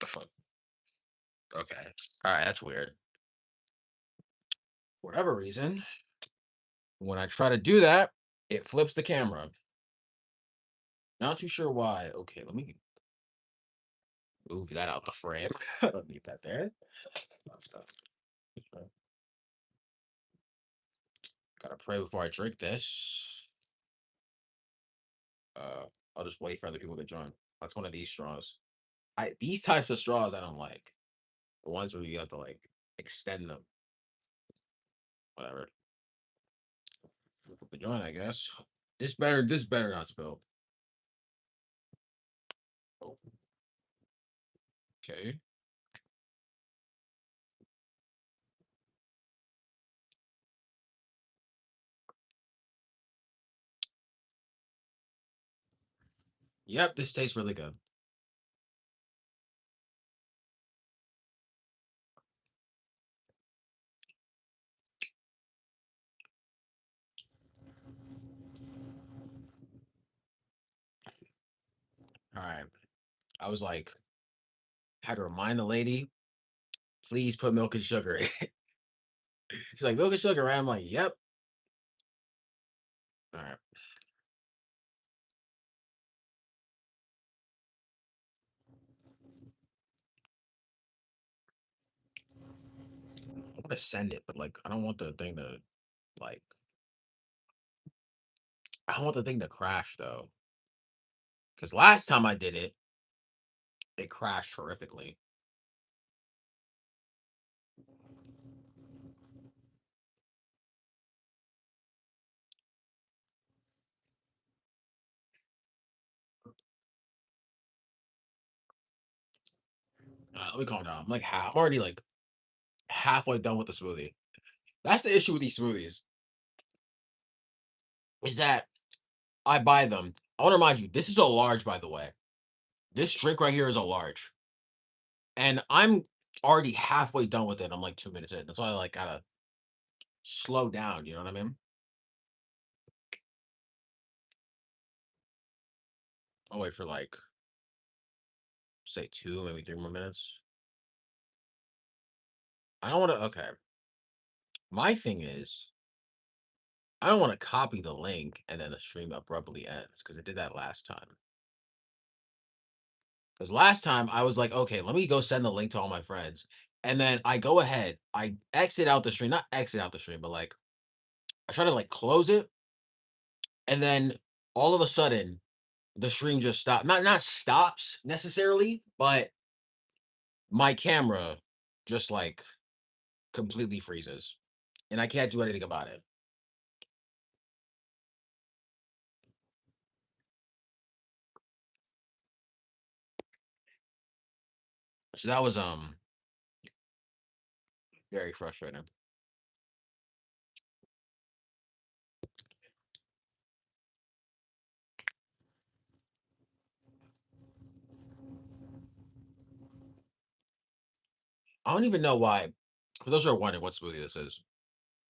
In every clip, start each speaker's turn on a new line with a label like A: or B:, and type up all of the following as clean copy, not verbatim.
A: the fuck? Okay. All right, that's weird. For whatever reason, when I try to do that, it flips the camera. Not too sure why. Okay, let me move that out the frame. Don't need that there. Gotta pray before I drink this. Uh, I'll just wait for other people to join. That's one of these straws. These types of straws I don't like. The ones where you have to like extend them. Whatever. The joint, I guess. This better not spill. Oh, okay. Yep, this tastes really good. All right. I was like, had to remind the lady, please put milk and sugar in it. She's like, milk and sugar, right? I'm like, yep. All right. I want to send it, but like, I don't want the thing to like, I don't want the thing to crash though. Because last time I did it, it crashed horrifically. Let me calm down. I'm already like halfway done with the smoothie. That's the issue with these smoothies is that I buy them. I want to remind you, this is a large, by the way. This drink right here is a large, and I'm already halfway done with it. I'm like 2 minutes in. That's why I like gotta slow down. You know what I mean? I'll wait for like say 2, maybe 3 more minutes. I don't want to. Okay, my thing is I don't want to copy the link and then the stream abruptly ends because it did that last time. Because last time I was like, okay, let me go send the link to all my friends. And then I go ahead, I exit out the stream, not exit out the stream, but like I try to like close it. And then all of a sudden the stream just stopped. Not stops necessarily, but my camera just like completely freezes. And I can't do anything about it. So that was very frustrating. I don't even know why. For those who are wondering what smoothie this is,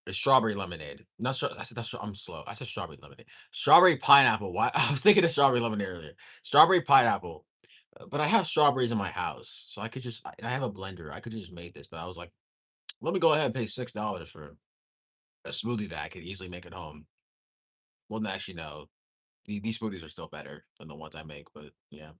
A: it's strawberry lemonade. Not stra- I said that's I'm slow. I said strawberry lemonade. Strawberry pineapple. Why I was thinking of strawberry lemonade earlier. Strawberry pineapple. But I have strawberries in my house, so I could just. I have a blender. I could just make this. But I was like, let me go ahead and pay $6 for a smoothie that I could easily make at home. Well, actually, no. These smoothies are still better than the ones I make. But yeah,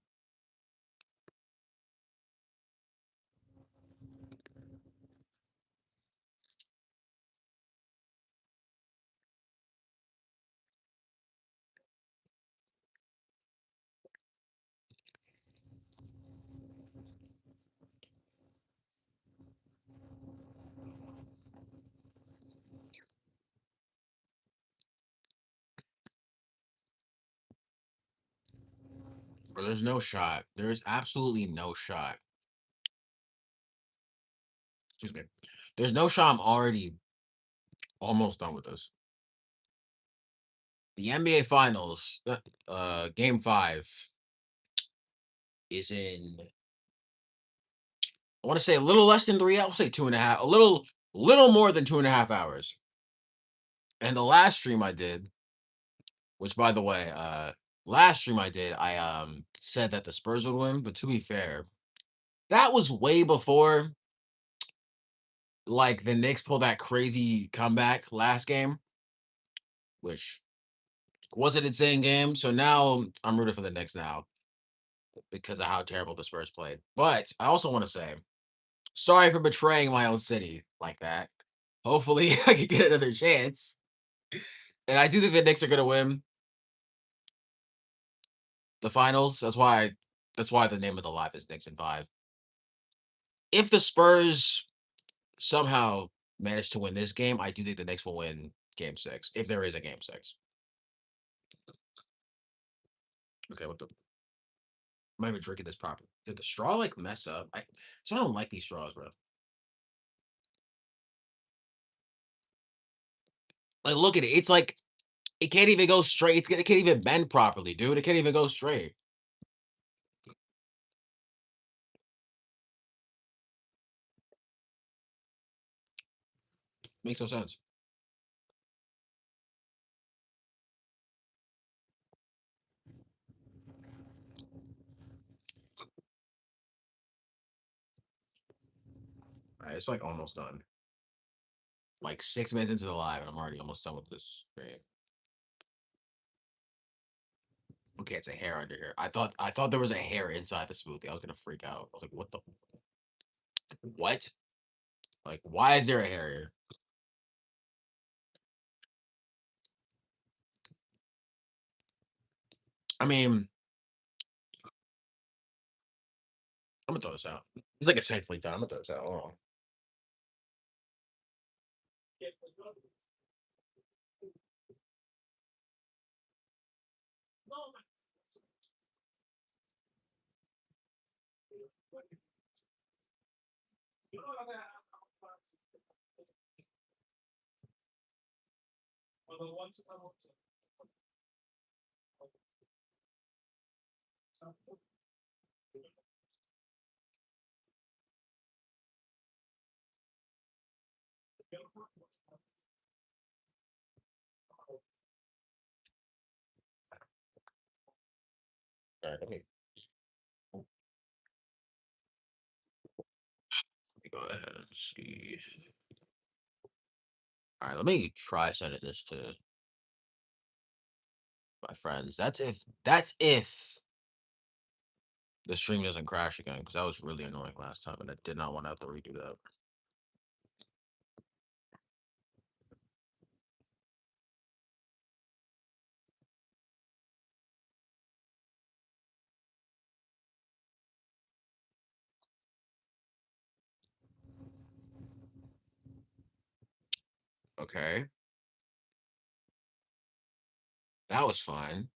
A: but there's no shot. There is absolutely no shot. Excuse me. There's no shot. I'm already almost done with this. The NBA Finals, Game 5 is in. I want to say a little less than 3 hours. I'll say 2.5. A little more than 2.5 hours. And the last stream I did, which by the way, last stream I did, I said that the Spurs would win. But to be fair, That was way before like the Knicks pulled that crazy comeback last game, which was an insane game. So now I'm rooting for the Knicks now because of how terrible the Spurs played. But I also want to say sorry for betraying my own city like that. Hopefully I can get another chance. And I do think the Knicks are gonna win the finals. That's why the name of the live is Knicks in five. If the Spurs somehow manage to win this game, I do think the Knicks will win game six. If there is a game six. Okay, what the I'm not even drinking this properly. Did the straw like mess up? That's why I don't like these straws, bro. Like look at it. It's like it can't even go straight. It can't even bend properly, dude. It can't even go straight. Makes no sense. All right, it's like almost done. Like 6 minutes into the live, and I'm already almost done with this. Great. Okay, it's a hair under here. I thought there was a hair inside the smoothie. I was gonna freak out. I was like, what the what? Like, why is there a hair here? I mean, I'm gonna throw this out. It's like essentially done. I'm gonna throw this out. Hold on. All right, let me go ahead and see. All right, let me try sending this to my friends. That's if the stream doesn't crash again, because that was really annoying last time, and I did not want to have to redo that. Okay, that was fine.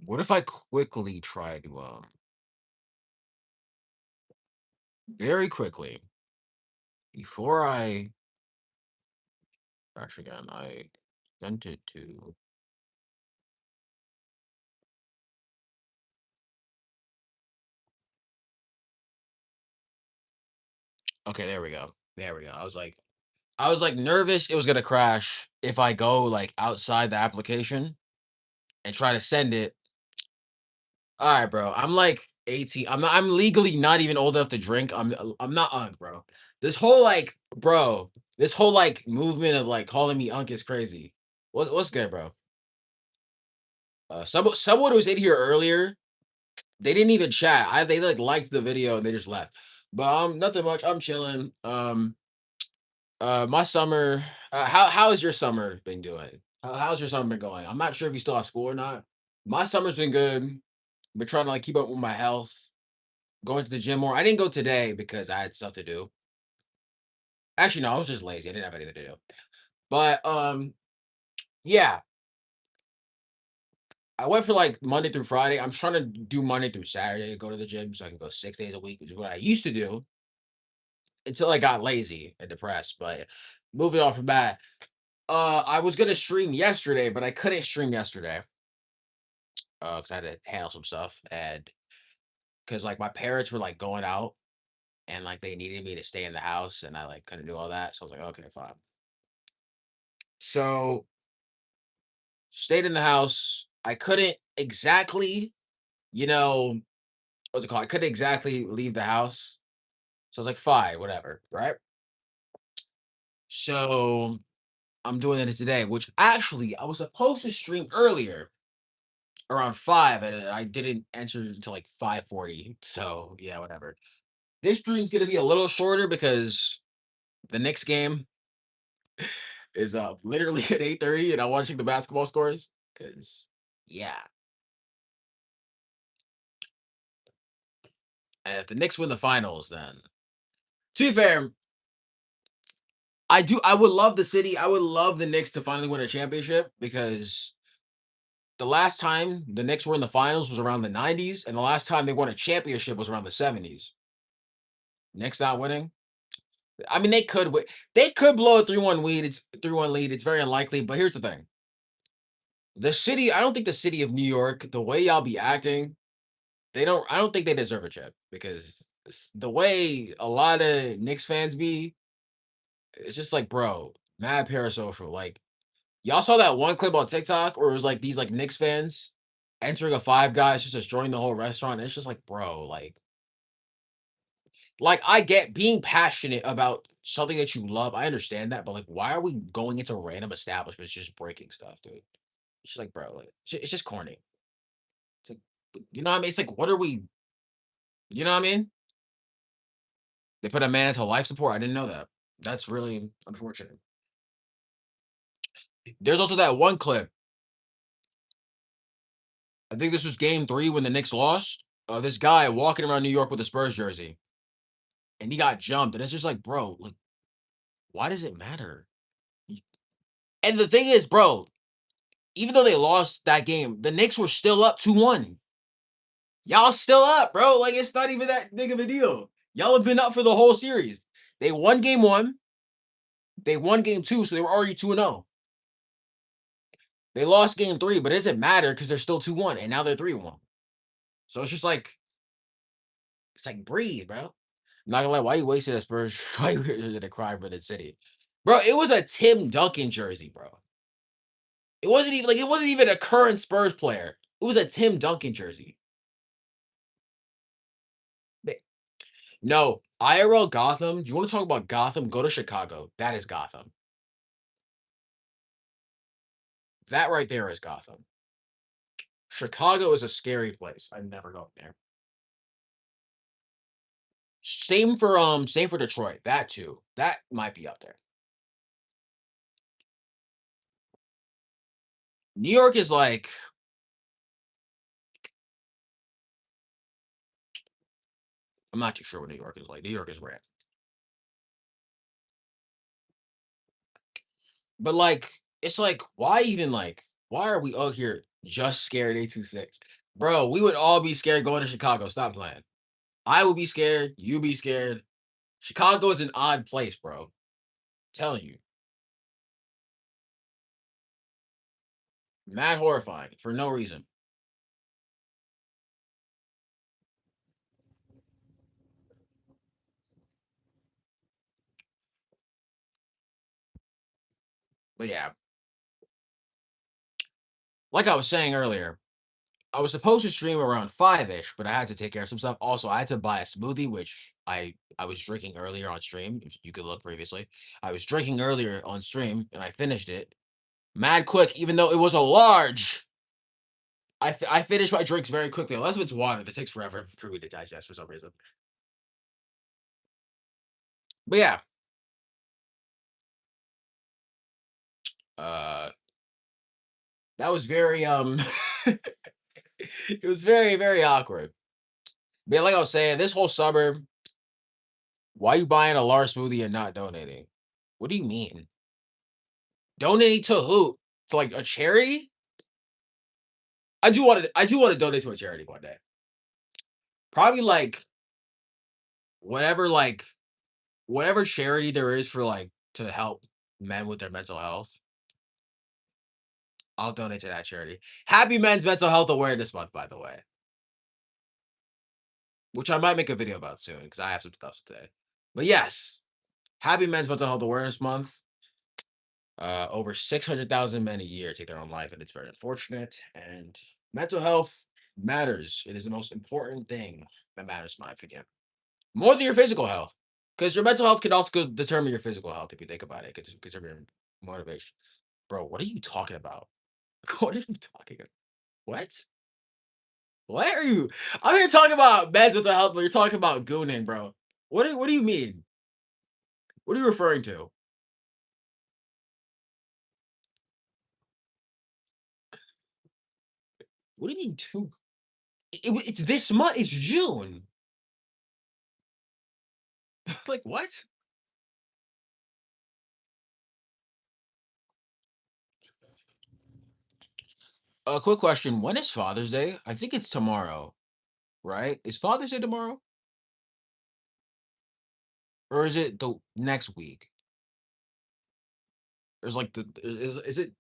A: What if I quickly try to very quickly before I crash again, I sent it to. Okay, there we go. There we go. I was like nervous it was gonna crash if I go like outside the application and try to send it. All right, bro. I'm like 18. I'm legally not even old enough to drink. I'm not Unk, bro. This whole like, bro, this whole like movement of like calling me Unk is crazy. What's good, bro? Someone was in here earlier. They didn't even chat. They like liked the video and they just left. But nothing much. I'm chilling. My summer. How has your summer been doing? How's your summer been going? I'm not sure if you still have school or not. My summer's been good. Been trying to like keep up with my health. Going to the gym more. I didn't go today because I had stuff to do. Actually, no, I was just lazy. I didn't have anything to do. But yeah, I went for like Monday through Friday. I'm trying to do Monday through Saturday, go to the gym so I can go 6 days a week, which is what I used to do until I got lazy and depressed. But moving off from that, I was gonna stream yesterday, but I couldn't stream yesterday because I had to handle some stuff and because like my parents were like going out and like they needed me to stay in the house and I like couldn't do all that. So I was like, okay, fine. So stayed in the house. I couldn't exactly, you know. what's it called? I couldn't exactly leave the house. So I was like, fine, whatever, right? So I'm doing it today, which actually I was supposed to stream earlier around 5 and I didn't enter until like 5:40. So yeah, whatever. This stream's gonna be a little shorter because the Knicks game is literally at 8:30 and I'm watching the basketball scores. Cause yeah. And if the Knicks win the finals, then to be fair, I would love the city. I would love the Knicks to finally win a championship because the last time the Knicks were in the finals was around the 90s, and the last time they won a championship was around the 70s. Knicks not winning. I mean, they could blow a 3-1 lead. It's 3-1 lead. It's very unlikely. But here's the thing. The city, I don't think the city of New York, the way y'all be acting, I don't think they deserve a chip because the way a lot of Knicks fans be, it's just like, bro, mad parasocial. Like, y'all saw that one clip on TikTok where it was like these like Knicks fans entering a Five Guys just destroying the whole restaurant. It's just like, bro, like I get being passionate about something that you love. I understand that, but like, why are we going into random establishments just breaking stuff, dude? It's just like, bro, like, it's just corny. It's like, you know what I mean? It's like, what are we? You know what I mean? They put a man into life support. I didn't know that. That's really unfortunate. There's also that one clip. I think this was game 3 when the Knicks lost. This guy walking around New York with a Spurs jersey, and he got jumped. And it's just like, bro, like, why does it matter? And the thing is, bro, even though they lost that game, the Knicks were still up 2-1. Y'all still up, bro. Like, it's not even that big of a deal. Y'all have been up for the whole series. They won game 1, they won game 2, so they were already 2-0. They lost game 3, but it doesn't matter because they're still 2-1, and now they're 3-1. So it's just like, it's like, breathe, bro. I'm not gonna lie, why you wasted a Spurs? Why you wasted a cry for the city, bro? It was a Tim Duncan jersey, bro. It wasn't even a current Spurs player. It was a Tim Duncan jersey. They- No, IRL Gotham. Do you want to talk about Gotham? Go to Chicago. That is Gotham. That right there is Gotham. Chicago is a scary place. I'd never go there. Same for Detroit. That too. That might be up there. New York is like, I'm not too sure what New York is like. New York is rad. But like, it's like, why even like, why are we all here just scared 826? Bro, we would all be scared going to Chicago. Stop playing. I would be scared. You be scared. Chicago is an odd place, bro. Telling you. Mad horrifying for no reason. But yeah, like I was saying earlier, I was supposed to stream around 5-ish, but I had to take care of some stuff. Also, I had to buy a smoothie, which I was drinking earlier on stream. If you could look previously. I was drinking earlier on stream and I finished it. Mad quick, even though it was a large. I finish my drinks very quickly, unless it's water. That takes forever for me to digest for some reason. But yeah, uh, that was very it was very awkward. But yeah, like I was saying, this whole summer, why you buying a large smoothie and not donating? What do you mean? Donating to who? To like a charity? I do want to donate to a charity one day. Probably whatever like whatever charity there is for like to help men with their mental health. I'll donate to that charity. Happy Men's Mental Health Awareness Month, by the way, which I might make a video about soon because I have some stuff today. But yes, Happy Men's Mental Health Awareness Month. Over 600,000 men a year take their own life, and it's very unfortunate. And mental health matters. It is the most important thing that matters, in my opinion. More than your physical health. Because your mental health can also determine your physical health if you think about it. It could determine your motivation. Bro, what are you talking about? What are you talking about? What? What are you? I'm here talking about men's mental health, but you're talking about gooning, bro. What do you mean? What are you referring to? What do you mean two? It's this month. It's June. Like what? A quick question. When is Father's Day? I think it's tomorrow, right? Is Father's Day tomorrow? Or is it the next week? There's like is it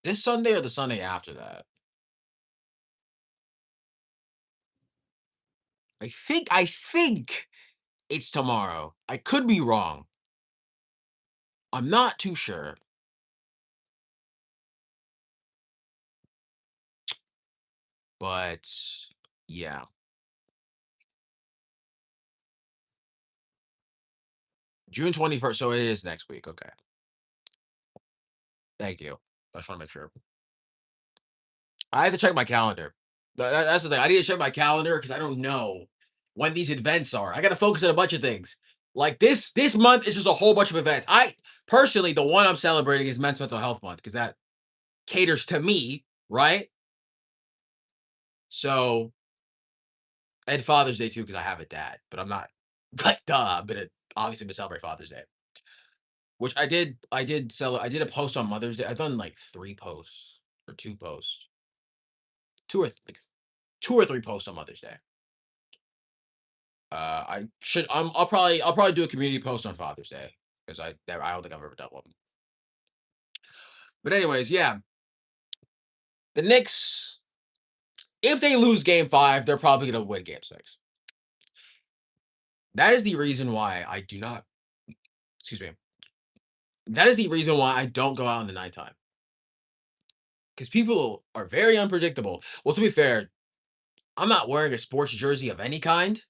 A: this Sunday or the Sunday after that? I think it's tomorrow. I could be wrong. I'm not too sure. But yeah. June 21st. So it is next week. Okay. Thank you. I just want to make sure. I have to check my calendar. That's the thing. I need to check my calendar because I don't know when these events are. I got to focus on a bunch of things. Like this month is just a whole bunch of events. I personally, the one I'm celebrating is Men's Mental Health Month because that caters to me, right? So, and Father's Day too because I have a dad, but I'm not like duh. I'm gonna obviously gonna celebrate Father's Day, which I did. I did a post on Mother's Day. I've done like 3 posts or 2 posts, like 2 or 3 posts on Mother's Day. I should. I'll probably do a community post on Father's Day because I don't think I've ever done one. But anyways, yeah, the Knicks. If they lose Game 5, they're probably gonna win Game 6. That is the reason why I do not. Excuse me. That is the reason why I don't go out in the nighttime because people are very unpredictable. Well, to be fair, I'm not wearing a sports jersey of any kind,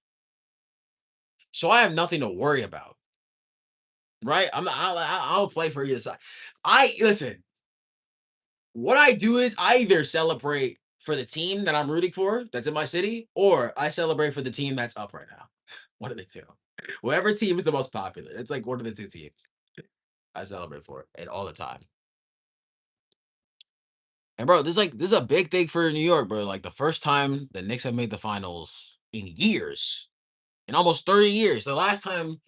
A: so I have nothing to worry about. Right? I'll play for either side. I listen. What I do is I either celebrate for the team that I'm rooting for that's in my city, or I celebrate for the team that's up right now. One of the two. Whatever team is the most popular. It's like one of the two teams. I celebrate for it and all the time. And bro, this is a big thing for New York, bro. Like the first time the Knicks have made the finals in years, in almost 30 years. The last time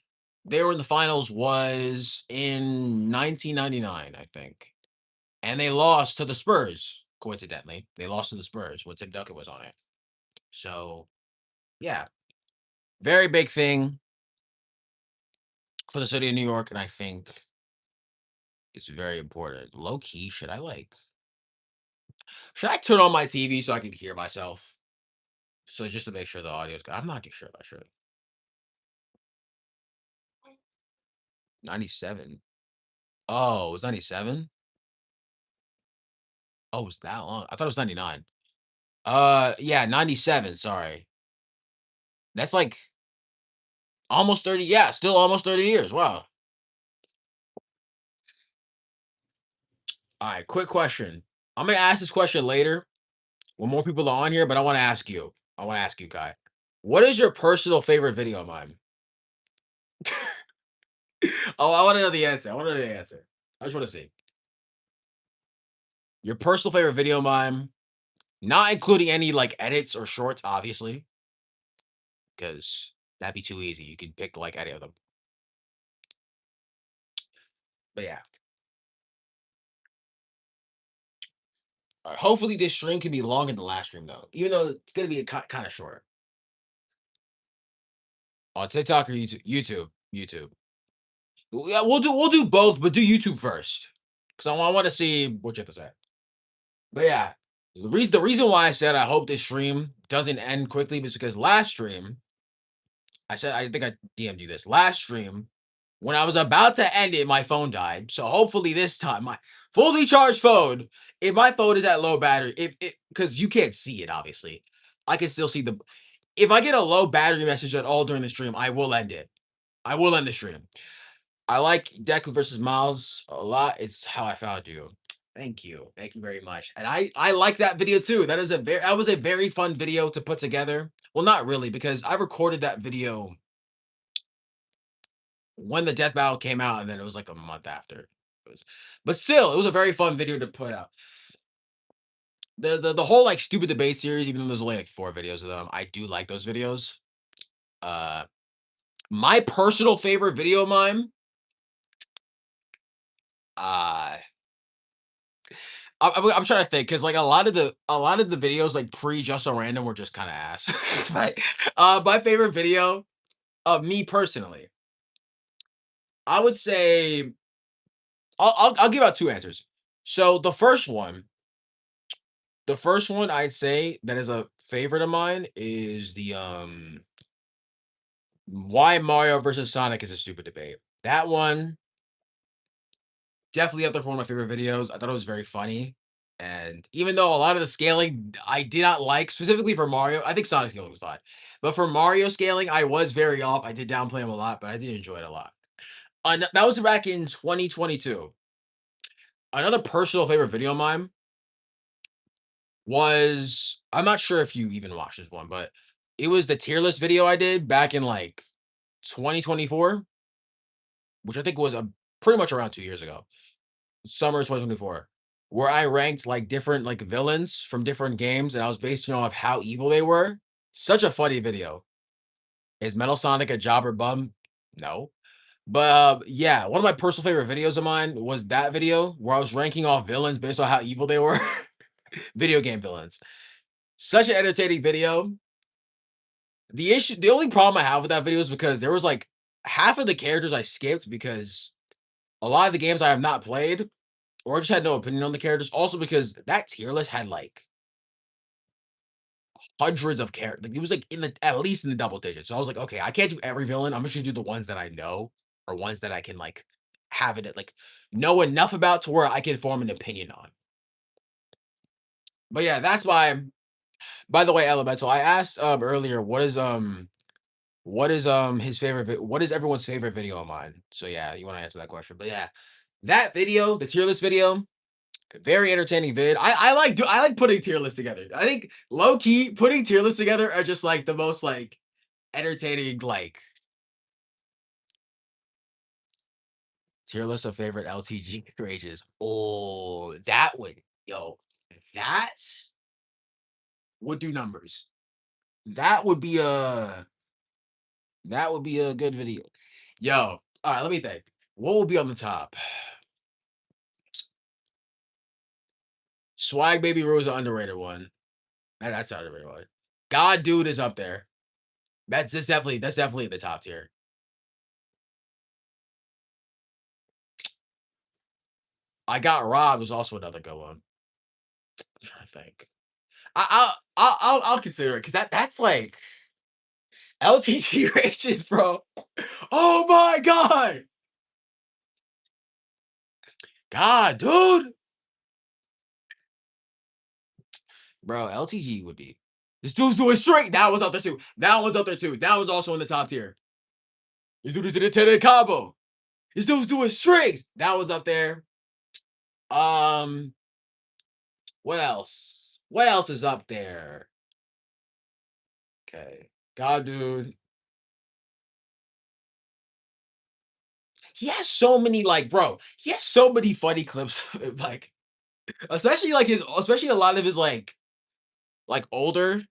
A: they were in the finals was in 1999, I think. And they lost to the Spurs, coincidentally. They lost to the Spurs when Tim Duncan was on it. So, yeah, very big thing for the city of New York, and I think it's very important. Low key, should I turn on my TV so I can hear myself? So just to make sure the audio is good. I'm not too sure if I should. 97. Oh, it was 97? Oh, it was that long? I thought it was 99. Yeah, 97, sorry. That's like almost 30. Yeah, still almost 30 years. Wow. All right, quick question. I'm gonna ask this question later when more people are on here, but I want to ask you. I want to ask you, Kai. What is your personal favorite video of mine? Oh, I want to know the answer. I want to know the answer. I just want to see your personal favorite video of mine, not including any like edits or shorts, obviously, because that'd be too easy. You could pick like any of them. But yeah, all right, hopefully this stream can be longer than the last stream though, even though it's gonna be kind of short on TikTok or YouTube. YouTube. Yeah, we'll do both, but do YouTube first because I want to see what you have to say. But yeah, the reason why I said I hope this stream doesn't end quickly is because last stream I said I think I DM'd you this last stream when I was about to end it, my phone died. So hopefully this time my fully charged phone. If my phone is at low battery, if it because you can't see it obviously, I can still see the if I get a low battery message at all during the stream, I will end it. I will end the stream. I like Deku versus Miles a lot. It's how I found you. Thank you. Thank you very much. And I like that video too. That was a very fun video to put together. Well, not really, because I recorded that video when the death battle came out, and then it was like a month after. But still, it was a very fun video to put out. The whole like stupid debate series, even though there's only like 4 videos of them, I do like those videos. Uh my personal favorite video of mine, uh I'm trying to think because like a lot of the videos like pre just so random were just kind of ass. Like, my favorite video of me personally, I would say I'll give out 2 answers. So the first one I'd say that is a favorite of mine is the why Mario versus Sonic is a stupid debate. That one definitely up there for one of my favorite videos. I thought it was very funny. And even though a lot of the scaling I did not like, specifically for Mario, I think Sonic scaling was fine. But for Mario scaling, I was very off. I did downplay him a lot, but I did enjoy it a lot. That was back in 2022. Another personal favorite video of mine was I'm not sure if you even watched this one, but it was the tier list video I did back in like 2024, which I think was pretty much around 2 years ago. Summer 2024, where I ranked like different like villains from different games, and I was basing off how evil they were. Such a funny video. Is Metal Sonic a jobber bum? No. But yeah, one of my personal favorite videos of mine was that video where I was ranking off villains based on how evil they were. Video game villains. Such an entertaining video. The only problem I have with that video is because there was like half of the characters I skipped because a lot of the games I have not played or just had no opinion on the characters. Also, because that tier list had like hundreds of characters. Like, it was like in the at least in the double digits. So I was like, okay, I can't do every villain. I'm just gonna do the ones that I know or ones that I can like have it like know enough about to where I can form an opinion on. But yeah, that's why. By the way, Elemental, I asked earlier what is his favorite what is everyone's favorite video of mine? So yeah, you want to answer that question. But yeah, that video, the tier list video, very entertaining vid. I like putting tier lists together. I think low key putting tier lists together are just like the most like entertaining like tier list of favorite LTG rages. Oh, that would do numbers. That would be a that would be a good video. Yo, all right, let me think. What will be on the top? Swag Baby Rose, an underrated one. That's not a underrated one. God Dude is up there. That's definitely the top tier. I Got Robbed was also another good one. I'm trying to think. I'll consider it because that's like LTG rages, bro. Oh my god, dude, bro. LTG would be. This dude's doing straight. That one's up there too. That one's up there too. That one's also in the top tier. This dude did a 10 combo. This dude's doing strings. That one's up there. Um, what else? What else is up there? Okay. God, dude. He has so many, like, bro, he has so many funny clips, like, especially a lot of his, like, older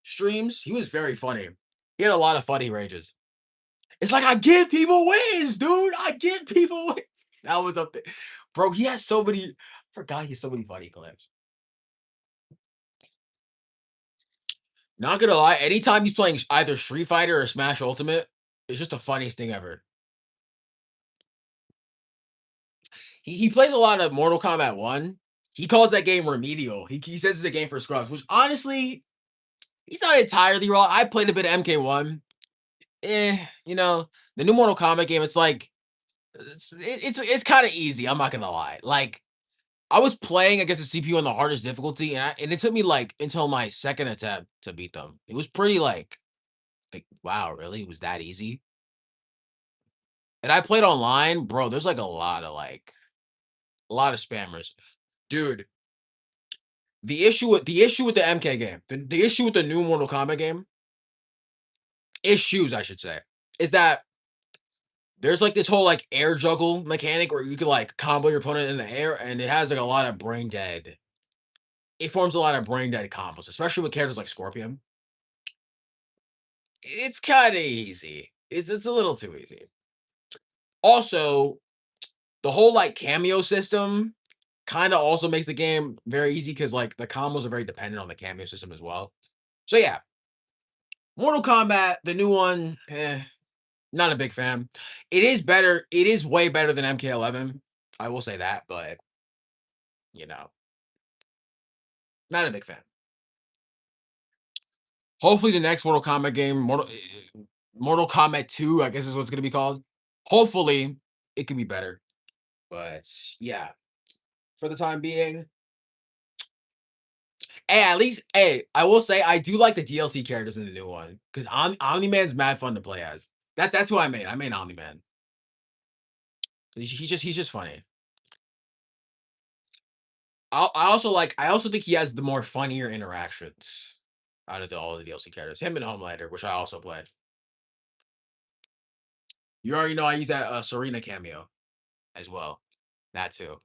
A: streams, he was very funny. He had a lot of funny rages. It's like, "I give people wins, dude, I give people wins." That was up there. Bro, he has so many I forgot he has so many funny clips. Not gonna lie, anytime he's playing either Street Fighter or Smash Ultimate, it's just the funniest thing ever. He plays a lot of Mortal Kombat 1. He calls that game remedial. He says it's a game for scrubs, which honestly, he's not entirely wrong. I played a bit of MK1. The new Mortal Kombat game, it's like it's kind of easy. I'm not gonna lie. Like I was playing against the CPU on the hardest difficulty, and it took me like until my second attempt to beat them. It was pretty like wow, really? It was that easy? And I played online, bro. There's like a lot of spammers, dude. The issue with the MK game, the issue with the new Mortal Kombat game, issues I should say, is that there's like this whole like air juggle mechanic where you can like combo your opponent in the air, and it has like a lot of brain dead. It forms a lot of brain dead combos, especially with characters like Scorpion. It's kind of easy. It's a little too easy. Also, the whole like cameo system kind of also makes the game very easy because like the combos are very dependent on the cameo system as well. So yeah, Mortal Kombat, the new one, not a big fan. It is better. It is way better than MK11. I will say that, but you know, not a big fan. Hopefully, the next Mortal Kombat game, Mortal Kombat 2, I guess is what it's gonna be called. Hopefully, it can be better. But yeah, for the time being, hey, at least, hey, I will say I do like the DLC characters in the new one because Omni Man's mad fun to play as. That's who I made. I made Omni Man. He's just funny. I also think he has the more funnier interactions out of all the DLC characters. Him and Homelander, which I also play. You already know I use that Serena cameo as well. That too.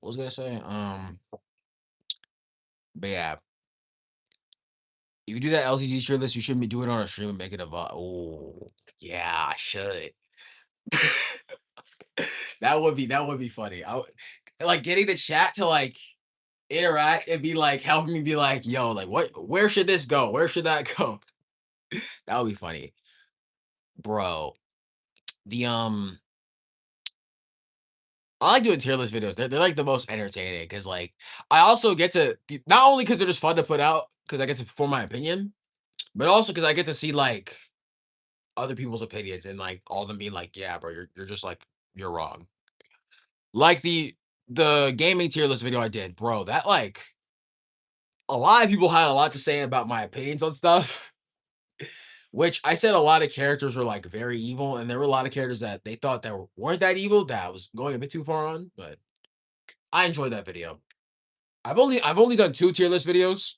A: What was I gonna say? But yeah, if you do that LCG tier list, you shouldn't be doing it on a stream and make it a VOD. Oh, yeah, I should. That would be funny. Like getting the chat to like interact and be like helping me be like, yo, like where should this go? Where should that go? That would be funny. Bro. The I like doing tier list videos. They're like the most entertaining because like I also get to not only because they're just fun to put out because I get to form my opinion, but also because I get to see like other people's opinions and like all of them being like, yeah, bro, you're just like you're wrong. Like the gaming tier list video I did, bro. That like a lot of people had a lot to say about my opinions on stuff. Which I said a lot of characters were like very evil, and there were a lot of characters that they thought that weren't that evil that I was going a bit too far on, but I enjoyed that video. I've only done 2 tier list videos.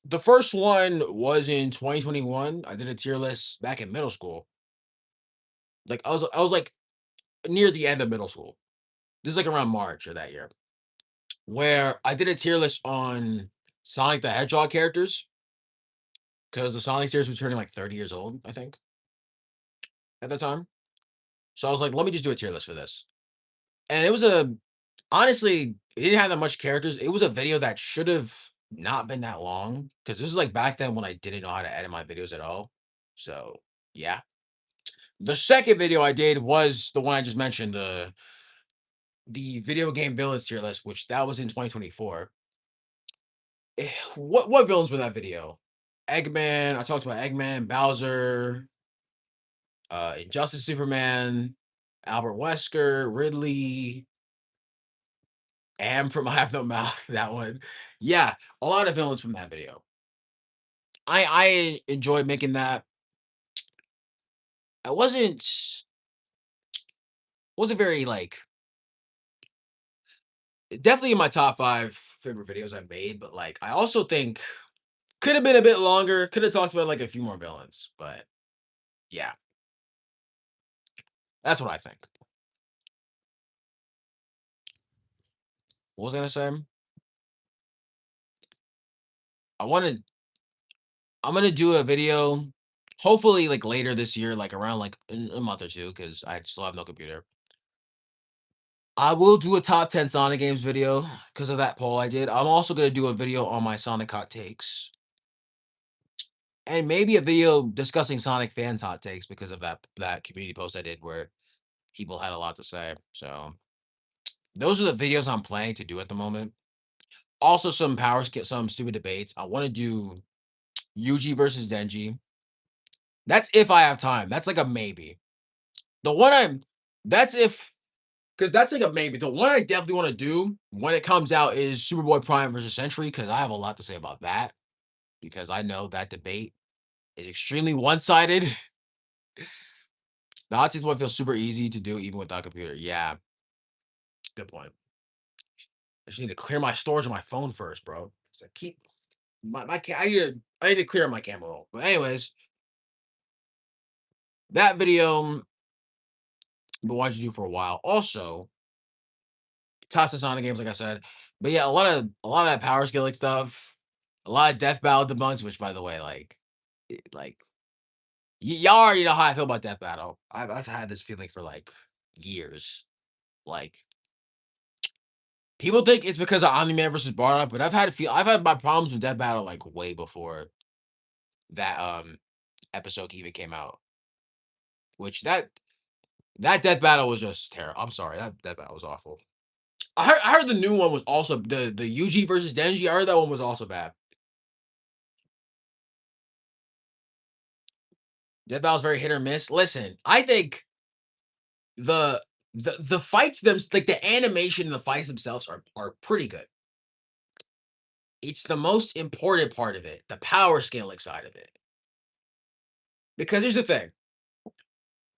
A: The first one was in 2021. I did a tier list back in middle school. Like I was like near the end of middle school. This is like around March of that year, where I did a tier list on Sonic the Hedgehog characters because the Sonic series was turning like 30 years old, I think, at the time. So I was like, let me just do a tier list for this. And it was honestly, it didn't have that much characters. It was a video that should have not been that long because this is like back then when I didn't know how to edit my videos at all. So yeah. The second video I did was the one I just mentioned, the video game villains tier list, which that was in 2024. What villains were that video? Eggman. I talked about Eggman, Bowser, Injustice Superman, Albert Wesker, Ridley, Am from I Have No Mouth. That one. Yeah, a lot of villains from that video. I enjoyed making that. I wasn't very like definitely in my top 5 favorite videos I've made, but like I also think could have been a bit longer. Could have talked about like a few more villains, but yeah, that's what I think. What was I gonna say? I wanted I'm gonna do a video, hopefully like later this year, like around like in a month or two, because I still have no computer. I will do a top 10 Sonic games video because of that poll I did. I'm also gonna do a video on my Sonic hot takes. And maybe a video discussing Sonic fans hot takes because of that community post I did where people had a lot to say. So those are the videos I'm planning to do at the moment. Also, some stupid debates. I want to do Yuji versus Denji. That's if I have time. That's like a maybe. The one I'm that's if because that's like a maybe. The one I definitely want to do when it comes out is Superboy Prime versus Century because I have a lot to say about that because I know that debate is extremely one-sided. The hot takes one feels super easy to do even without a computer. Yeah, good point. I just need to clear my storage on my phone first, bro. 'Cause I keep I need to clear my camera roll. But anyways, that video I've been watching you for a while. Also, top to Sonic games, like I said. But yeah, a lot of that power scaling stuff, a lot of death battle debunks, which by the way, like y'all already know how I feel about death battle. I've had this feeling for like years. Like people think it's because of Omni Man versus Bardock, but I've had my problems with death battle like way before that episode even came out. Which that death battle was just terrible. I'm sorry, that death battle was awful. I heard the new one was also the Yuji versus Denji. I heard that one was also bad. Death battle's very hit or miss. Listen, I think the the fights like the animation and the fights themselves are pretty good. It's the most important part of it, the power scaling side of it. Because here's the thing: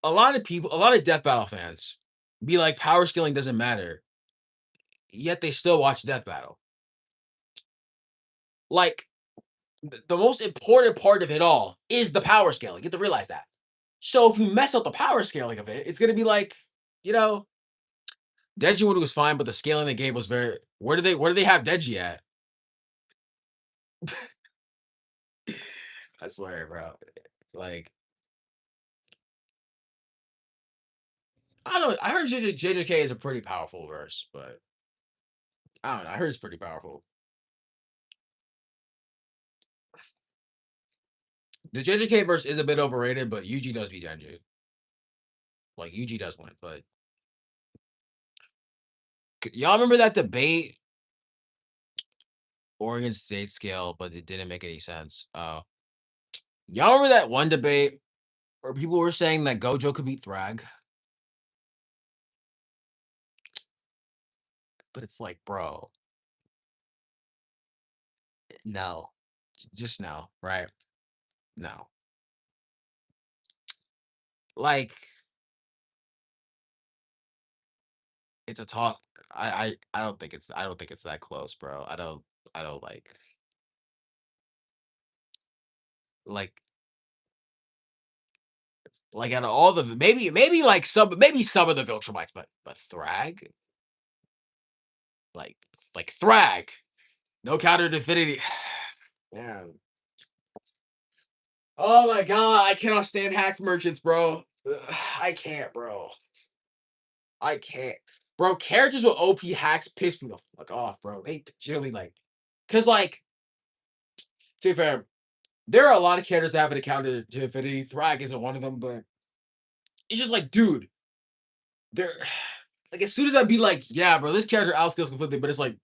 A: a lot of death battle fans, be like power scaling doesn't matter, yet they still watch death battle. Like the most important part of it all is the power scaling. You have to realize that. So if you mess up the power scaling of it, it's gonna be like, you know, Deji one was fine, but the scaling they gave was very. Where do they have Deji at? I swear, bro. Like I don't know. I heard JJK is a pretty powerful verse, but I don't know. I heard it's pretty powerful. The JJK verse is a bit overrated, but UG does beat Genji. Like UG does win, but y'all remember that debate Oregon State scale, but it didn't make any sense. Y'all remember that one debate where people were saying that Gojo could beat Thrag, but it's like, bro, no, just no, right? No, like it's a talk. I don't think it's that close, bro. I don't like like out of all the maybe some of the Viltrumites, but Thrag like Thrag no counter to Infinity. Yeah. Oh my god, I cannot stand hacks merchants, bro. Ugh, I can't, bro. I can't. Bro, characters with OP hacks piss me the fuck off, bro. They generally cause to be fair, there are a lot of characters that have an counter to Infinity. Thrag isn't one of them, but it's just like, dude, they're like as soon as I'd be like, yeah, bro, this character outscales completely, but it's like,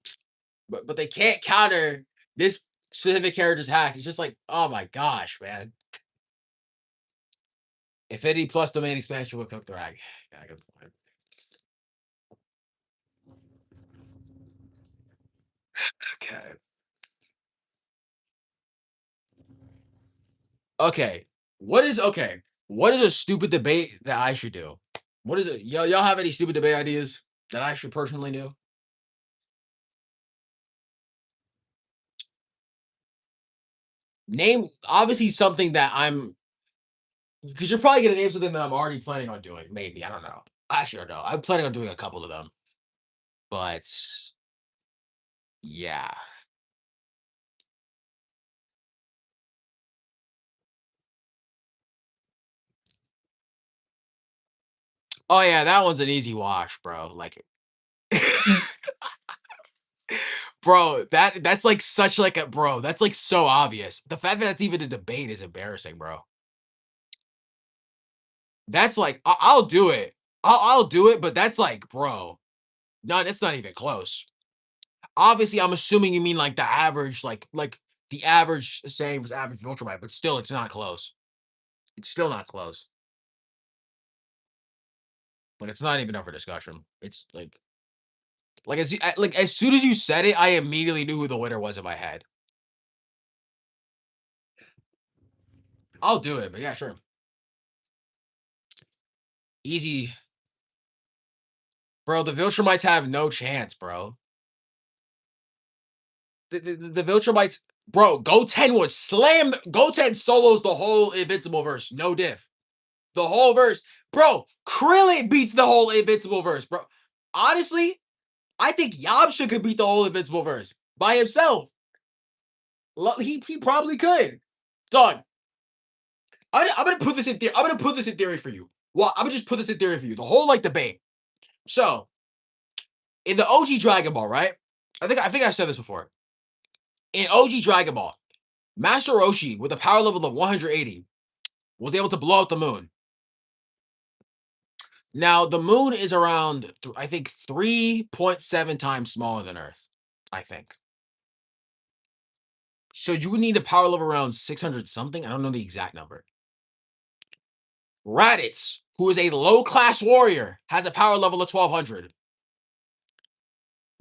A: but they can't counter this specific character's hacks. It's just like, oh my gosh, man. Infinity plus domain expansion will cook Thrag. Yeah, good point. Okay. Okay. What is a stupid debate that I should do? What is it? Y'all have any stupid debate ideas that I should personally do? Name obviously something that I'm because you're probably gonna name something that I'm already planning on doing. Maybe I don't know. I actually don't know. I'm planning on doing a couple of them, but yeah. Oh yeah, that one's an easy wash, bro. Like, bro, that's like such like a bro. That's like so obvious. The fact that that's even a debate is embarrassing, bro. That's like I'll do it. I'll do it, but that's like, bro. No, that's not even close. Obviously, I'm assuming you mean like the average, like the average same as average ultramite, but still, it's not close. It's still not close. Like it's not even up for discussion. It's like as soon as you said it, I immediately knew who the winner was in my head. I'll do it, but yeah, sure. Easy, bro. The Viltrumites have no chance, bro. The Viltrumites, bro. Goten would slam. Goten solos the whole Invincible verse, no diff. The whole verse, bro. Krillin beats the whole Invincible verse, bro. Honestly, I think Yamcha could beat the whole Invincible verse by himself. He probably could. Dog. I'm gonna put this in theory. I'm gonna put this in theory for you. Well, I'm gonna just put this in theory for you. The whole like debate. So in the OG Dragon Ball, right? I think I've said this before. In OG Dragon Ball, Master Roshi with a power level of 180 was able to blow up the moon. Now the moon is around, I think, 3.7 times smaller than Earth. I think. So you would need a power level around 600 something. I don't know the exact number. Raditz, who is a low class warrior, has a power level of 1200.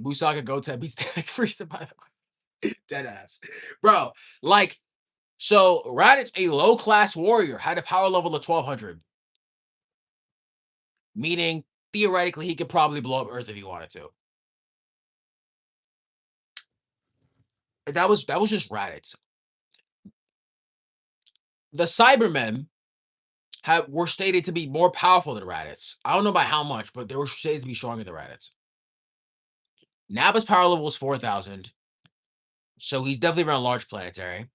A: Busaka Goten beats Static Frieza, by the way. Dead ass. Bro, like, so Raditz, a low class warrior, had a power level of 1200, meaning theoretically he could probably blow up Earth if he wanted to. That was just Raditz. The Cybermen were stated to be more powerful than Raditz. I don't know by how much, but they were stated to be stronger than Raditz. Nappa's power level was 4,000, so he's definitely around large planetary.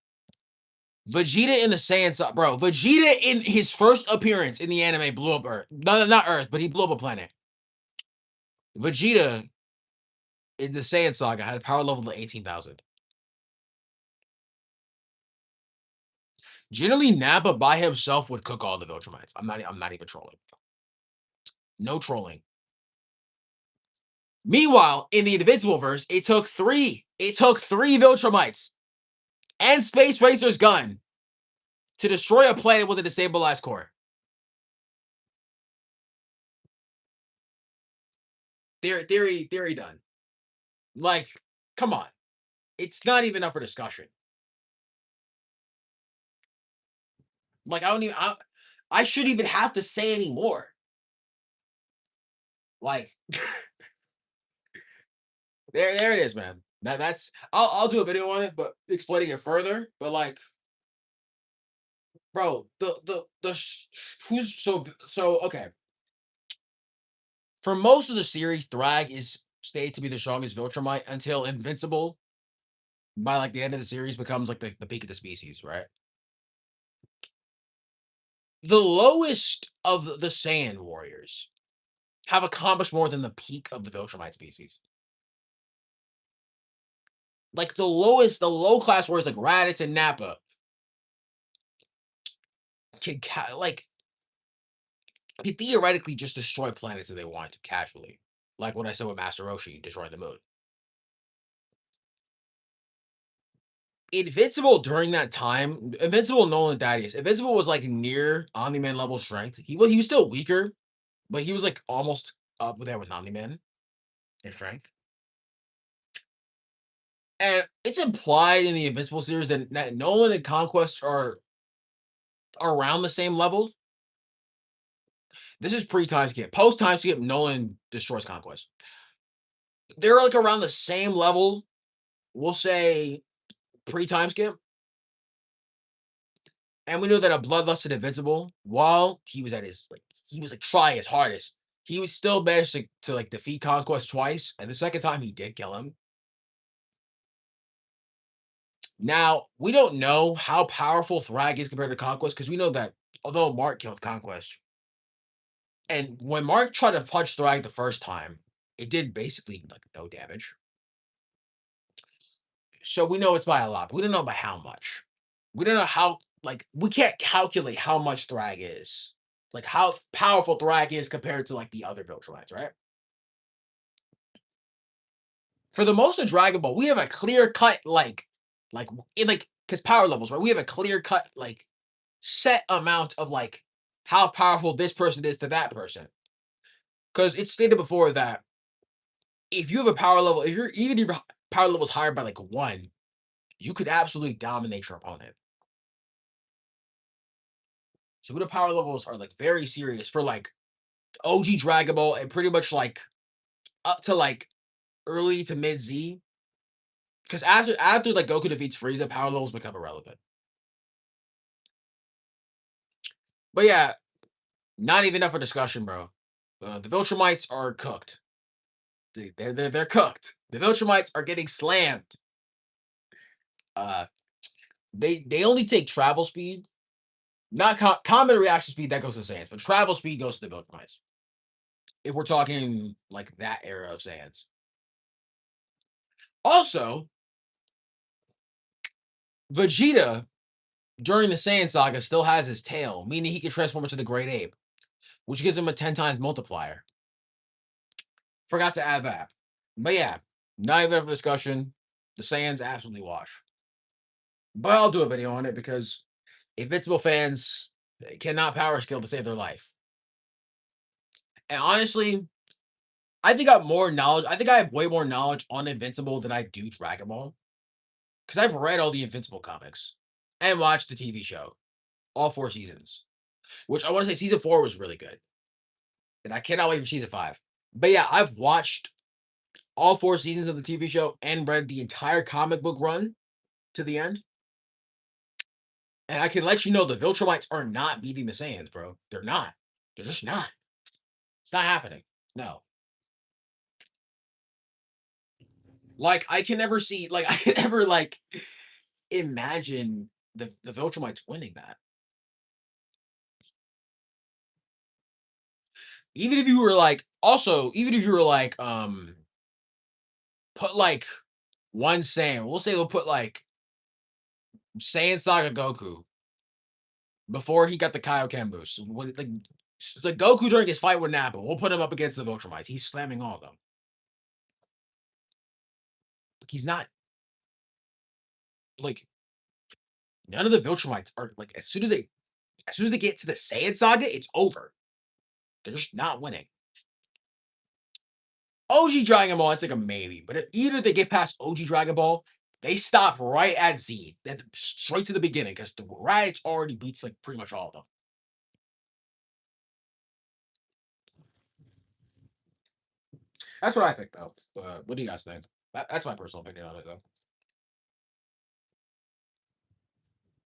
A: Vegeta in the Saiyan, bro. Vegeta in his first appearance in the anime blew up Earth. No, not Earth, but he blew up a planet. Vegeta in the Saiyan Saga had a power level of 18,000. Generally, Nappa by himself would cook all the Viltrumites. I'm not even trolling. No trolling. Meanwhile, in the Invincible verse, it took three. It took three Viltrumites and Space Racer's gun to destroy a planet with a destabilized core. Theory done. Like, come on. It's not even up for discussion. Like, I shouldn't even have to say anymore. Like, there it is, man. That's I'll do a video on it, but explaining it further. But like, bro, who's so okay. For most of the series, Thrag is stated to be the strongest Viltrumite until Invincible, by like the end of the series, becomes like the peak of the species, right? The lowest of the Saiyan warriors have accomplished more than the peak of the Viltrumite species. Like the lowest, the low class warriors like Raditz and Nappa can could theoretically just destroy planets if they want to casually. Like what I said with Master Roshi destroying the moon. Invincible during that time, Invincible Nolan Thaddeus. Invincible was like near Omni Man level strength. He was still weaker, but he was like almost up there with Omni Man in strength. And it's implied in the Invincible series that Nolan and Conquest are around the same level. This is pre-time skip. Post-time skip, Nolan destroys Conquest. They're like around the same level. We'll say pre-time skip. And we know that a bloodlusted Invincible, while he was at his he was like trying his hardest, he was still managed to like defeat Conquest twice. And the second time he did kill him. Now, we don't know how powerful Thrag is compared to Conquest, because we know that although Mark killed Conquest, and when Mark tried to punch Thrag the first time, it did basically like no damage. So we know it's by a lot, but we don't know by how much. We don't know how, like, we can't calculate how much Thrag is. Like how powerful Thrag is compared to like the other Viltrumites, right? For the most of Dragon Ball, we have a clear cut, like in like because power levels, right? We have a clear cut, like set amount of like how powerful this person is to that person. Because it's stated before that if you have a power level, if you're even if your power level is higher by like one, you could absolutely dominate your opponent. So the power levels are like very serious for like OG Dragon Ball and pretty much like up to like early to mid Z. Because after like Goku defeats Frieza, power levels become irrelevant. But yeah, not even enough for discussion, bro. The Viltrumites are cooked. They're cooked. The Viltrumites are getting slammed. Uh, they only take travel speed, not common reaction speed that goes to Saiyans, but travel speed goes to the Viltrumites. If we're talking like that era of Saiyans. Also, Vegeta during the Saiyan saga still has his tail, meaning he can transform into the Great Ape, which gives him a 10 times multiplier. Forgot to add that. But yeah, not even for discussion. The Saiyans absolutely wash. But I'll do a video on it because Invincible fans cannot power skill to save their life. And honestly, I think I have more knowledge. I think I have way more knowledge on Invincible than I do Dragon Ball. Because I've read all the Invincible comics and watched the TV show, all 4 seasons. Which I want to say season 4 was really good. And I cannot wait for season 5. But yeah, I've watched all 4 seasons of the TV show and read the entire comic book run to the end. And I can let you know the Viltrumites are not beating the Saiyans, bro. They're not. They're just not. It's not happening. No. Like I can never see. Like I can never like imagine the Viltrumites winning that. Even if you were like, also, even if you were like, put like one Saiyan. We'll say we'll put like Saiyan Saga Goku before he got the Kaioken boost. When, like, the Goku during his fight with Nappa, we'll put him up against the Viltrumites. He's slamming all of them. He's not like none of the Viltrumites are like as soon as they get to the Saiyan Saga, it's over. They're just not winning. OG Dragon Ball, it's like a maybe, but either they get past OG Dragon Ball, they stop right at Z, then straight to the beginning because the Raditz already beats like pretty much all of them. That's what I think, though. What do you guys think? That's my personal opinion on it, though.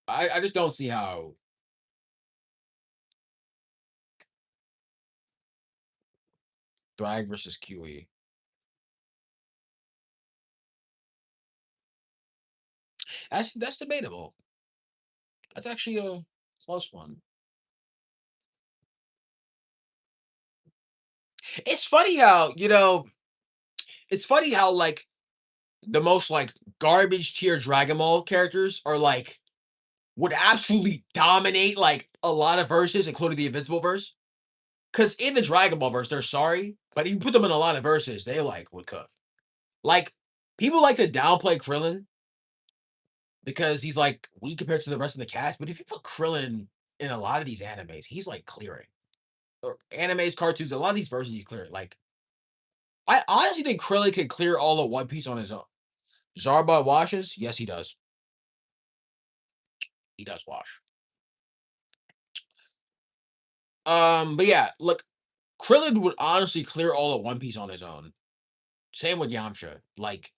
A: I just don't see how Drag versus QE. That's debatable. That's actually a close one. It's funny how it's funny how like the most like garbage tier Dragon Ball characters are like would absolutely dominate like a lot of verses, including the Invincible verse. Because in the Dragon Ball verse, they're sorry, but if you put them in a lot of verses, they like would cook. Like people like to downplay Krillin because he's like weak compared to the rest of the cast. But if you put Krillin in a lot of these animes, he's like clearing. Or animes, cartoons, a lot of these verses he's clearing. Like I honestly think Krillin can clear all of One Piece on his own. Zarbot washes? Yes, he does. He does wash. But yeah, look, Krillin would honestly clear all of One Piece on his own. Same with Yamcha. Like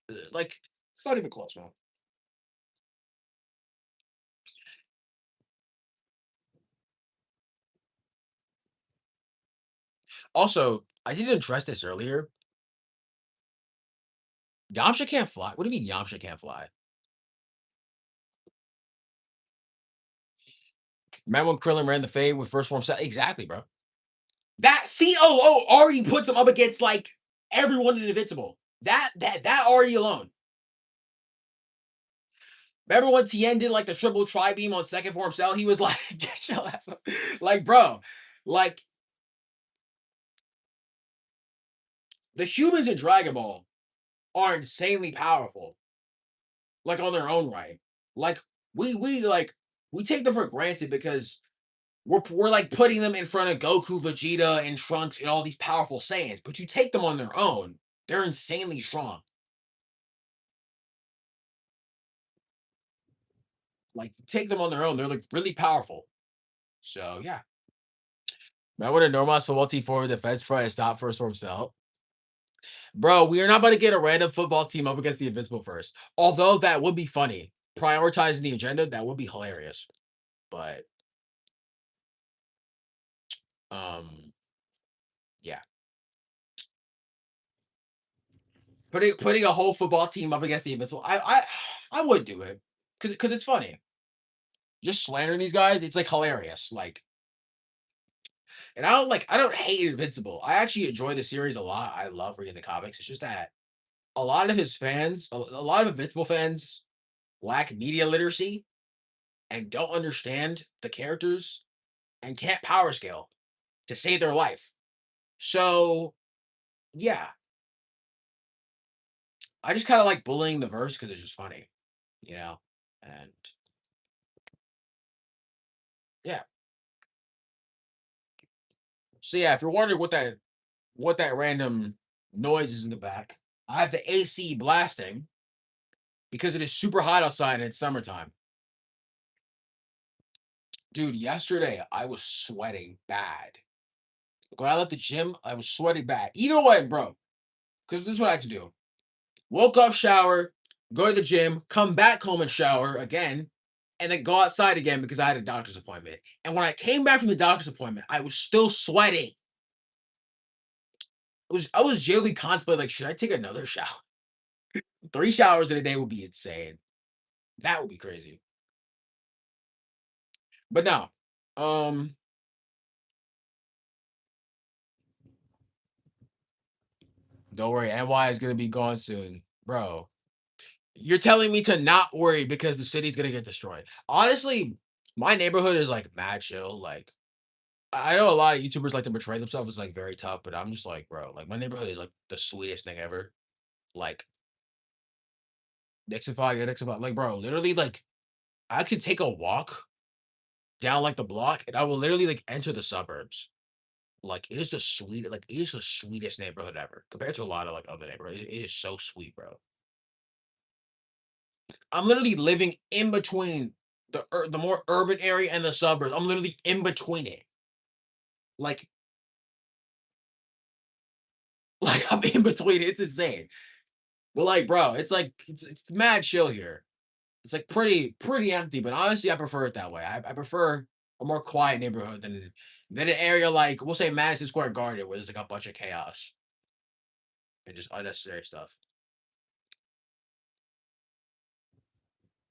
A: it's not even close, man. Also, I didn't address this earlier. Yamcha can't fly. What do you mean Yamcha can't fly? Remember when Krillin ran the fade with first form set? Exactly, bro. That COO already puts him up against like everyone in Invincible. That already alone. Remember when Tien did like the triple tri beam on second form cell? He was like, get your ass up. Like, bro, like the humans in Dragon Ball are insanely powerful, like on their own right. Like we take them for granted because We're like putting them in front of Goku, Vegeta, and Trunks and all these powerful Saiyans, but you take them on their own, they're insanely strong. Like, take them on their own, they're like really powerful. So yeah. Man, what a normalized football team forward defense front and stop first for himself. Bro, we are not about to get a random football team up against the Invincible first. Although that would be funny. Prioritizing the agenda, that would be hilarious. But um, yeah. Putting a whole football team up against the Invincible, I would do it. Cause it's funny. Just slandering these guys, it's like hilarious. Like, and I don't hate Invincible. I actually enjoy the series a lot. I love reading the comics. It's just that a lot of his fans, a lot of Invincible fans lack media literacy and don't understand the characters and can't power scale to save their life. So yeah, I just kind of like bullying the verse because it's just funny, you know? And yeah. So yeah, if you're wondering what that random noise is in the back, I have the AC blasting because it is super hot outside and it's summertime. Dude, yesterday I was sweating bad. When I left the gym, I was sweating bad. Either way, bro, because this is what I had to do. Woke up, shower, go to the gym, come back home and shower again, and then go outside again because I had a doctor's appointment. And when I came back from the doctor's appointment, I was still sweating. I was genuinely contemplating, like, should I take another shower? 3 showers in a day would be insane. That would be crazy. But no. Um, don't worry, NY is gonna be gone soon. Bro. You're telling me to not worry because the city's gonna get destroyed. Honestly, my neighborhood is like mad chill. Like, I know a lot of YouTubers like to portray themselves as like very tough, but I'm just like, bro, like my neighborhood is like the sweetest thing ever. Like Nixify, yeah, Nixify. Like, bro, literally, like I could take a walk down like the block and I will literally like enter the suburbs. Like it is the sweet, like it is the sweetest neighborhood ever compared to a lot of like other neighborhoods. It is so sweet, bro. I'm literally living in between the more urban area and the suburbs. I'm literally in between it. Like like I'm in between it. It's insane. But like, bro, it's like it's mad chill here. It's like pretty empty, but honestly, I prefer it that way. I prefer a more quiet neighborhood than an area like we'll say Madison Square Garden where there's like a bunch of chaos and just unnecessary stuff.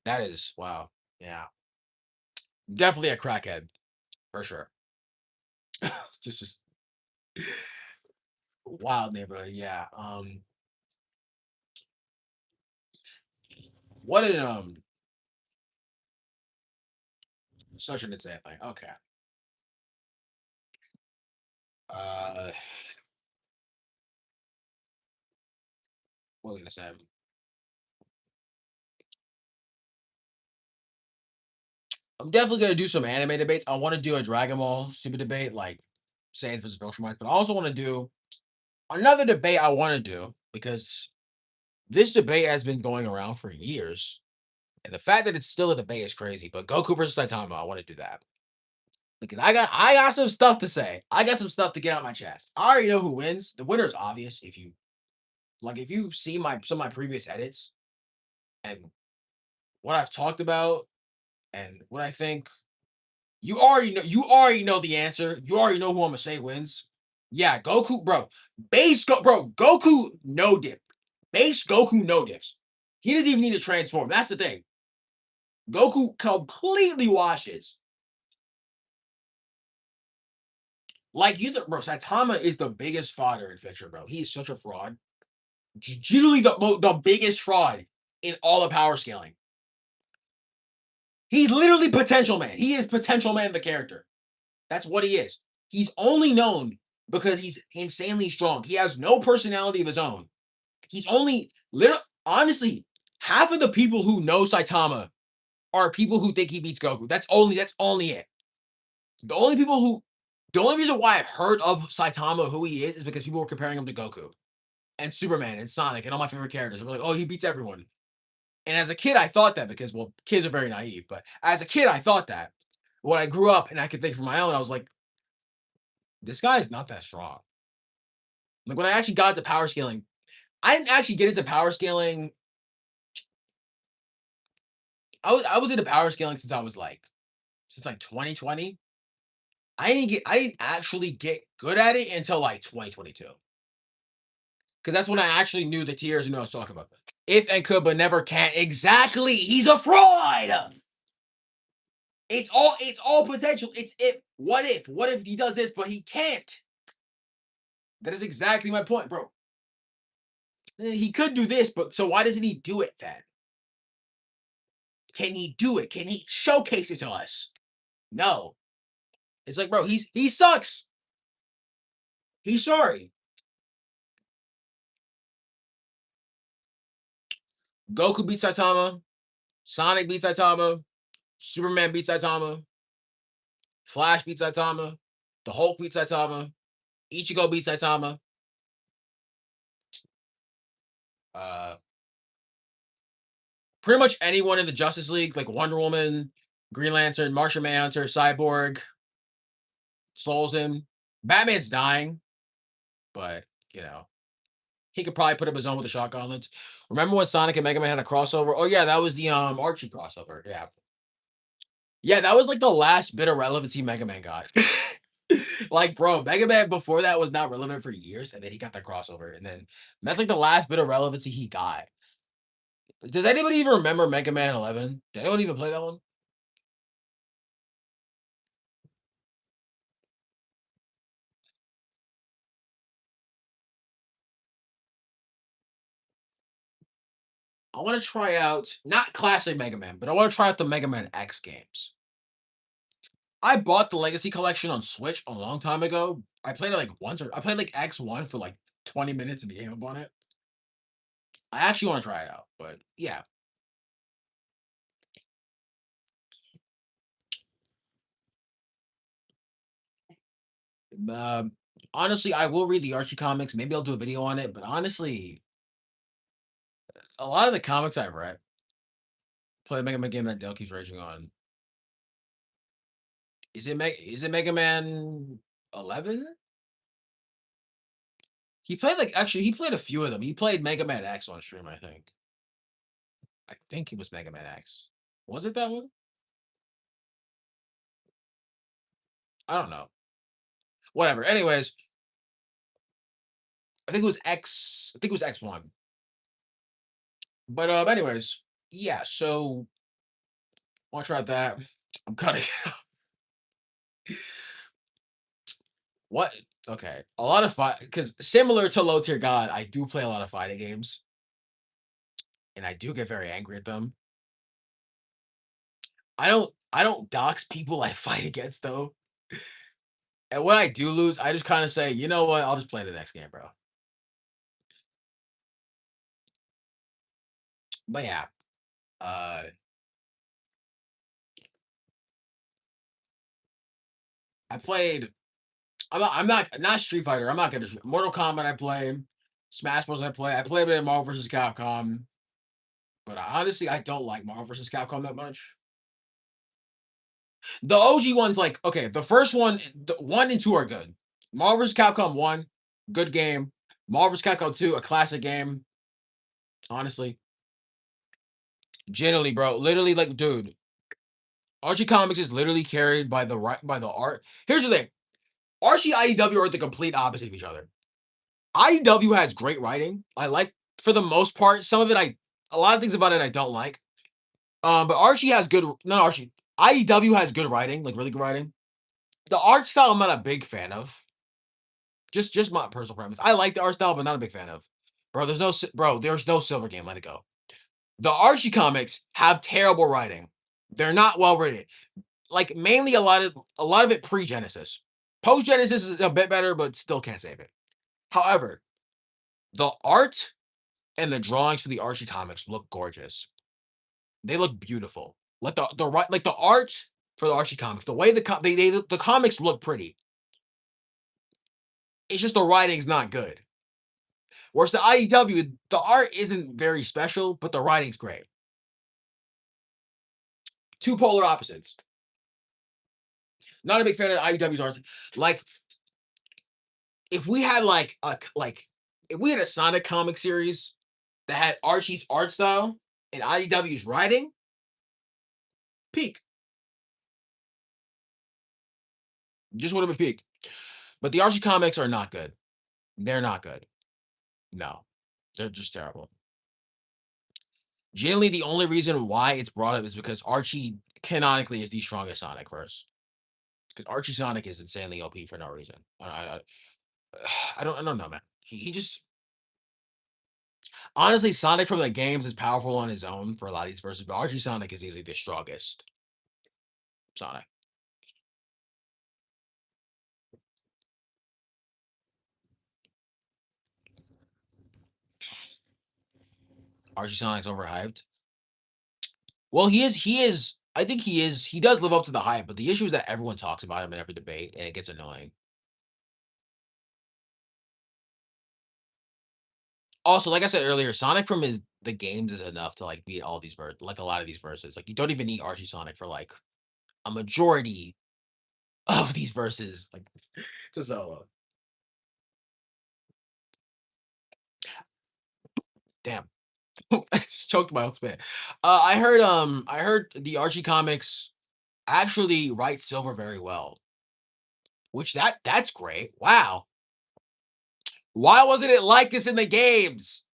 A: That is wow. Yeah. Definitely a crackhead for sure. Just wild neighborhood. Yeah. What an such an insane thing. Okay. Uh what was I gonna say? I'm definitely gonna do some anime debates. I want to do a Dragon Ball Super debate, like Saiyans versus Viltrumites, but I also want to do another debate I want to do because this debate has been going around for years. And the fact that it's still a debate is crazy. But Goku versus Saitama, I want to do that. Because I got some stuff to say. I got some stuff to get out my chest. I already know who wins. The winner is obvious if you if you see my some of my previous edits and what I've talked about and what I think, you already know the answer. You already know who I'm gonna say wins. Yeah, Goku, bro. Goku no dip. Base Goku no diffs. He doesn't even need to transform. That's the thing. Goku completely washes. Like you, bro. Saitama is the biggest fodder in Fisher, bro. He is such a fraud. Generally, the biggest fraud in all of power scaling. He's literally potential man. He is potential man, the character. That's what he is. He's only known because he's insanely strong. He has no personality of his own. He's only literally, honestly, half of the people who know Saitama are people who think he beats Goku. That's only it. The only people who the only reason why I've heard of Saitama, who he is because people were comparing him to Goku and Superman and Sonic and all my favorite characters. We're like, oh, he beats everyone. And as a kid, I thought that because, well, kids are very naive. But as a kid, I thought that. When I grew up and I could think for my own, I was like, this guy is not that strong. Like when I actually got into power scaling, I didn't actually get into power scaling. I was into power scaling since like 2020. I didn't actually get good at it until like 2022. Because that's when I actually knew the tiers and knew what I was talking about. If and could, but never can. Exactly. He's a fraud. It's all potential. It's if. What if? What if he does this, but he can't? That is exactly my point, bro. He could do this, but so why doesn't he do it then? Can he do it? Can he showcase it to us? No. It's like, bro, he sucks. He's sorry. Goku beats Saitama. Sonic beats Saitama. Superman beats Saitama. Flash beats Saitama. The Hulk beats Saitama. Ichigo beats Saitama. Uh, Pretty much anyone in the Justice League, like Wonder Woman, Green Lantern, Martian Manhunter, Cyborg, Souls him. Batman's dying, but you know he could probably put up his own with the shock gauntlets. Remember when Sonic and Mega Man had a crossover? Oh yeah, that was the Archie crossover. Yeah, yeah, that was like the last bit of relevancy Mega Man got. Like, bro, Mega Man before that was not relevant for years, and then he got that crossover, and then that's like the last bit of relevancy he got. Does anybody even remember Mega Man 11? Did anyone even play that one? I want to try out not classic Mega Man, but I want to try out the Mega Man X games. I bought the Legacy Collection on Switch a long time ago. I played it like once, or I played like X1 for like 20 minutes and gave up on it. I actually want to try it out, but yeah. Um, Honestly, I will read the Archie comics. Maybe I'll do a video on it. But honestly, a lot of the comics I've read, play a Mega Man game that Dale keeps raging on. Is it Mega Man 11? He played like actually he played a few of them. He played Mega Man X on stream, I think. I think it was Mega Man X. Was it that one? I don't know. Whatever. Anyways, I think it was X. I think it was X1. But anyways, yeah. So want to try that. I'm cutting. What? Okay. A lot of fight because similar to Low Tier God, I do play a lot of fighting games, and I do get very angry at them. I don't dox people I fight against though. And when I do lose, I just kind of say, you know what? I'll just play the next game, bro. But yeah, uh, I played. I'm not Street Fighter. I'm not gonna Mortal Kombat. I play Smash Bros. I play. I play a bit of Marvel vs. Capcom, but honestly, I don't like Marvel vs. Capcom that much. The OG ones, like okay, the first one, the 1 and 2 are good. Marvel vs. Capcom 1, good game. Marvel vs. Capcom 2, a classic game. Honestly, generally, bro, literally, like, dude, Archie Comics is literally carried by the art. Here's the thing: Archie IEW are the complete opposite of each other. IEW has great writing. I like for the most part. Some of it a lot of things about it I don't like. But Archie has good not Archie. IEW has good writing, like really good writing. The art style I'm not a big fan of. Just my personal preference. I like the art style, but not a big fan of. There's no silver game. Let it go. The Archie comics have terrible writing. They're not well written. Like mainly a lot of it pre-Genesis. Post-Genesis is a bit better, but still can't save it. However, the art and the drawings for the Archie comics look gorgeous. They look beautiful. Like the art. for the Archie comics. The way the comics look pretty. It's just the writing's not good. Whereas the IEW, the art isn't very special, but the writing's great. Two polar opposites. Not a big fan of the IEW's art. Like, if we had if we had a Sonic comic series that had Archie's art style and IEW's writing, peak. Just would have been peak. But the Archie comics are not good. They're not good. No, they're just terrible. Generally, the only reason why it's brought up is because Archie canonically is the strongest Sonic verse. Because Archie Sonic is insanely OP for no reason. I don't know, man. He just honestly Sonic from the games is powerful on his own for a lot of these verses, but Archie Sonic is easily the strongest Sonic. Archie Sonic's overhyped. Well, he is. I think he is. He does live up to the hype, but the issue is that everyone talks about him in every debate, and it gets annoying. Also, like I said earlier, Sonic from the games is enough to like beat all these like a lot of these verses. Like you don't even need Archie Sonic for like a majority of these verses. Like it's a solo. Damn. I just choked my own spit. I heard the Archie comics actually write Silver very well, which that's great. Wow. Why wasn't it like this in the games?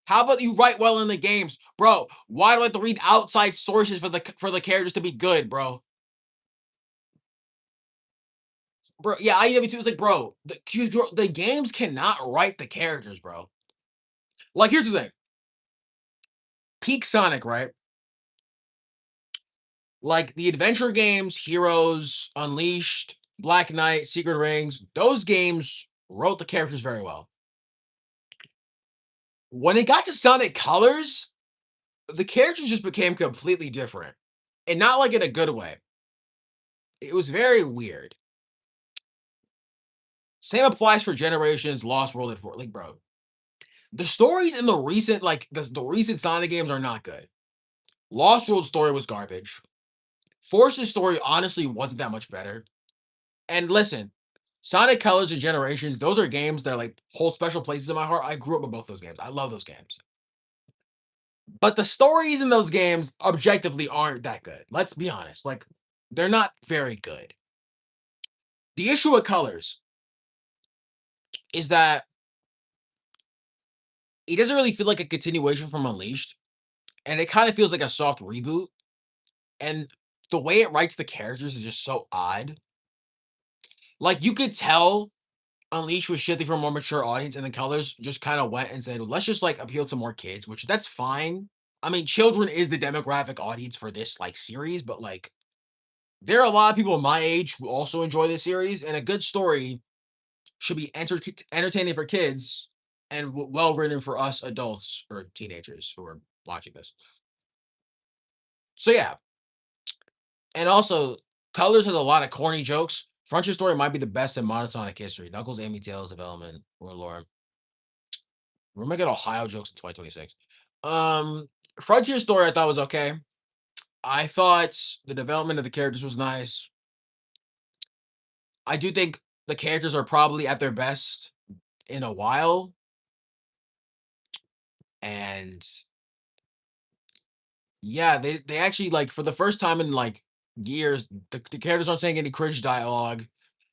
A: How about you write well in the games, bro? Why do I have to read outside sources for the characters to be good, bro? Bro, yeah, IEW2 is like, bro, the games cannot write the characters, bro. Like, here's the thing. Peak Sonic, right? Like the adventure games, Heroes, Unleashed, Black Knight, Secret Rings, those games wrote the characters very well. When it got to Sonic Colors, the characters just became completely different. And not like in a good way. It was very weird. Same applies for Generations, Lost World, and For like, bro. The stories in the recent, like the recent Sonic games are not good. Lost World story was garbage. Force's story honestly wasn't that much better. And listen, Sonic Colors and Generations, those are games that like hold special places in my heart. I grew up with both those games. I love those games. But the stories in those games objectively aren't that good. Let's be honest. Like, they're not very good. The issue with Colors is that it doesn't really feel like a continuation from Unleashed, and it kind of feels like a soft reboot. And the way it writes the characters is just so odd. Like, you could tell Unleashed was shifting for a more mature audience, and the Colors just kind of went and said, let's just like appeal to more kids, which that's fine. I mean, children is the demographic audience for this like series, but like there are a lot of people my age who also enjoy this series, and a good story should be entertaining for kids and well written for us adults or teenagers who are watching this. So yeah, and also Colors has a lot of corny jokes. Frontier Story might be the best in modern Sonic history. Knuckles, Amy, Tails, development, or lore. We're making Ohio jokes in 2026. Um, Frontier Story I thought was okay. I thought the development of the characters was nice. I do think the characters are probably at their best in a while. And yeah, they actually like for the first time in like years, the characters aren't saying any cringe dialogue.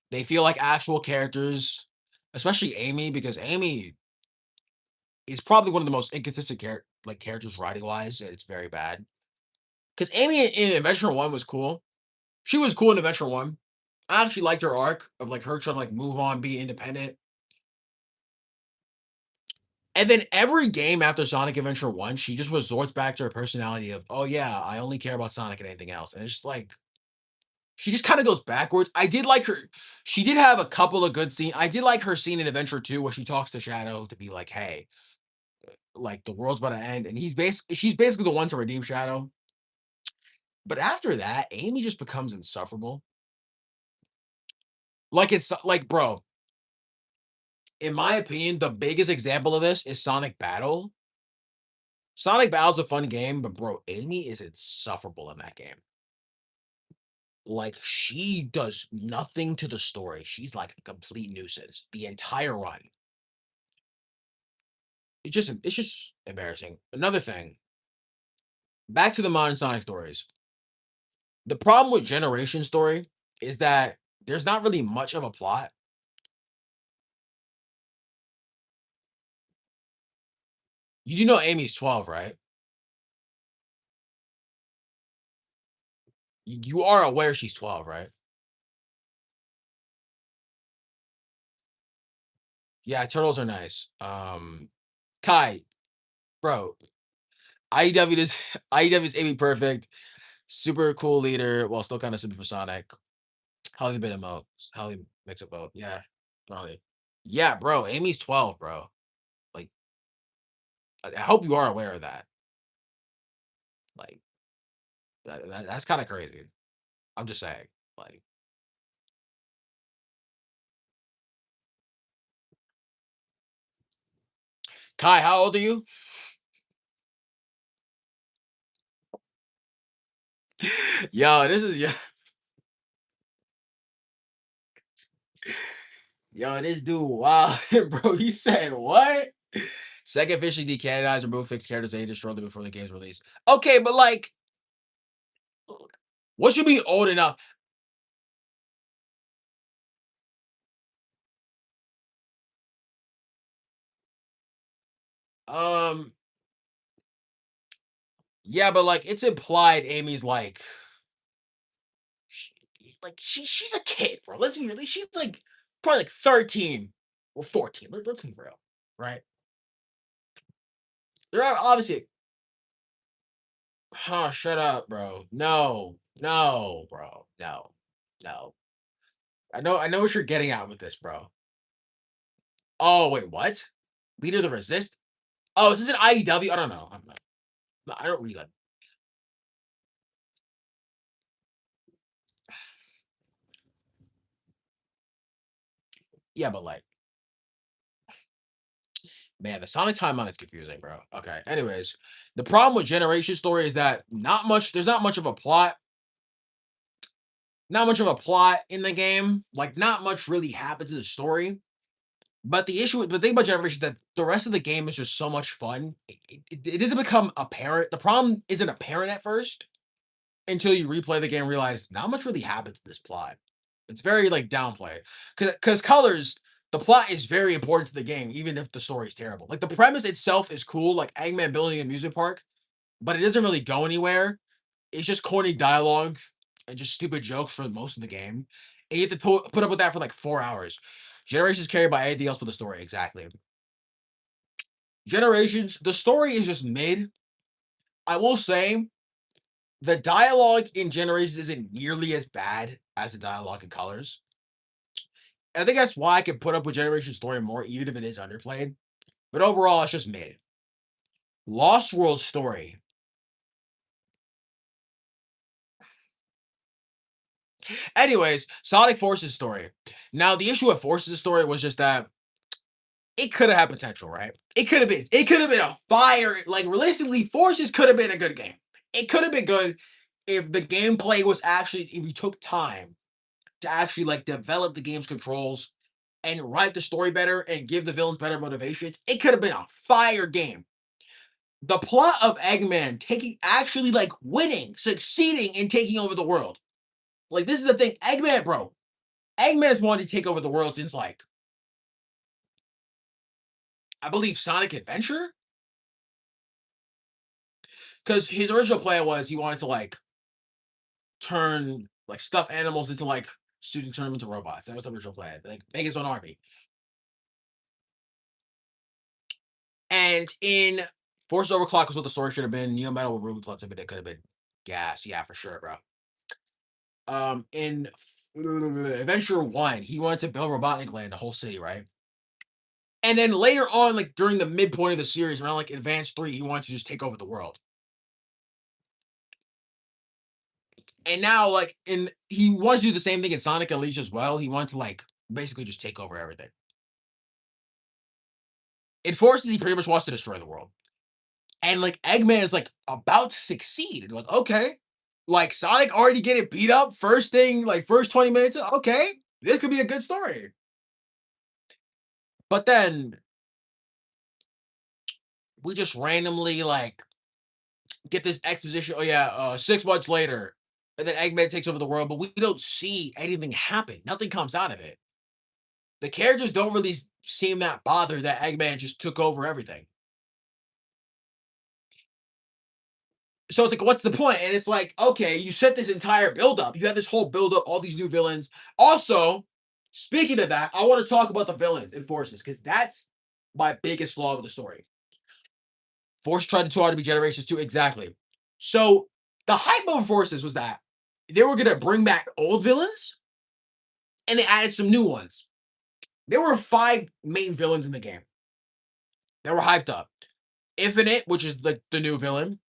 A: They feel like actual characters, especially Amy, because Amy is probably one of the most inconsistent characters writing wise, and it's very bad. Because Amy in Adventure One was cool. She was cool in Adventure One. I actually liked her arc of like her trying to like move on, be independent. And then every game after Sonic Adventure 1, she just resorts back to her personality of, oh yeah, I only care about Sonic and anything else. And it's just like she just kind of goes backwards. I did like her. She did have a couple of good scenes. I did like her scene in Adventure 2 where she talks to Shadow to be like, hey, like the world's about to end. And she's basically the one to redeem Shadow. But after that, Amy just becomes insufferable. Like it's like, bro, in my opinion, the biggest example of this is Sonic Battle. Sonic Battle's a fun game, but bro, Amy is insufferable in that game. Like she does nothing to the story. She's like a complete nuisance the entire run. It's just embarrassing. Another thing, back to the modern Sonic stories. The problem with Generation Story is that there's not really much of a plot. You do know Amy's 12, right? You are aware she's 12, right? Yeah, turtles are nice. Kai, bro, IEW is IEW is Amy Perfect, super cool leader, while still kind of super for Sonic. How you been emo? How you mix it both? Yeah, probably. Yeah, bro, Amy's 12, bro. Like, I hope you are aware of that. Like, that's kind of crazy. I'm just saying. Like, Kai, how old are you? Yo, this is yo, this dude, wow, bro. He said what? Second officially decanonized, remove fixed characters ages shortly before the game's release. Okay, but like, what should be old enough? Um, yeah, but like, it's implied Amy's sh- she's a kid, bro. Let's be real. She's like probably like 13 or 14. Let's be real, right? There are obviously, huh? Shut up, bro. No, no, bro. No, no. I know what you're getting at with this, bro. Oh, wait, what? Leader of the Resist? Oh, is this an IEW? I don't know. I don't know. No, I don't read that. Yeah, but like, man, the Sonic timeline is confusing, bro. Okay. Anyways, the problem with Generation Story is that there's not much of a plot, not much of a plot in the game. Like, not much really happens in the story. But the thing about Generation is that the rest of the game is just so much fun. It doesn't become apparent. The problem isn't apparent at first until you replay the game and realize not much really happens to this plot. It's very like downplay because colors. The plot is very important to the game, even if the story is terrible. Like the premise itself is cool, like Eggman building an amusement park, but it doesn't really go anywhere. It's just corny dialogue and just stupid jokes for most of the game. And you have to put up with that for like 4 hours. Generations carried by anything else but the story. Exactly. Generations, the story is just mid. I will say the dialogue in Generations isn't nearly as bad as the dialogue in Colors. I think that's why I can put up with Generation Story more, even if it is underplayed. But overall, it's just mid. Lost World Story. Anyways, Sonic Forces story. Now, the issue with Forces story was just that it could have had potential, right? It could have been a fire. Like realistically, Forces could have been a good game. It could have been good if the gameplay was actually if you took time to actually like develop the game's controls and write the story better and give the villains better motivations. It could have been a fire game. The plot of Eggman taking actually like winning, succeeding in taking over the world. Like this is the thing, Eggman, bro. Eggman's wanted to take over the world since like I believe Sonic Adventure, because his original plan was he wanted to like turn like stuffed animals into like suits and turn them into robots. That was the original plan. Like make his own army. And in Force Overclock was what the story should have been. Neo Metal with Ruby Plus if it could have been gas. Yeah, for sure, bro. In Adventure One, he wanted to build Robotnik Land, the whole city, right? And then later on, like during the midpoint of the series, around like Advance 3, he wanted to just take over the world. And now, like, he wants to do the same thing in Sonic Unleashed as well. He wants to like basically just take over everything. It forces he pretty much wants to destroy the world. And like Eggman is like about to succeed. And like, okay. Like Sonic already getting beat up first thing, like first 20 minutes. Okay, this could be a good story. But then we just randomly like get this exposition. Oh yeah, 6 months later, and then Eggman takes over the world, but we don't see anything happen. Nothing comes out of it. The characters don't really seem that bothered that Eggman just took over everything. So it's like, what's the point? And it's like, okay, you set this entire build up. You had this whole build up, all these new villains. Also, speaking of that, I want to talk about the villains in Forces because that's my biggest flaw of the story. Force tried too hard to be Generations 2. Exactly. So the hype of Forces was that they were going to bring back old villains and they added some new ones. There were 5 main villains in the game that were hyped up. Infinite, which is like the new villain.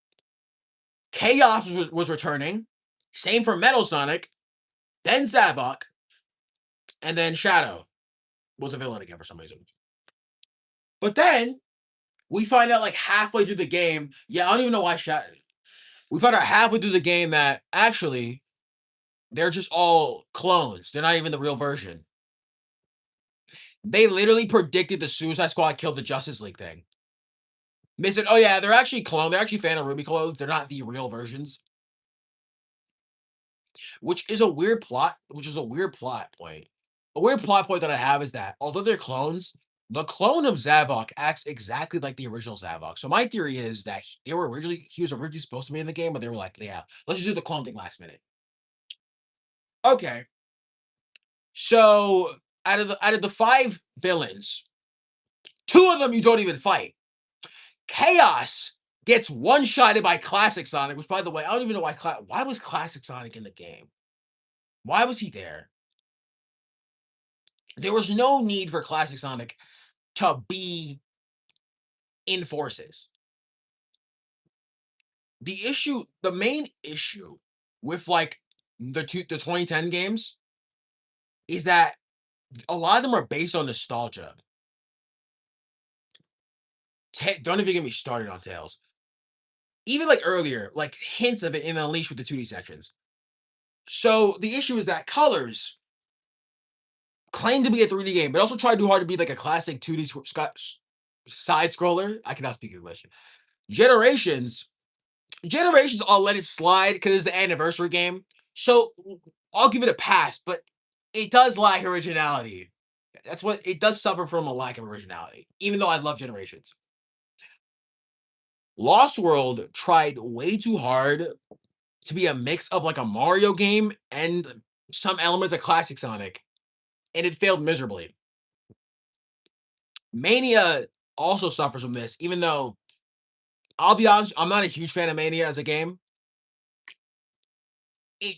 A: Chaos was returning. Same for Metal Sonic. Then Zavok. And then Shadow was a villain again for some reason. But then we find out like halfway through the game. Yeah, I don't even know why Shadow. We find out halfway through the game that actually they're just all clones. They're not even the real version. They literally predicted the Suicide Squad killed the Justice League thing. They said, "Oh yeah, they're actually clones. They're actually Phantom Ruby clones. They're not the real versions." Which is a weird plot. Which is a weird plot point. A weird plot point that I have is that although they're clones, the clone of Zavok acts exactly like the original Zavok. So my theory is that he was originally supposed to be in the game, but they were like, "Yeah, let's just do the clone thing last minute." Okay, so out of the 5 villains, 2 of them you don't even fight. Chaos gets one-shotted by Classic Sonic, which, by the way, I don't even know why was Classic Sonic in the game? Why was he there? There was no need for Classic Sonic to be in Forces. The main issue with like the 2010 games is that a lot of them are based on nostalgia. Don't even get me started on Tails. Even like earlier, like hints of it in Unleashed with the 2D sections. So the issue is that Colors claimed to be a 3D game, but also tried too hard to be like a classic 2D side scroller. I cannot speak English. Generations, Generations, I'll let it slide because it's the anniversary game. So I'll give it a pass, but it does lack originality. That's what it does suffer from, a lack of originality, even though I love Generations. Lost World tried way too hard to be a mix of like a Mario game and some elements of classic Sonic, and it failed miserably. Mania also suffers from this, even though I'll be honest, I'm not a huge fan of Mania as a game. It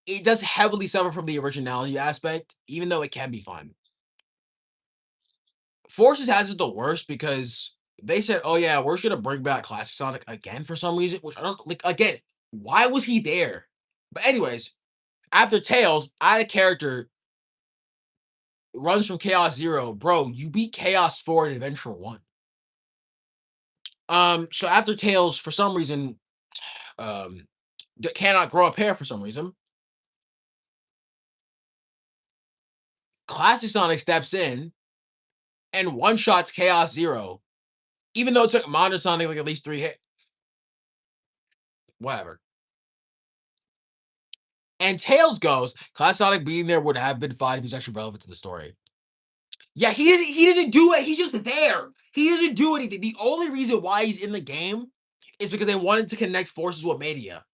A: it does heavily suffer from the originality aspect, even though it can be fun. Forces has it the worst because they said, "Oh yeah, we're gonna bring back Classic Sonic again for some reason," which I don't like. Again, why was he there? But anyways, after Tails, I had a character runs from Chaos Zero, bro. You beat Chaos 4 in Adventure 1. So after Tails, for some reason, um, cannot grow up hair for some reason. Classic Sonic steps in and one shots Chaos Zero, even though it took Modern Sonic like at least 3 hit. Whatever. And Tails goes, Classic Sonic being there would have been fine if he's actually relevant to the story. Yeah, he doesn't do it. He's just there. He doesn't do anything. The only reason why he's in the game is because they wanted to connect Forces with Mania.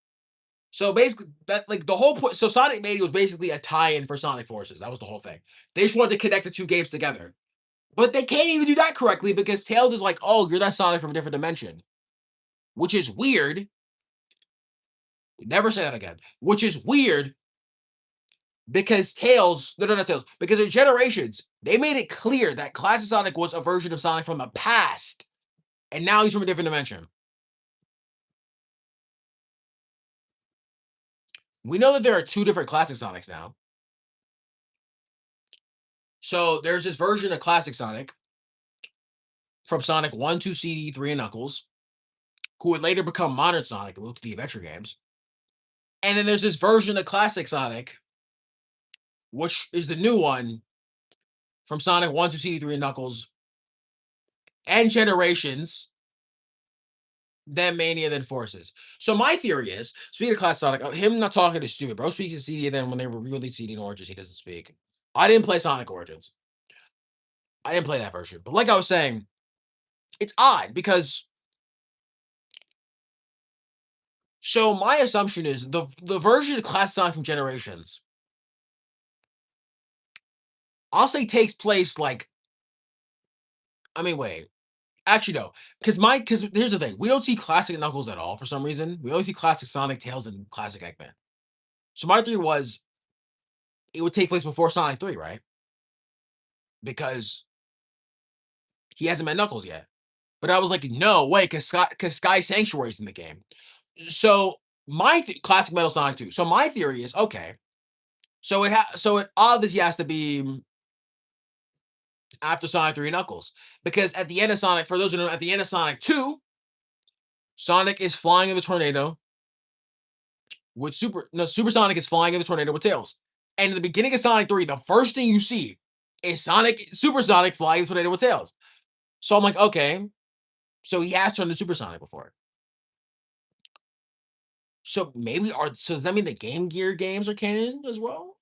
A: So basically, that like the whole point. So Sonic Mania was basically a tie-in for Sonic Forces. That was the whole thing. They just wanted to connect the 2 games together, but they can't even do that correctly because Tails is like, "Oh, you're that Sonic from a different dimension," which is weird. Never say that again. Which is weird because Tails, no, not Tails, because in Generations they made it clear that Classic Sonic was a version of Sonic from the past, and now he's from a different dimension. We know that there are two different classic Sonics now. So there's this version of classic Sonic from Sonic 1, 2, CD, 3, and Knuckles, who would later become modern Sonic and move to the adventure games. And then there's this version of classic Sonic, which is the new one from Sonic 1, 2, CD, 3, and Knuckles, and Generations, then Mania, then Forces. So my theory is, speaking of classic Sonic, him not talking is stupid. Bro speaks in CD, and then when they re-release CD and Origins, he doesn't speak. I didn't play Sonic Origins. I didn't play that version. But like I was saying, it's odd because so my assumption is the version of Classic Sonic from Generations, I'll say takes place like I mean, wait. Actually, no, because here's the thing: we don't see classic Knuckles at all for some reason. We only see classic Sonic, Tails, and classic Eggman. So my theory was it would take place before Sonic 3, right? Because he hasn't met Knuckles yet. But I was like, no, wait, because Sky Sanctuary's in the game. So classic Metal Sonic 2. So my theory is okay. So it obviously has to be after Sonic 3 Knuckles. Because at the end of Sonic, for those who know, at the end of Sonic 2, Sonic is flying in the tornado with Super Sonic is flying in the tornado with Tails. And in the beginning of Sonic 3, the first thing you see is Super Sonic flying in the tornado with Tails. So I'm like, okay. So he has turned to Super Sonic before. So does that mean the Game Gear games are canon as well?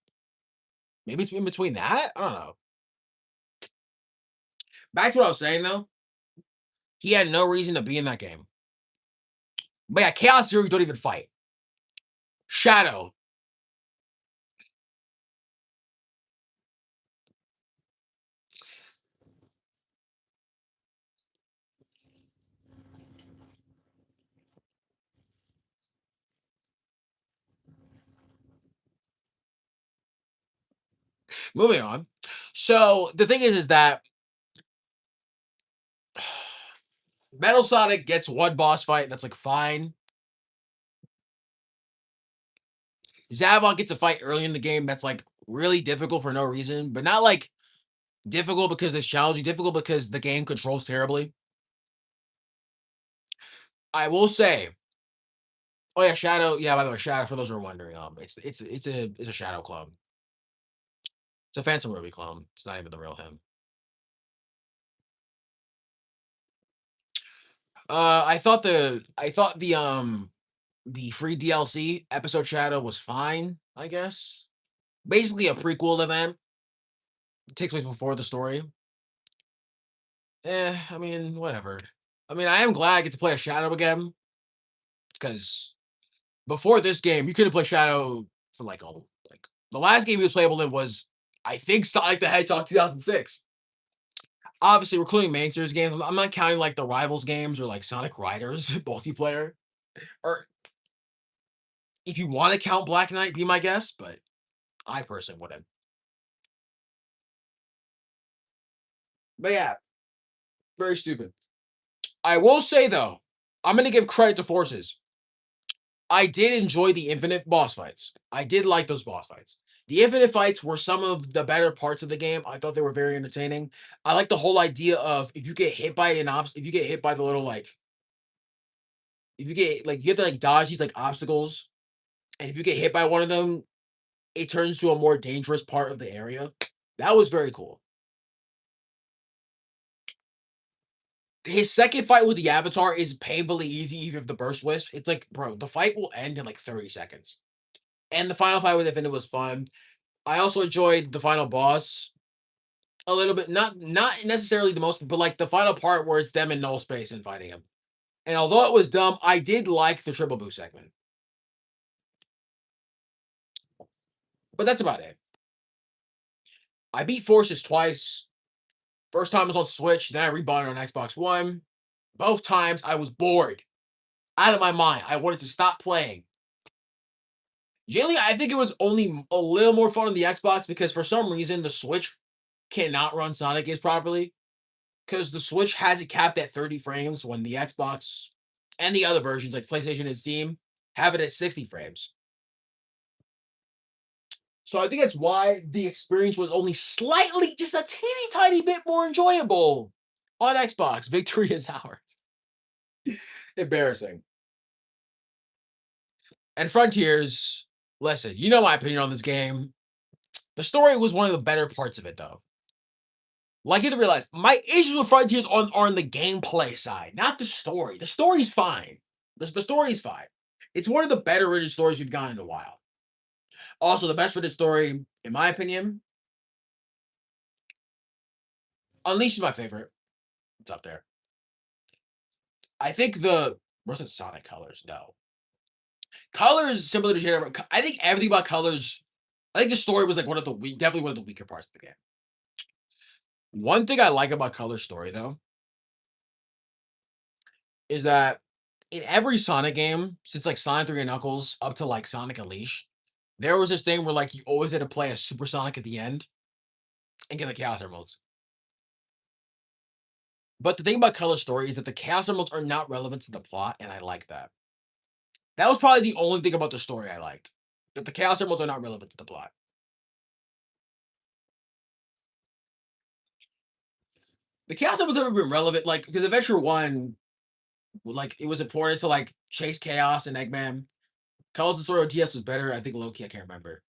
A: Maybe it's in between that? I don't know. Back to what I was saying though. He had no reason to be in that game. But yeah, Chaos Zero, you don't even fight. Shadow. Moving on. So the thing is that Metal Sonic gets one boss fight that's like fine. Zavok gets a fight early in the game that's like really difficult for no reason, but not like difficult because it's challenging, difficult because the game controls terribly. I will say, oh yeah, Shadow. Yeah, by the way, Shadow. For those who are wondering, it's a Shadow clone. It's a Phantom Ruby clone. It's not even the real him. I thought the free DLC episode Shadow was fine. I guess basically a prequel event. It takes place before the story. I mean, whatever. I mean, I am glad I get to play a Shadow again because before this game, you couldn't play Shadow for like the last game he was playable in was I think Sonic the Hedgehog 2006. Obviously, we're including main series games. I'm not counting like the Rivals games or like Sonic Riders multiplayer. Or if you want to count Black Knight, be my guest, but I personally wouldn't. But yeah, very stupid. I will say though, I'm gonna give credit to Forces. I did enjoy the infinite boss fights. I did like those boss fights. The infinite fights were some of the better parts of the game. I thought they were very entertaining. I like the whole idea of if you get hit by if you get hit by the little like, if you get like you have to like dodge these like obstacles, and if you get hit by one of them, it turns to a more dangerous part of the area. That was very cool. His second fight with the Avatar is painfully easy, even if the burst wisp. It's like, bro, the fight will end in like 30 seconds. And the final fight with Infinite was fun. I also enjoyed the final boss a little bit. Not necessarily the most, but like the final part where it's them in null space and fighting him. And although it was dumb, I did like the triple boost segment. But that's about it. I beat Forces twice. First time was on Switch, then I rebought it on Xbox One. Both times I was bored. Out of my mind. I wanted to stop playing. Generally, I think it was only a little more fun on the Xbox because for some reason the Switch cannot run Sonic games properly. Because the Switch has it capped at 30 frames when the Xbox and the other versions like PlayStation and Steam have it at 60 frames. So I think that's why the experience was only slightly, just a teeny tiny bit more enjoyable on Xbox. Victory is ours. Embarrassing. And Frontiers, listen, you know my opinion on this game. The story was one of the better parts of it, though. Like you have to realize, my issues with Frontiers are on the gameplay side, not the story. The story's fine. The story's fine. It's one of the better written stories we've gotten in a while. Also, the best written story, in my opinion, Unleashed is my favorite. It's up there. I think the wasn't Sonic Colors. No, Colors similar to Genera. I think everything about Colors. I think the story was like one of the definitely one of the weaker parts of the game. One thing I like about Colors story though is that in every Sonic game, since like Sonic 3 and Knuckles up to like Sonic Unleashed, there was this thing where like you always had to play a Super Sonic at the end and get the Chaos Emeralds. But the thing about Color Story is that the Chaos Emeralds are not relevant to the plot, and I like that. That was probably the only thing about the story I liked. That the Chaos Emeralds are not relevant to the plot. The Chaos Emeralds never been relevant, like because Adventure One, like it was important to like chase Chaos and Eggman. Colors of the Story on DS was better. I think Loki, I can't remember.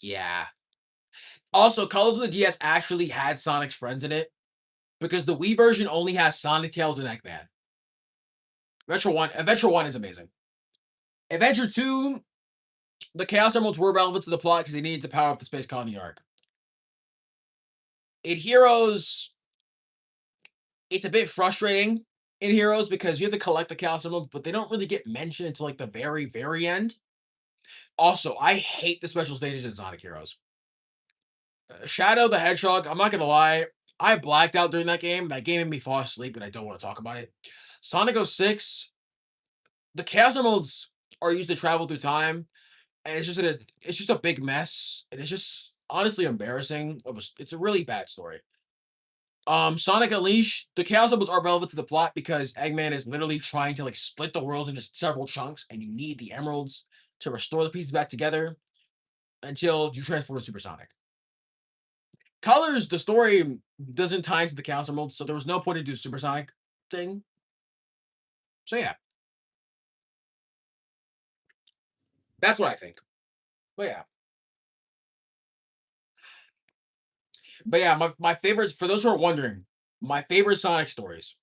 A: Yeah. Also, Colors of the DS actually had Sonic's friends in it because the Wii version only has Sonic, Tails, and Eggman. Adventure One is amazing. Adventure Two, the Chaos Emeralds were relevant to the plot because they needed to power up the Space Colony arc. In Heroes, it's a bit frustrating in Heroes because you have to collect the Chaos Emeralds, but they don't really get mentioned until like the very, very end. Also, I hate the special stages in Sonic Heroes. Shadow the Hedgehog, I'm not gonna lie, I blacked out during that game. That game made me fall asleep, and I don't want to talk about it. Sonic 06, the Chaos Emeralds are used to travel through time, and it's just a big mess, and it's just honestly embarrassing. It's a really bad story. Sonic Unleashed, the Chaos Emeralds are relevant to the plot because Eggman is literally trying to like split the world into several chunks, and you need the emeralds to restore the pieces back together until you transform to Super Sonic. Colors, the story doesn't tie into the Chaos Emeralds, so there was no point to do Super Sonic thing. So yeah, that's what I think. But yeah, my favorites for those who are wondering, my favorite Sonic stories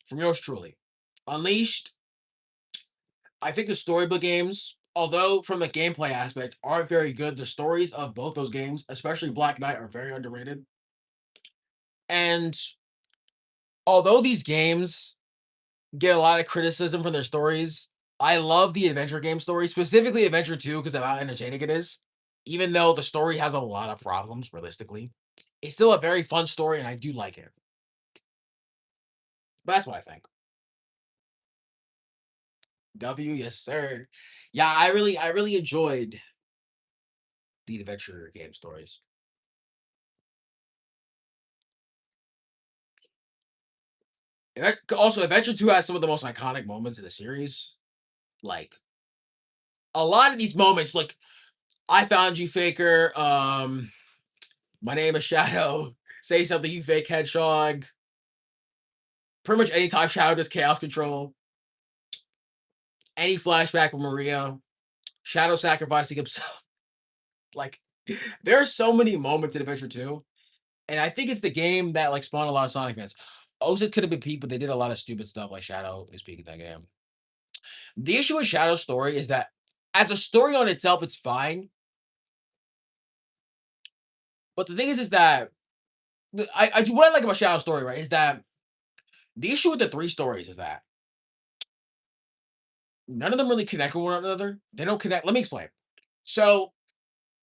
A: from yours truly. Unleashed, I think the storybook games, although from a gameplay aspect, aren't very good. The stories of both those games, especially Black Knight, are very underrated. And although these games get a lot of criticism for their stories, I love the adventure game story, specifically Adventure 2, because of how entertaining it is. Even though the story has a lot of problems, realistically, it's still a very fun story, and I do like it. But that's what I think. W, yes, sir. Yeah, I really enjoyed the adventure game stories. Also, Adventure 2 has some of the most iconic moments in the series. Like a lot of these moments, like I found you, Faker. My name is Shadow. Say something, you fake hedgehog. Pretty much any time Shadow does chaos control. Any flashback with Maria. Shadow sacrificing himself. Like there are so many moments in Adventure 2. And I think it's the game that like spawned a lot of Sonic fans. Also, it could have been Pete, but they did a lot of stupid stuff like Shadow is peak in that game. The issue with Shadow's story is that as a story on itself, it's fine. But the thing is that what I like about Shadow's story, right, is that the issue with the three stories is that none of them really connect with one another. They don't connect. Let me explain. So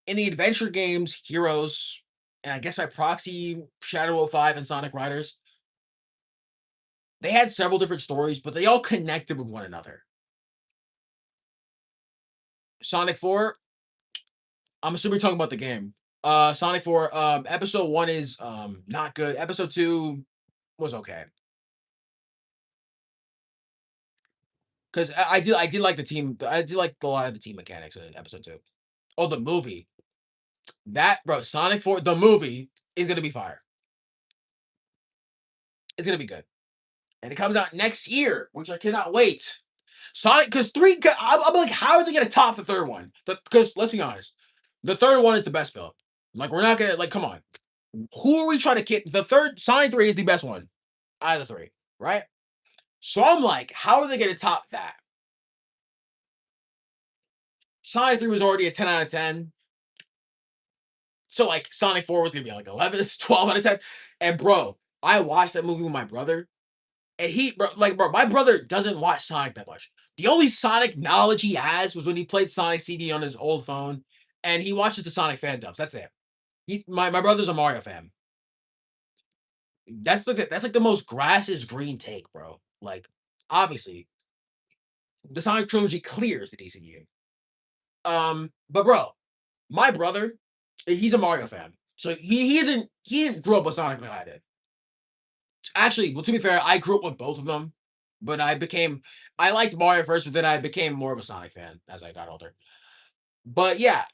A: in the adventure games, Heroes, and I guess by proxy, Shadow 05 and Sonic Riders, they had several different stories, but they all connected with one another. Sonic 4, I'm assuming you're talking about the game. Sonic 4, episode 1 is not good. Episode 2 was okay. Because I did like the team. I did like a lot of the team mechanics in episode 2. Oh, the movie. That bro, Sonic 4, the movie is gonna be fire. It's gonna be good. And it comes out next year, which I cannot wait. Sonic, because three, I'm like, how are they gonna top the third one? Because let's be honest, the third one is the best film. Like, we're not gonna, like, come on. Who are we trying to kid? The third Sonic 3 is the best one out of the three, right? So I'm like, how are they gonna top that? Sonic 3 was already a 10 out of 10. So like Sonic 4 was gonna be like 11, it's 12 out of 10. And bro, I watched that movie with my brother. And bro, my brother doesn't watch Sonic that much. The only Sonic knowledge he has was when he played Sonic CD on his old phone, and he watches the Sonic fan dubs. That's it. My brother's a Mario fan. That's like the most grass is green take, bro. Like, obviously, the Sonic trilogy clears the DCU. But bro, my brother, he's a Mario fan, so he didn't grow up with Sonic like I did. Actually, well, to be fair, I grew up with both of them, but I liked Mario first, but then I became more of a Sonic fan as I got older. But yeah,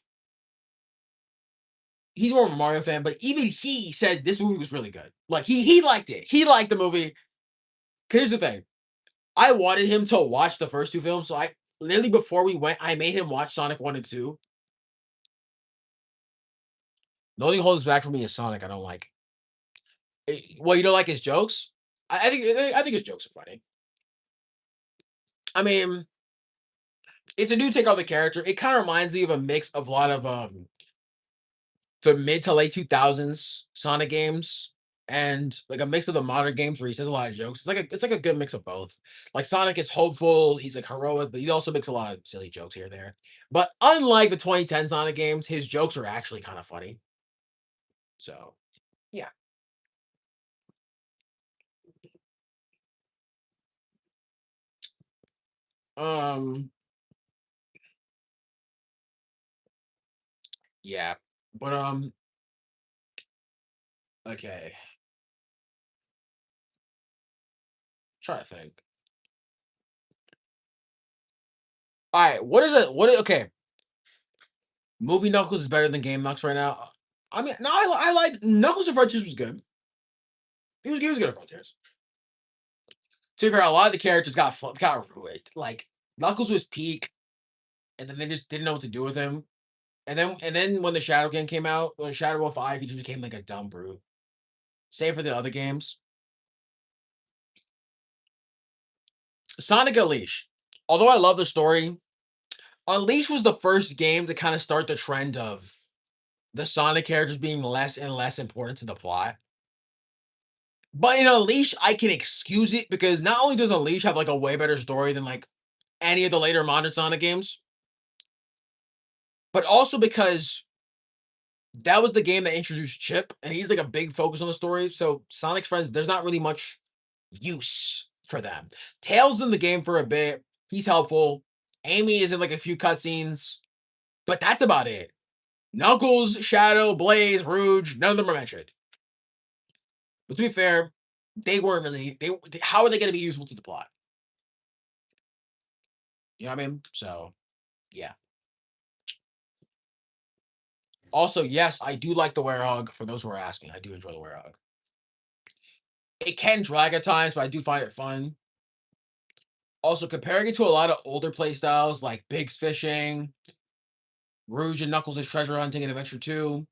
A: he's more of a Mario fan, but even he said this movie was really good. Like he liked it. He liked the movie. Here's the thing. I wanted him to watch the first two films, so I literally before we went, I made him watch Sonic 1 and 2. The only thing holds back for me is Sonic. I don't like. Well, you don't like his jokes? I think his jokes are funny. I mean, it's a new take on the character. It kind of reminds me of a mix of a lot of the mid to late 2000s Sonic games and like a mix of the modern games where he says a lot of jokes. It's like a good mix of both. Like Sonic is hopeful, he's like heroic, but he also makes a lot of silly jokes here and there. But unlike the 2010 Sonic games, his jokes are actually kind of funny. So yeah. Um yeah. But okay. Try to think. All right, what is it? Okay. Movie Knuckles is better than Game Knucks right now. I mean, no, I like Knuckles and Frontiers was good. He was good at Frontiers. To be fair, a lot of the characters got ruined. Like Knuckles was peak, and then they just didn't know what to do with him. And then when the Shadow Game came out, when Shadow of 5, he just became like a dumb brute. Same for the other games. Sonic Unleashed. Although I love the story, Unleashed was the first game to kind of start the trend of the Sonic characters being less and less important to the plot. But in Unleashed, I can excuse it because not only does Unleashed have like a way better story than like any of the later modern Sonic games, but also because that was the game that introduced Chip, and he's like a big focus on the story. So Sonic's friends, there's not really much use for them. Tails in the game for a bit. He's helpful. Amy is in like a few cutscenes, but that's about it. Knuckles, Shadow, Blaze, Rouge, none of them are mentioned. But to be fair, they weren't really. How are they going to be useful to the plot? You know what I mean? So yeah. Also, yes, I do like the Werehog. For those who are asking, I do enjoy the Werehog. It can drag at times, but I do find it fun. Also, comparing it to a lot of older play styles like Big's Fishing, Rouge and Knuckles' Treasure Hunting, and Adventure 2,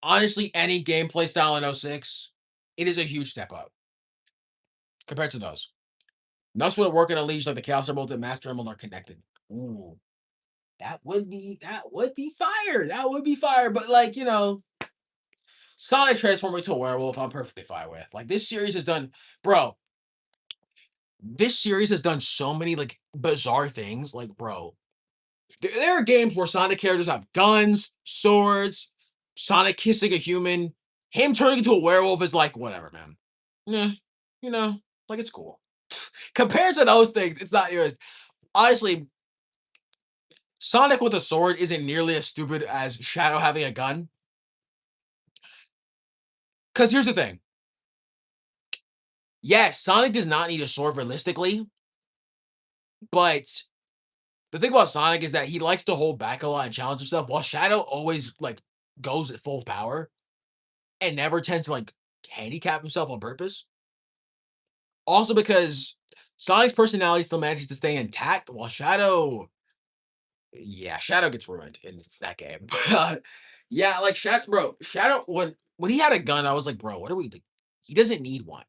A: honestly, any gameplay style in '06, it is a huge step up compared to those. Knucks would work in a leash like the Chaos Emerald and Master Emerald are connected. Ooh, that would be fire. That would be fire. But like, Sonic transforming into a werewolf, I'm perfectly fine with. Like this series has done, bro. This series has done so many like bizarre things. Like, bro, there are games where Sonic characters have guns, swords, Sonic kissing a human. Him turning into a werewolf is like whatever, man. Yeah, like it's cool. Compared to those things, it's not yours. Honestly, Sonic with a sword isn't nearly as stupid as Shadow having a gun. Because here's the thing. Yes, Sonic does not need a sword realistically, but the thing about Sonic is that he likes to hold back a lot and challenge himself, while Shadow always like goes at full power and never tends to like handicap himself on purpose. Also because Sonic's personality still manages to stay intact while Shadow, yeah, Shadow gets ruined in that game. Yeah, like Shadow when he had a gun, I was like, bro, what are we? He doesn't need one.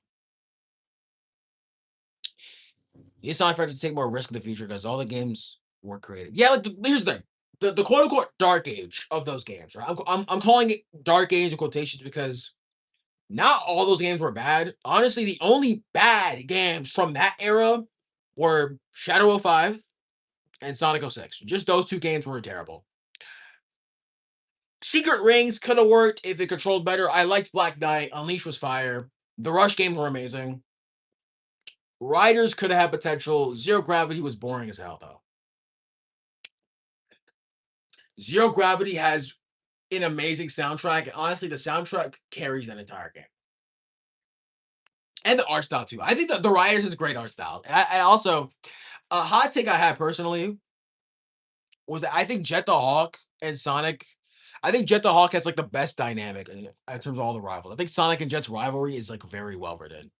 A: It's not fair to take more risk in the future because all the games were created. Yeah, like here's the thing. The quote unquote dark age of those games, right? I'm calling it dark age in quotations because not all those games were bad. Honestly, the only bad games from that era were Shadow 05 and Sonic 06. Just those two games were terrible. Secret Rings could have worked if it controlled better. I liked Black Knight. Unleash was fire. The Rush games were amazing. Riders could have had potential. Zero Gravity was boring as hell, though. Zero Gravity has an amazing soundtrack. And honestly, the soundtrack carries that entire game. And the art style, too. I think that the Riders is a great art style. And also, a hot take I had personally was that I think Jet the Hawk and Sonic. I think Jet the Hawk has like the best dynamic in terms of all the rivals. I think Sonic and Jet's rivalry is like very well written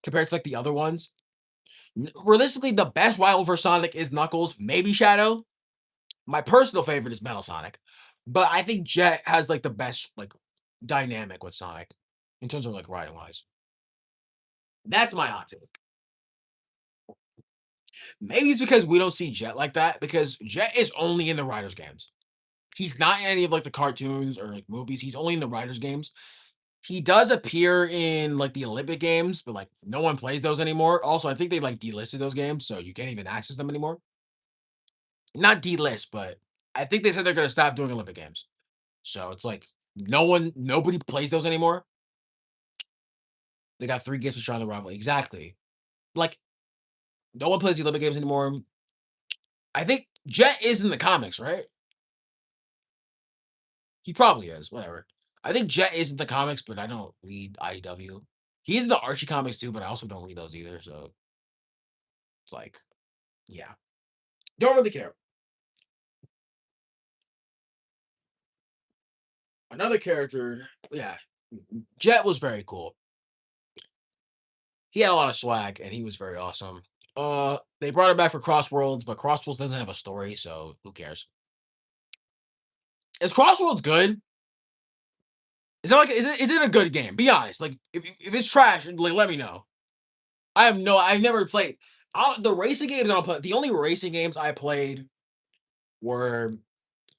A: compared to like the other ones. Realistically, the best rival for Sonic is Knuckles, maybe Shadow. My personal favorite is Metal Sonic, but I think Jet has like the best like dynamic with Sonic in terms of like riding wise. That's my hot take. Maybe it's because we don't see Jet like that because Jet is only in the Riders games. He's not in any of like the cartoons or like movies. He's only in the Riders games. He does appear in like the Olympic games, but like no one plays those anymore. Also, I think they like delisted those games, so you can't even access them anymore. Not delist, but I think they said they're gonna stop doing Olympic games. So it's like nobody plays those anymore. They got three games to try the rival. Exactly. Like no one plays the Olympic games anymore. I think Jet is in the comics, right? He probably is. Whatever. I think Jet is in the comics, but I don't read IW. He's in the Archie comics too, but I also don't read those either. So it's like, yeah, don't really care. Another character, yeah, Jet was very cool. He had a lot of swag, and he was very awesome. They brought him back for Crossworlds, but Crossworlds doesn't have a story, so who cares? Is Crossworlds good? Is it a good game? Be honest. Like if it's trash, like let me know. I've never played the racing games I don't play. The only racing games I played were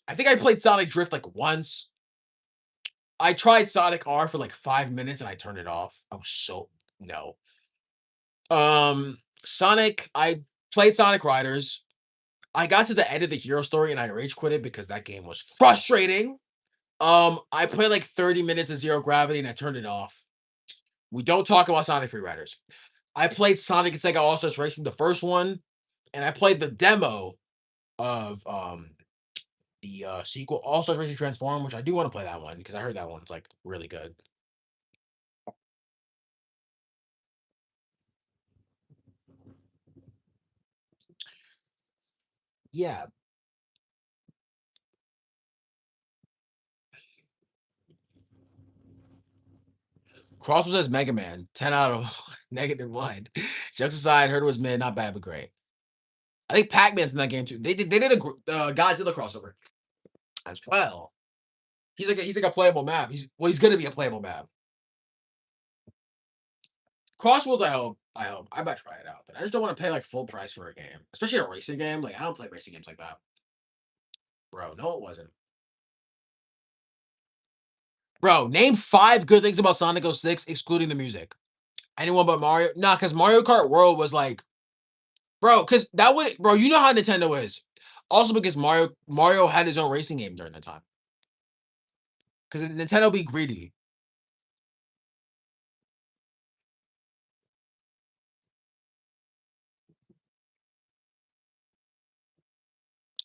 A: I think I played Sonic Drift like once. I tried Sonic R for like 5 minutes and I turned it off. I was so no. Sonic, I played Sonic Riders. I got to the end of the hero story and I rage quit it because that game was frustrating. I played like 30 minutes of Zero Gravity and I turned it off. We don't talk about Sonic Free Riders. I played Sonic and Sega All Stars Racing, the first one, and I played the demo of the sequel All Stars Racing Transform, which I do want to play that one because I heard that one's like really good. Yeah, Cross was as Mega Man, 10 out of -1. Jokes aside, heard it was mid, not bad, but great. I think Pac-Man's in that game too. They did a Godzilla crossover as well. He's like a playable map. He's gonna be a playable map. Crossworlds, I hope. I might try it out, but I just don't want to pay like full price for a game, especially a racing game. Like I don't play racing games like that, bro. No, it wasn't, bro. Name five good things about Sonic 06, excluding the music. Anyone but Mario? Nah, because Mario Kart World was like, bro, because that would, bro. You know how Nintendo is. Also because Mario had his own racing game during that time. Because Nintendo be greedy.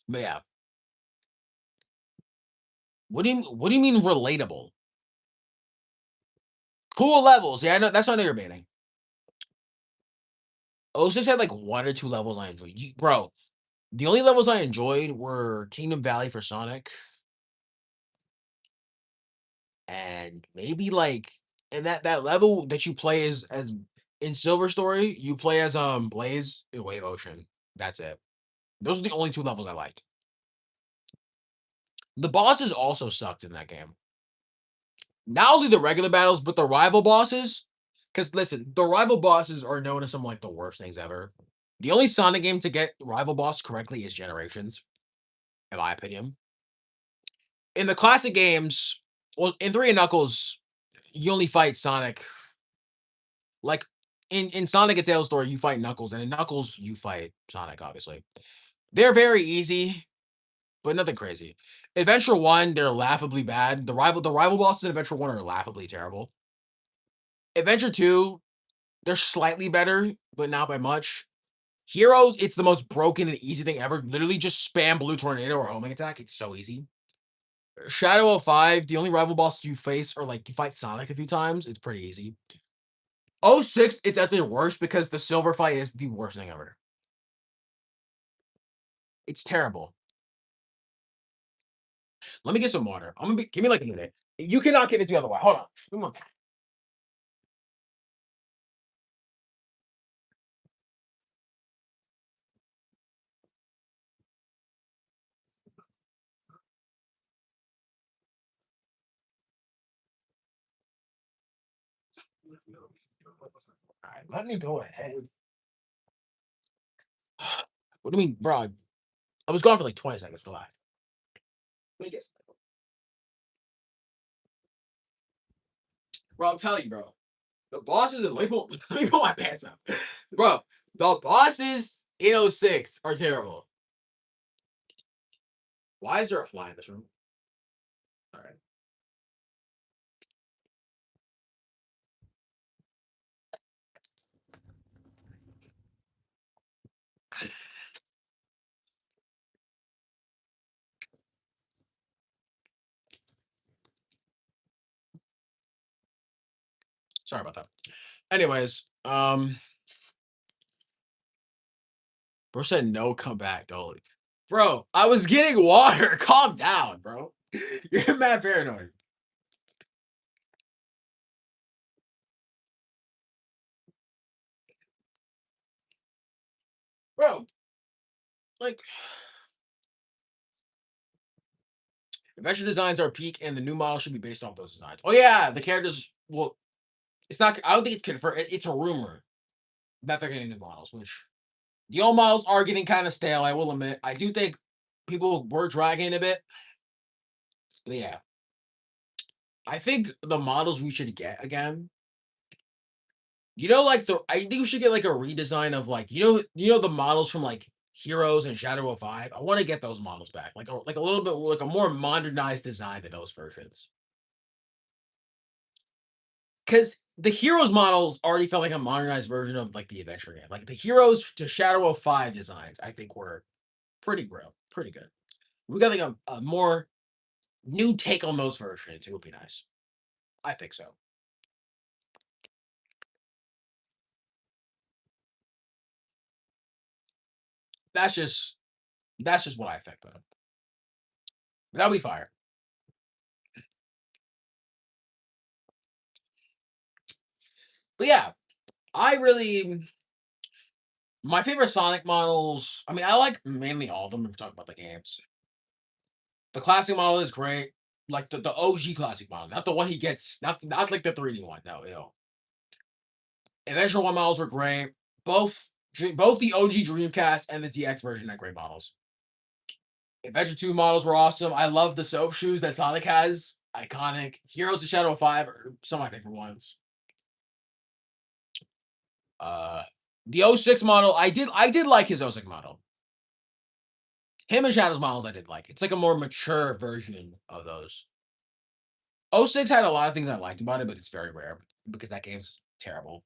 A: But yeah, what do you mean relatable? Cool levels. Yeah, I know that's not your banning. 06 had like one or two levels I enjoyed. Bro, the only levels I enjoyed were Kingdom Valley for Sonic. and maybe like and that level that you play as in Silver Story, you play as Blaze in Wave Ocean. That's it. Those are the only two levels I liked. The bosses also sucked in that game. Not only the regular battles, but the rival bosses. Because listen, the rival bosses are known as some like the worst things ever. The only Sonic game to get rival boss correctly is Generations, in my opinion. In the classic games, well, in Three and Knuckles, you only fight Sonic. Like in Sonic and Tails story, you fight Knuckles, and in Knuckles, you fight Sonic. Obviously, they're very easy, but nothing crazy. Adventure One, they're laughably bad. The rival bosses in Adventure One are laughably terrible. Adventure Two, they're slightly better, but not by much. Heroes, it's the most broken and easy thing ever. Literally just spam Blue Tornado or Homing Attack. It's so easy. Shadow of 5, the only rival bosses you face are like you fight Sonic a few times. It's pretty easy. Oh 06, it's at their worst because the silver fight is the worst thing ever. It's terrible. Let me get some water. Give me like a minute. You cannot give it the other way. Hold on. Come on. All right, let me go ahead. What do you mean, bro? I was gone for like 20 seconds. Relax. Let me guess. Bro, I'm telling you, bro. The bosses in let me pull my pants up. Bro, the bosses in 06 are terrible. Why is there a fly in this room? All right. Sorry about that. Anyways, bro said no, come back, Dolly. Bro, I was getting water. Calm down, bro. You're mad paranoid. Bro, like adventure designs are peak and the new model should be based off those designs. Oh yeah, the characters well, it's not I don't think it's confirmed. It's a rumor that they're getting new models, which the old models are getting kind of stale, I will admit. I do think people were dragging a bit. But yeah. I think the models we should get again. Like I think we should get like a redesign of like the models from like Heroes and Shadow of 5. I want to get those models back. Like a little bit like a more modernized design to those versions. Cause the Heroes models already felt like a modernized version of like the adventure game. Like the Heroes to Shadow of 5 designs, I think were pretty real, pretty good. We got like a more new take on those versions. It would be nice. I think so. That's just that's just what I think though. That'll be fire. But yeah, I really my favorite Sonic models. I mean, I like mainly all of them. If we talk about the games, the classic model is great. Like the OG classic model, not the one he gets, not like the 3D one. No, ew. Adventure One models were great. Both the OG Dreamcast and the DX version are great models. Adventure 2 models were awesome. I love the soap shoes that Sonic has. Iconic. Heroes of Shadow 5 are some of my favorite ones. Uh the '06 model, I did like his '06 model. Him and Shadow's models I did like. It's like a more mature version of those. '06 had a lot of things I liked about it, but it's very rare because that game's terrible.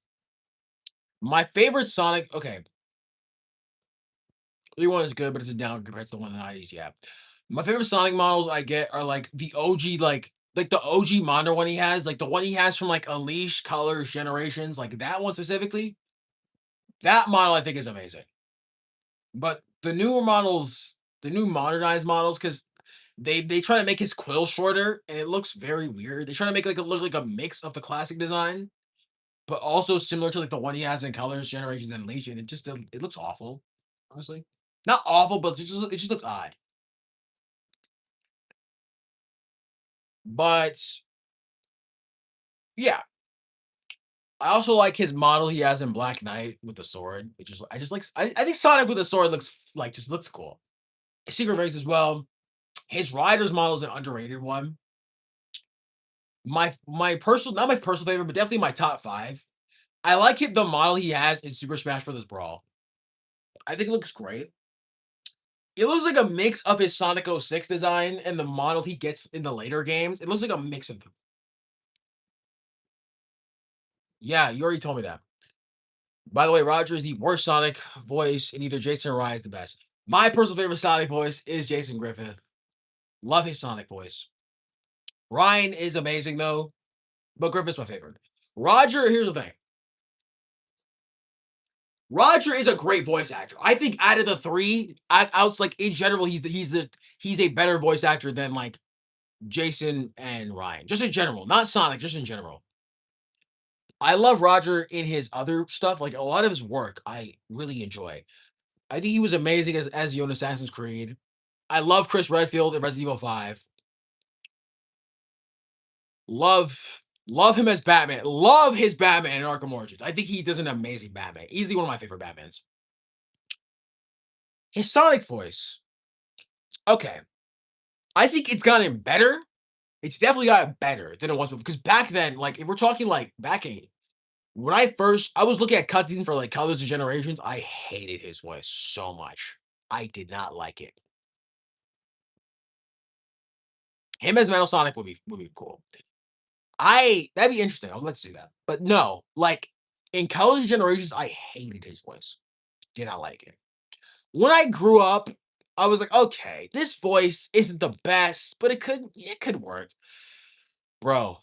A: My favorite Sonic, okay, the one is good, but it's a down compared to the one in the '90s. Yeah, my favorite Sonic models I get are like the OG, like the OG Mondo one he has, like the one he has from like Unleashed, Colors, Generations, like that one specifically. That model I think is amazing. But the newer models, the new modernized models, because They try to make his quill shorter, and it looks very weird. They try to make like it look like a mix of the classic design, but also similar to like the one he has in Colors, Generations, and Legion. It looks awful, honestly. Not awful, but it just looks odd. But yeah, I also like his model he has in Black Knight with the sword. I just like I think Sonic with the sword just looks cool. Secret Rings as well. His Riders model is an underrated one. My personal not my personal favorite, but definitely my top five. I like the model he has in Super Smash Bros. Brawl. I think it looks great. It looks like a mix of his Sonic 06 design and the model he gets in the later games. It looks like a mix of them. Yeah, you already told me that. By the way, Roger is the worst Sonic voice, and either Jason or Ryan is the best. My personal favorite Sonic voice is Jason Griffith. Love his Sonic voice. Ryan is amazing though, but Griffith's my favorite. Roger, here's the thing. Roger is a great voice actor. I think out of the three, outs like in general, he's a better voice actor than like Jason and Ryan. Just in general, not Sonic, just in general. I love Roger in his other stuff. Like a lot of his work, I really enjoy. I think he was amazing as Ezio in Assassin's Creed. I love Chris Redfield in Resident Evil 5. Love him as Batman. Love his Batman in Arkham Origins. I think he does an amazing Batman. Easily one of my favorite Batmans. His Sonic voice. Okay. I think it's gotten better. It's definitely gotten better than it was before. Because back then, like if we're talking like back when I was looking at cutscenes for like Colors and Generations, I hated his voice so much. I did not like it. Him as Metal Sonic would be cool. That'd be interesting. I'd like to see that. But no, like in Colors and Generations, I hated his voice. Did not like it. When I grew up, I was like, okay, this voice isn't the best, but it could work. Bro,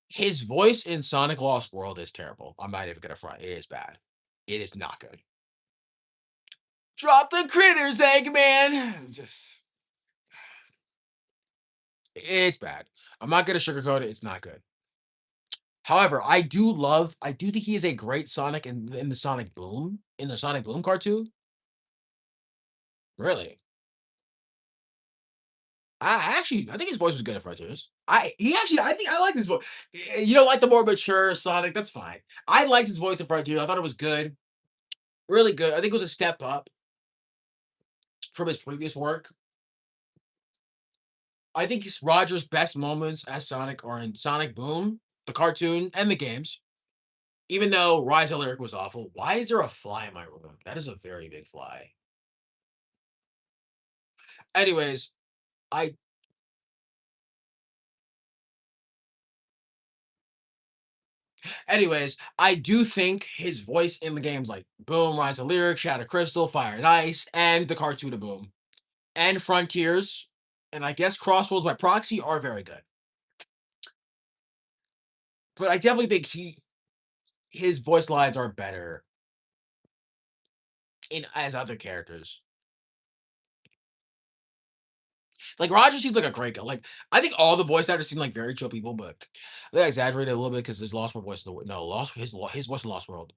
A: his voice in Sonic Lost World is terrible. I'm not even gonna front. It is bad. It is not good. Drop the critters, Eggman. Just it's bad. I'm not gonna sugarcoat it. It's not good. However, I do think he is a great Sonic in the Sonic Boom cartoon. Really, I think his voice was good at Frontiers. I think I liked his voice. You don't like the more mature Sonic, that's fine. I liked his voice in Frontiers. I thought it was good, really good. I think it was a step up from his previous work. I think Roger's best moments as Sonic are in Sonic Boom, the cartoon, and the games. Even though Rise of Lyric was awful. Why is there a fly in my room? That is a very big fly. Anyways, I I do think his voice in the games like Boom, Rise of Lyric, Shadow Crystal, Fire and Ice, and the cartoon of Boom, and Frontiers, and I guess Crossroads by proxy are very good. But I definitely think his voice lines are better in as other characters. Like Roger seems like a great guy. Like I think all the voice actors seem like very chill people, but they exaggerated a little bit because his Lost World voice. No, Lost his voice in Lost World.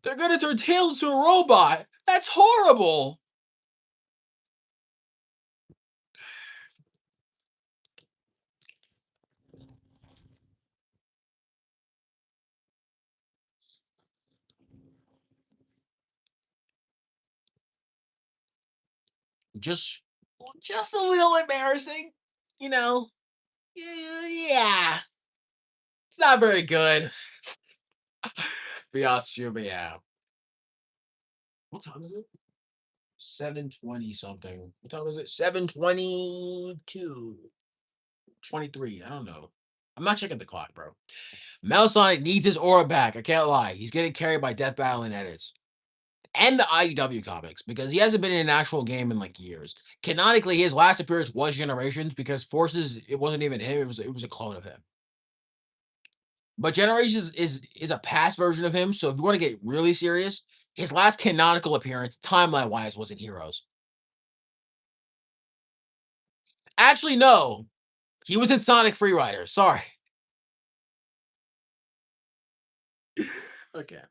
A: They're gonna turn Tails into a robot. That's horrible. Just just a little embarrassing, you know. Yeah, it's not very good. Be honest with you, but yeah. What time is it? 7:20 something. What time is it? 7:22. 23. I don't know. I'm not checking the clock, bro. Metal Sonic needs his aura back. I can't lie. He's getting carried by Death Battle and edits. And the IEW comics because he hasn't been in an actual game in like years. Canonically, his last appearance was Generations because Forces, it wasn't even him, it was a clone of him. But Generations is a past version of him. So if you want to get really serious, his last canonical appearance, timeline wise, was in Heroes. Actually, no. He was in Sonic Freerider. Sorry. Okay.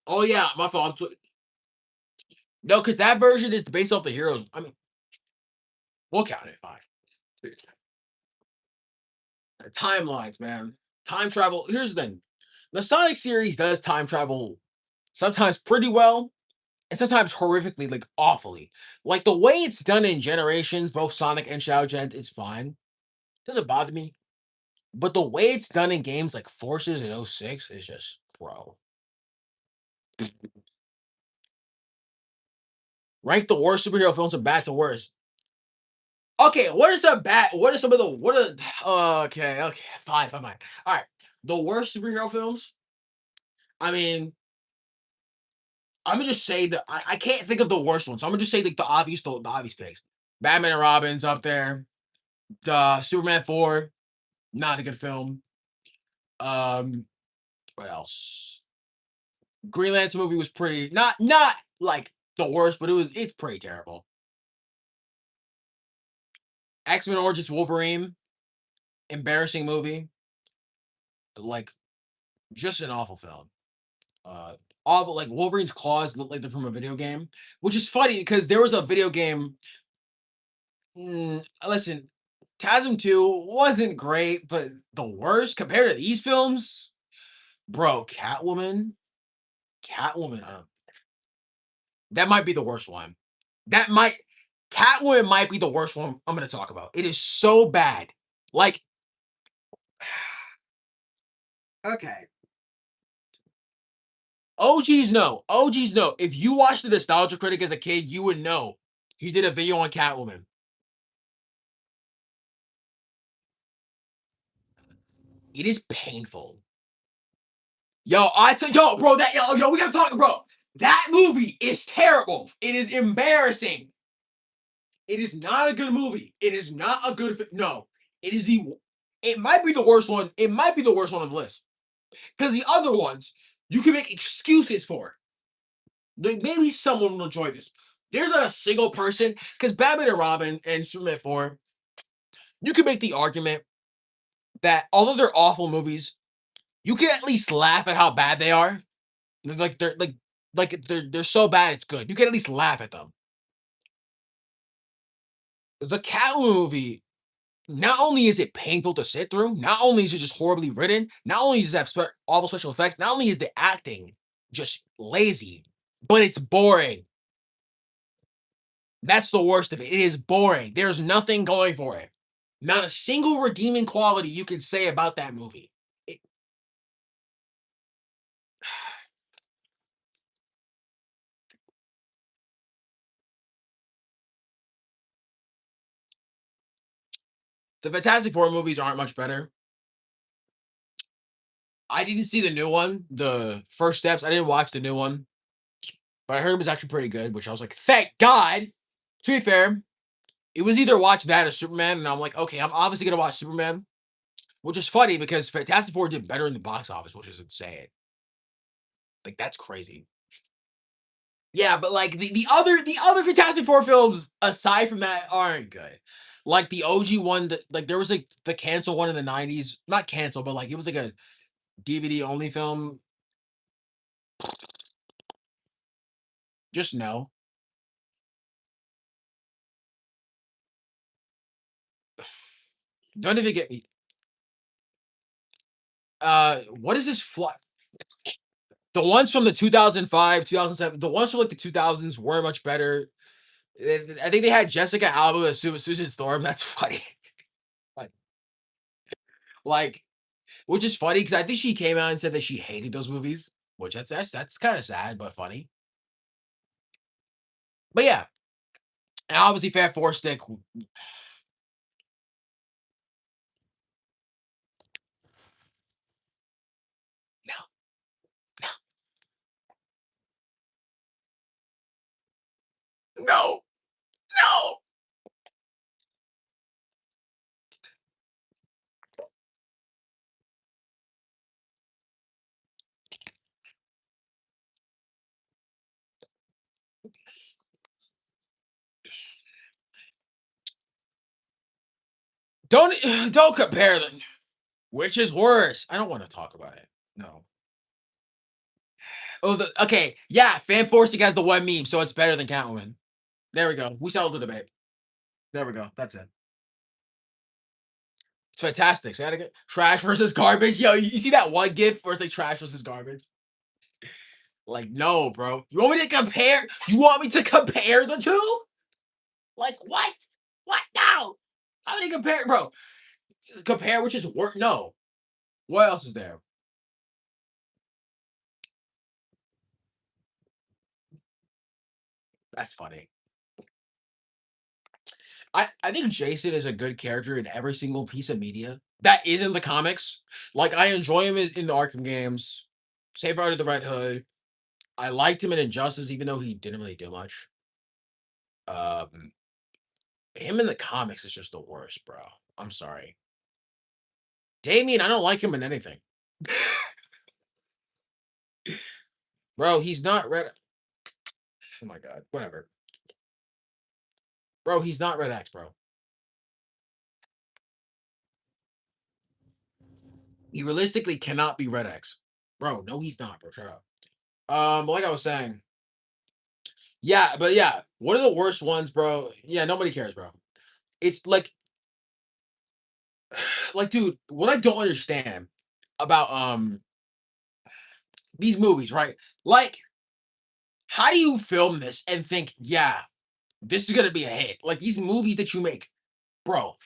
A: Oh yeah, my fault. No, because that version is based off the heroes. I mean, we'll count it. Fine. Timelines, man. Time travel. Here's the thing: the Sonic series does time travel sometimes pretty well, and sometimes horrifically, like awfully. Like the way it's done in Generations, both Sonic and Shadow Gens, it's fine. Doesn't bother me. But the way it's done in games like Forces in '06 is just, bro. Rank the worst superhero films from bad to worst. Okay, what are some of the what are okay, fine. All right. The worst superhero films? I mean, I'm gonna just say that I can't think of the worst ones. So I'm gonna just say like the obvious picks. Batman and Robin's up there. Superman 4, not a good film. Um, what else? Green Lantern movie was pretty not like the worst, but it's pretty terrible. X-Men Origins Wolverine, embarrassing movie. Like just an awful film. Uh Awful, like Wolverine's claws look like they're from a video game, which is funny because there was a video game. Listen, TASM 2 wasn't great, but the worst compared to these films, bro, Catwoman, that might be the worst one. That might Catwoman might be the worst one I'm gonna talk about. It is so bad. Like, okay. OGs know. OGs know. If you watched the Nostalgia Critic as a kid, you would know. He did a video on Catwoman. It is painful. Yo, bro, we gotta talk, bro. That movie is terrible. It is embarrassing. It is not a good movie. It is not a good. No, it is the. It might be the worst one. It might be the worst one on the list because the other ones you can make excuses for. Like maybe someone will enjoy this. There's not a single person because Batman and Robin and Superman 4. You can make the argument that although they're awful movies, you can at least laugh at how bad they are. Like they're so bad it's good. You can at least laugh at them. The Catwoman movie, not only is it painful to sit through, not only is it just horribly written, not only does it have awful special effects, not only is the acting just lazy, but it's boring. That's the worst of it. It is boring. There's nothing going for it. Not a single redeeming quality you can say about that movie. It- the Fantastic Four movies aren't much better. I didn't see the new one, the First Steps. I didn't watch the new one, but I heard it was actually pretty good, which I was like, thank God. To be fair, it was either watch that or Superman, and I'm like, okay, I'm obviously gonna watch Superman, which is funny because Fantastic Four did better in the box office, which is insane. Like that's crazy. Yeah, but like the other Fantastic Four films aside from that aren't good. Like the OG one, that like there was like the cancel one in the '90s, not cancel, but like it was like a DVD only film. Just no. Don't even get me. What is this? The ones from the 2005, 2007, the ones from like the 2000s were much better. I think they had Jessica Alba as Susan Storm. That's funny. like, like, which is funny because I think she came out and said that she hated those movies, which that's kind of sad but funny. But yeah, and obviously Fat Four Stick. No, no, no. Don't don't compare them. Which is worse? I don't want to talk about it. No. Oh, okay, yeah. Fan Forcing has the one meme, so it's better than Catwoman. There we go. We settled the debate. There we go. That's it. It's fantastic. Say that again. Trash versus garbage. Yo, you see that one gif where it's like trash versus garbage? Like, no, bro. You want me to compare? You want me to compare the two? Like, what? What? No. How do you compare, bro? Compare which is work. No. What else is there? That's funny. I think Jason is a good character in every single piece of media that is in the comics. Like, I enjoy him in the Arkham games. Save Under the Red Hood. I liked him in Injustice, even though he didn't really do much. Um, him in the comics is just the worst, bro. I'm sorry. Damien, I don't like him in anything. Bro, he's not Red. Oh my god. Whatever. Bro, he's not Red X, bro. He realistically cannot be Red X. Bro, no, he's not, bro. Shut up. Like I was saying, yeah, but yeah, what are the worst ones, bro? Yeah, nobody cares, bro. It's like, dude, what I don't understand about these movies, right? Like, how do you film this and think, yeah, this is gonna be a hit? Like these movies that you make, bro.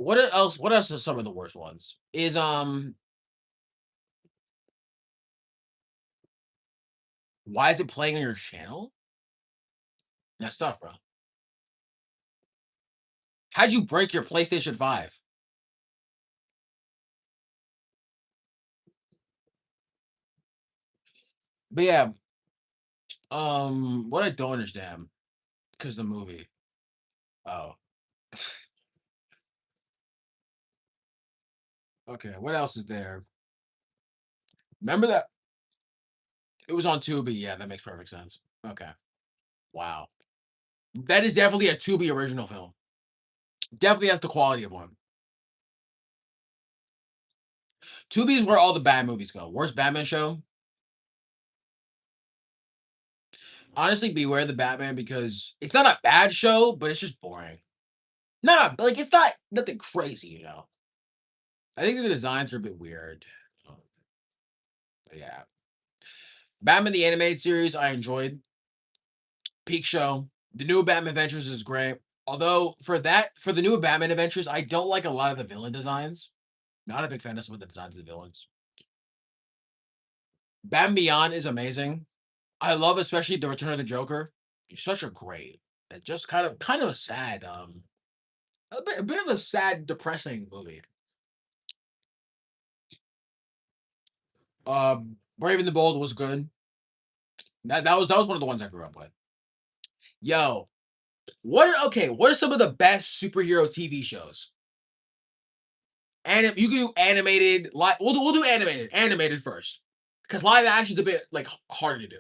A: Else? What else are some of the worst ones? Is why is it playing on your channel? That's tough, bro. How'd you break your PlayStation 5? But yeah, what I don't understand, because the movie. Oh, okay. What else is there? Remember that it was on Tubi. Yeah, that makes perfect sense. Okay. Wow. That is definitely a Tubi original film. Definitely has the quality of one. Tubi is where all the bad movies go. Worst Batman show? Honestly, Beware the Batman because it's not a bad show, but it's just boring. Like it's not nothing crazy, you know. I think the designs are a bit weird. But yeah. Batman the Animated Series, I enjoyed. Peak show. The new Batman Adventures is great. Although for the new Batman Adventures, I don't like a lot of the villain designs. Not a big fan of some of the designs of the villains. Batman Beyond is amazing. I love especially the Return of the Joker. He's such a great, just kind of sad, a bit of a sad, depressing movie. Brave and the Bold was good. That was one of the ones I grew up with. Yo, what are some of the best superhero TV shows? You can do animated. We'll do animated first because live action's a bit like harder to do.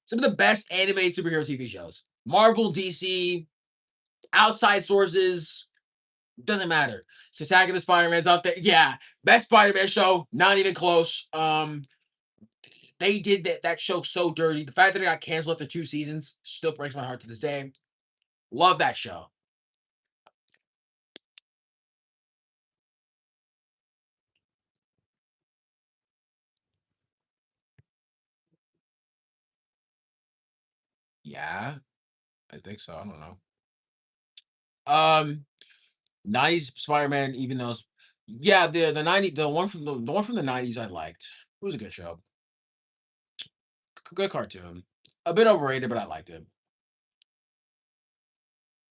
A: Some of the best animated superhero TV shows: Marvel, DC, outside sources. Doesn't matter. Spectacular Spider-Man's out there. Yeah, best Spider-Man show. Not even close. They did that show so dirty. The fact that it got canceled after 2 seasons still breaks my heart to this day. Love that show. Yeah, I think so. I don't know. Um, nice Spider-Man, even though yeah, the one from the 90s I liked. It was a good show. Good cartoon. A bit overrated, but I liked it.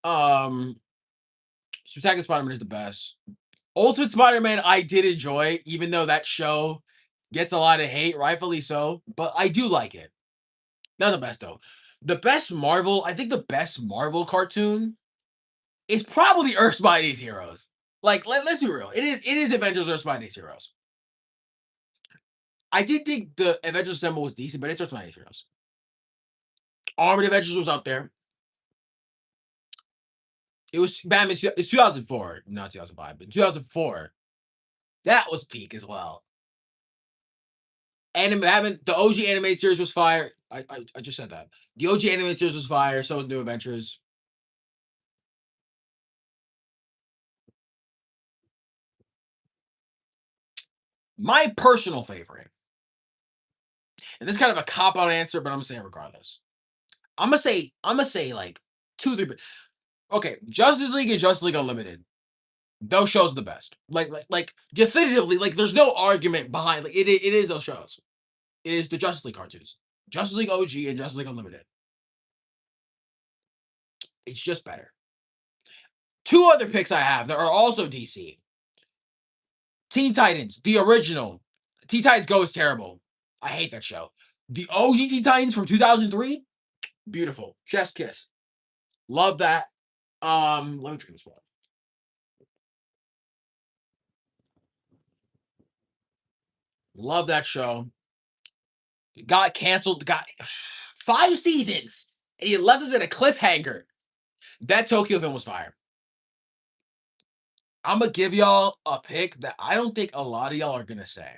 A: Um, Spectacular Spider-Man is the best. Ultimate Spider-Man I did enjoy, even though that show gets a lot of hate, rightfully so, but I do like it. Not the best though. I think the best Marvel cartoon is probably Earth's Mightiest Heroes. Like, let's be real. It is Avengers Earth's Mightiest Heroes. I did think the Avengers Assemble was decent, but it's Earth's Mightiest Heroes. Armored Avengers was up there. It was Batman. It's 2004, not 2005, but 2004. That was peak as well. Batman, the OG animated series was fire. I just said that. The OG animated series was fire. So was New Adventures. My personal favorite, and this is kind of a cop out answer, but I'm gonna say it regardless. I'm gonna say like two, three. Okay, Justice League and Justice League Unlimited. Those shows are the best. Like definitively, like there's no argument behind. Like it is those shows. It is the Justice League cartoons, Justice League OG and Justice League Unlimited. It's just better. Two other picks I have that are also DC. Teen Titans, the original. Teen Titans Go is terrible. I hate that show. The OG Teen Titans from 2003, beautiful. Chef's kiss. Love that. Let me drink this water. Love that show. Got canceled. Got 5 seasons, and he left us at a cliffhanger. That Tokyo film was fire. I'm gonna give y'all a pick that I don't think a lot of y'all are gonna say.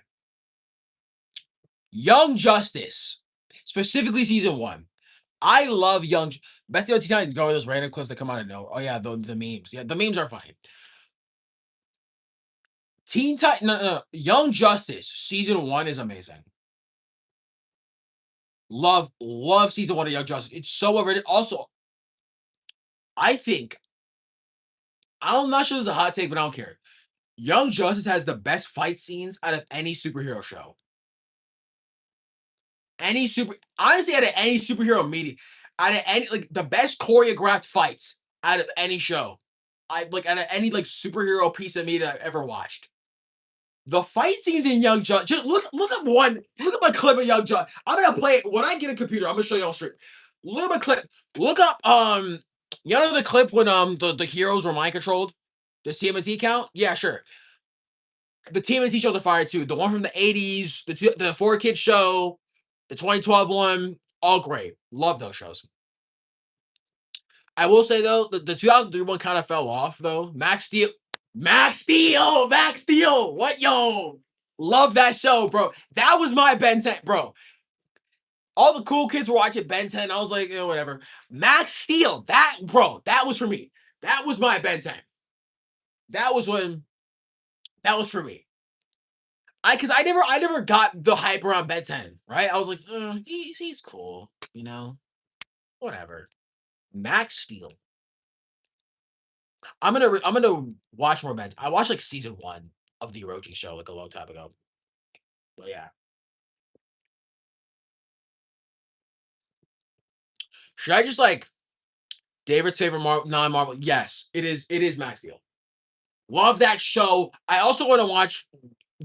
A: Young Justice, specifically season 1. I love Young. Best of Titans go with those random clips that come out of nowhere. Oh yeah, the memes. Yeah, the memes are funny. Teen Titan, no. Young Justice season 1 is amazing. Love season 1 of Young Justice. It's so overrated. Also, I think I'm not sure this is a hot take, but I don't care. Young Justice has the best fight scenes out of any superhero show. Honestly, out of any superhero media, out of any like the best choreographed fights out of any show. I like out of any like superhero piece of media I've ever watched. The fight scenes in Young Justice. Just look up one. Look up a clip of Young Justice. I'm gonna play it when I get a computer. I'm gonna show you on stream. Look up a clip. Look up you know the clip when the heroes were mind controlled. The TMNT count? Yeah, sure. The TMNT shows are fire too. The one from the 80s, the 4 Kids show, the 2012 one, all great. Love those shows. I will say though, the 2003 one kind of fell off though. Max Steel. What yo? Love that show, bro. That was my Ben 10, bro. All the cool kids were watching Ben 10. I was like, whatever. Max Steel, that was for me. That was my Ben 10. That was when that was for me. I never got the hype around Ben 10, right? I was like, he's cool, whatever. Max Steel. I'm gonna watch more Ben. I watched like season 1 of the Orochi show like a long time ago. But yeah. Should I just like David's favorite non-Marvel? Yes, it is. It is Max Steel. Love that show. I also want to watch.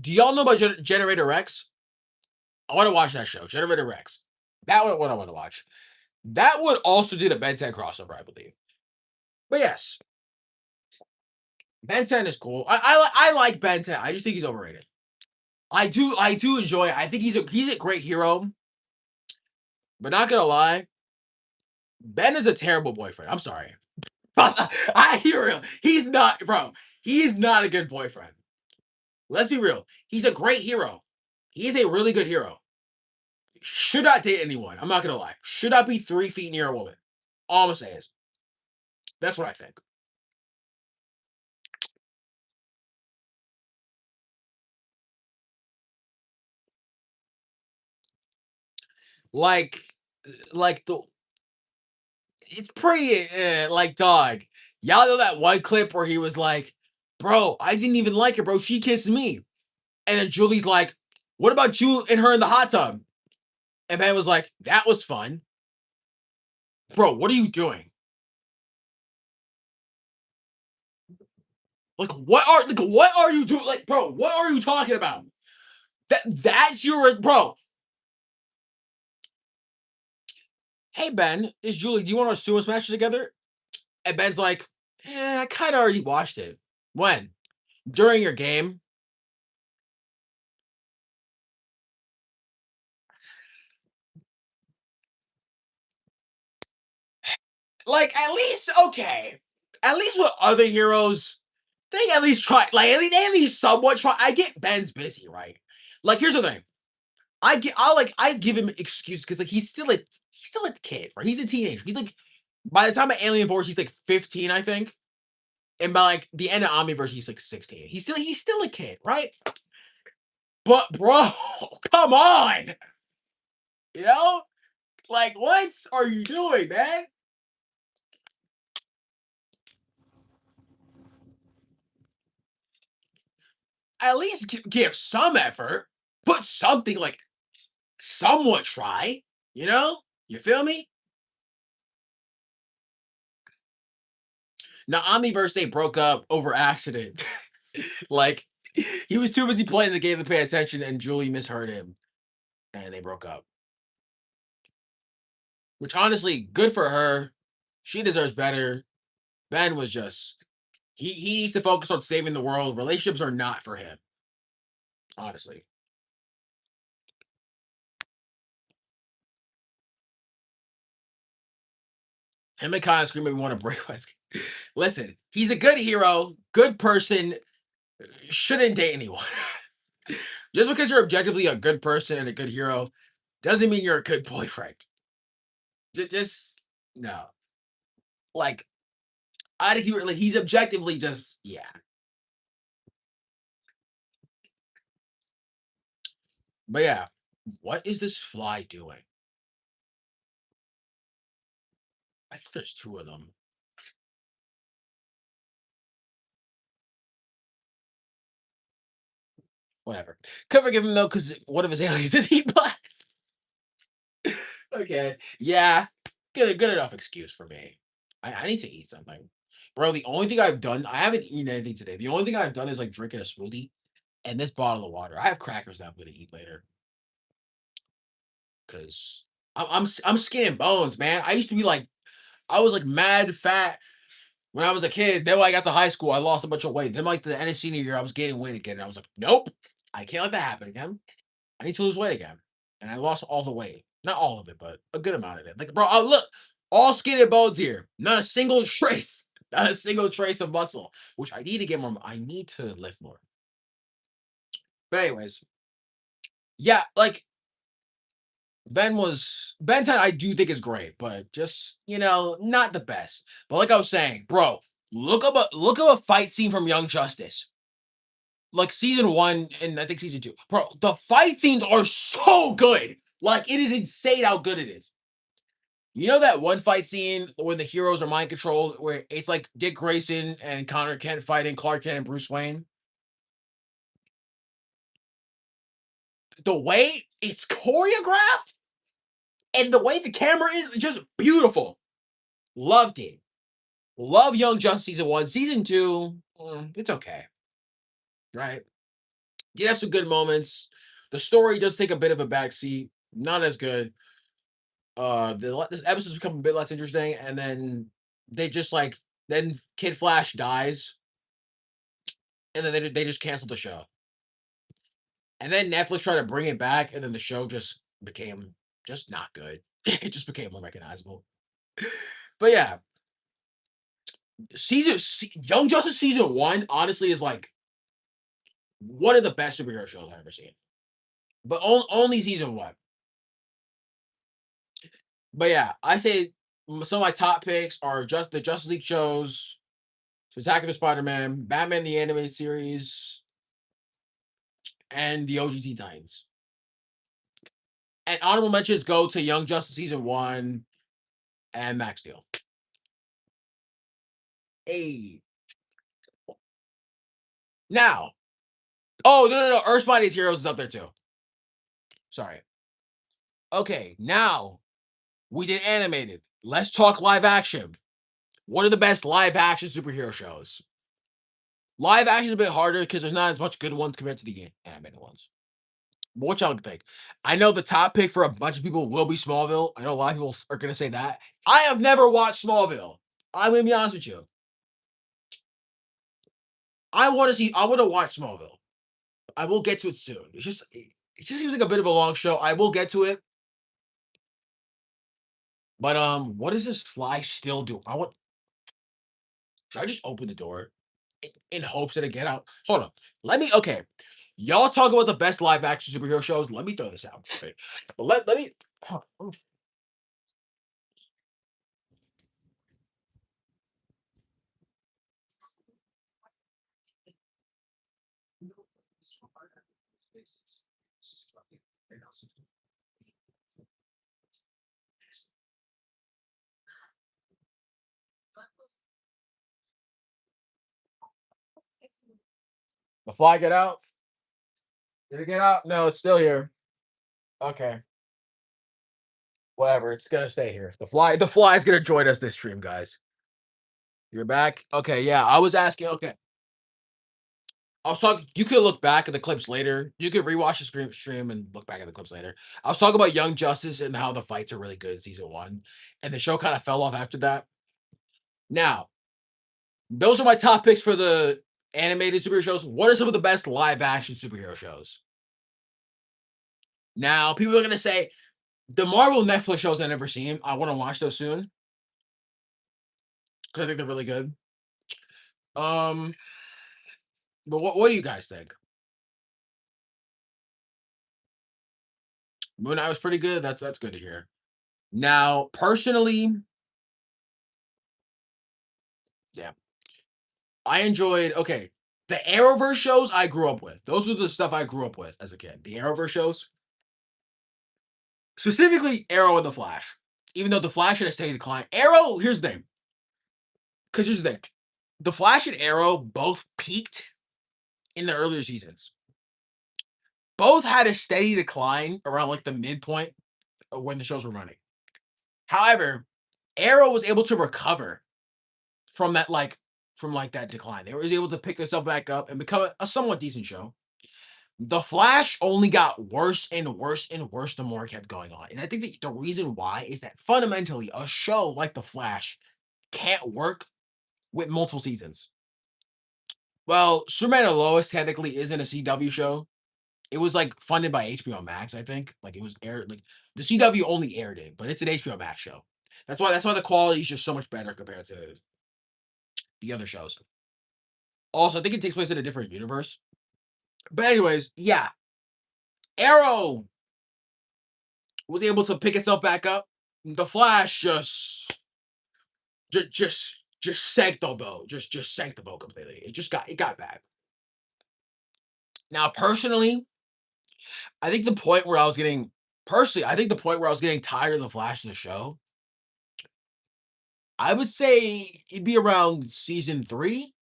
A: Do y'all know about Generator Rex? I want to watch that show, Generator Rex. That one, what I want to watch. That would also do the Ben 10 crossover, I believe. But yes, Ben 10 is cool. I like Ben 10. I just think he's overrated. I do enjoy it. I think he's a great hero. But not gonna lie, Ben is a terrible boyfriend. I'm sorry. I hear him. He's not, bro. He is not a good boyfriend. Let's be real. He's a great hero. He is a really good hero. Should not date anyone. I'm not gonna lie. Should not be 3 feet near a woman. All I'm gonna say is that's what I think. Like, like the it's pretty like dog. Y'all know that one clip where he was like, "Bro, I didn't even like her, bro. She kissed me." And then Julie's like, "What about you and her in the hot tub?" And Ben was like, "That was fun." Bro, what are you doing? What are you doing? Like, bro, what are you talking about? That's your bro. Hey Ben, it's Julie. Do you want to sumo smash together? And Ben's like, I kind of already watched it. When? During your game? Like, at least, okay. At least with other heroes, they at least try. Like they at least somewhat try. I get Ben's busy, right? Like here's the thing. I give him excuse because like he's still a kid, right? He's a teenager. He's like by the time of Alien Force, he's like 15, I think. And by like the end of Omniverse, he's like 16. He's still a kid, right? But bro, come on. You know? Like, what are you doing, man? At least give some effort. Put something like somewhat try. You know? You feel me? Now, Omniverse, they broke up over accident. Like, he was too busy playing the game to pay attention, and Julie misheard him, and they broke up. Which, honestly, good for her. She deserves better. Ben was just he needs to focus on saving the world. Relationships are not for him, honestly. Him and Kyle Scream made me want to break West. Listen, he's a good hero, good person, shouldn't date anyone. Just because you're objectively a good person and a good hero doesn't mean you're a good boyfriend. Just no. Like I think like he's objectively just yeah. But yeah, what is this fly doing? I think there's two of them. Whatever. Could forgive him though, because one of his aliens is heat blast. Okay. Yeah. Good enough excuse for me. I need to eat something. Bro, the only thing I've done, I haven't eaten anything today. The only thing I've done is like drinking a smoothie and this bottle of water. I have crackers that I'm gonna eat later because I'm skin and bones, man. I used to be like I was like mad fat when I was a kid. Then when I got to high school, I lost a bunch of weight. Then like the end of senior year, I was gaining weight again. And I was like, nope, I can't let that happen again. I need to lose weight again. And I lost all the weight. Not all of it, but a good amount of it. Like, bro, look, all skin and bones here. Not a single trace. Not a single trace of muscle. Which I need to get more. I need to lift more. But anyways, yeah, like Ben 10 I do think is great, but just not the best. But like I was saying, bro, look up a fight scene from Young Justice. Like season one and I think season two. Bro, the fight scenes are so good. Like it is insane how good it is. You know that one fight scene when the heroes are mind controlled, where it's like Dick Grayson and Connor Kent fighting Clark Kent and Bruce Wayne? The way it's choreographed and the way the camera is just beautiful. Loved it. Love Young Justice season one. Season two, it's okay. Right? Did have some good moments. The story does take a bit of a backseat. Not as good. This episode's become a bit less interesting, and then they just like then Kid Flash dies, and then they just canceled the show. And then Netflix tried to bring it back, and then the show just became just not good. It just became unrecognizable. But yeah, Young Justice season one honestly is like one of the best superhero shows I've ever seen. But only season one. But yeah, I say some of my top picks are just the Justice League shows, Spectacular Spider-Man, Batman the Animated Series, and the OG Teen Titans. And honorable mentions go to Young Justice season one and Max Steel. Hey, now, oh no, Earth's Mightiest Heroes is up there too. Sorry. Okay, now we did animated. Let's talk live action. What are the best live action superhero shows? Live action is a bit harder because there's not as much good ones compared to the animated ones. But what y'all think? I know the top pick for a bunch of people will be Smallville. I know a lot of people are going to say that. I have never watched Smallville. I'm going to be honest with you. I want to watch Smallville. I will get to it soon. It just seems like a bit of a long show. I will get to it. But what does this fly still do? Should I just open the door in hopes that I get out? Hold on. Let me. Okay, y'all talk about the best live action superhero shows. Let me throw this out. Okay. But let me. Oh, the fly get out? Did it get out? No, it's still here. Okay. Whatever. It's gonna stay here. The fly is gonna join us this stream, guys. You're back. Okay, yeah. I was asking. Okay, I was talking. You could look back at the clips later. You could rewatch the stream and look back at the clips later. I was talking about Young Justice and how the fights are really good in season one, and the show kind of fell off after that. Now, those are my top picks for the animated superhero shows. What are some of the best live action superhero shows? Now, people are gonna say the Marvel Netflix shows I never seen. I want to watch those soon because I think they're really good. Um, but what do you guys think? Moon Knight was pretty good. That's good to hear. Now, personally, yeah, I enjoyed. Okay, the Arrowverse shows I grew up with. Those are the stuff I grew up with as a kid. The Arrowverse shows, specifically Arrow and the Flash. Even though the Flash had a steady decline, Arrow. Here's the thing. Because here's the thing, the Flash and Arrow both peaked in the earlier seasons. Both had a steady decline around like the midpoint of when the shows were running. However, Arrow was able to recover from that that decline. They was able to pick themselves back up and become a somewhat decent show. The Flash only got worse and worse and worse the more it kept going on. And I think that the reason why is that fundamentally a show like The Flash can't work with multiple seasons. Well, Superman and Lois technically isn't a CW show. It was like funded by HBO Max, I think. Like it was aired like the CW only aired it, but it's an HBO Max show. That's why the quality is just so much better compared to the other shows. Also, I think it takes place in a different universe. But anyways, yeah, Arrow was able to pick itself back up. The Flash just sank the boat. Just sank the boat completely. It got bad. Now, personally, I think the point where I was getting personally, I think the point where I was getting tired of the Flash in the show, I would say it'd be around season 3.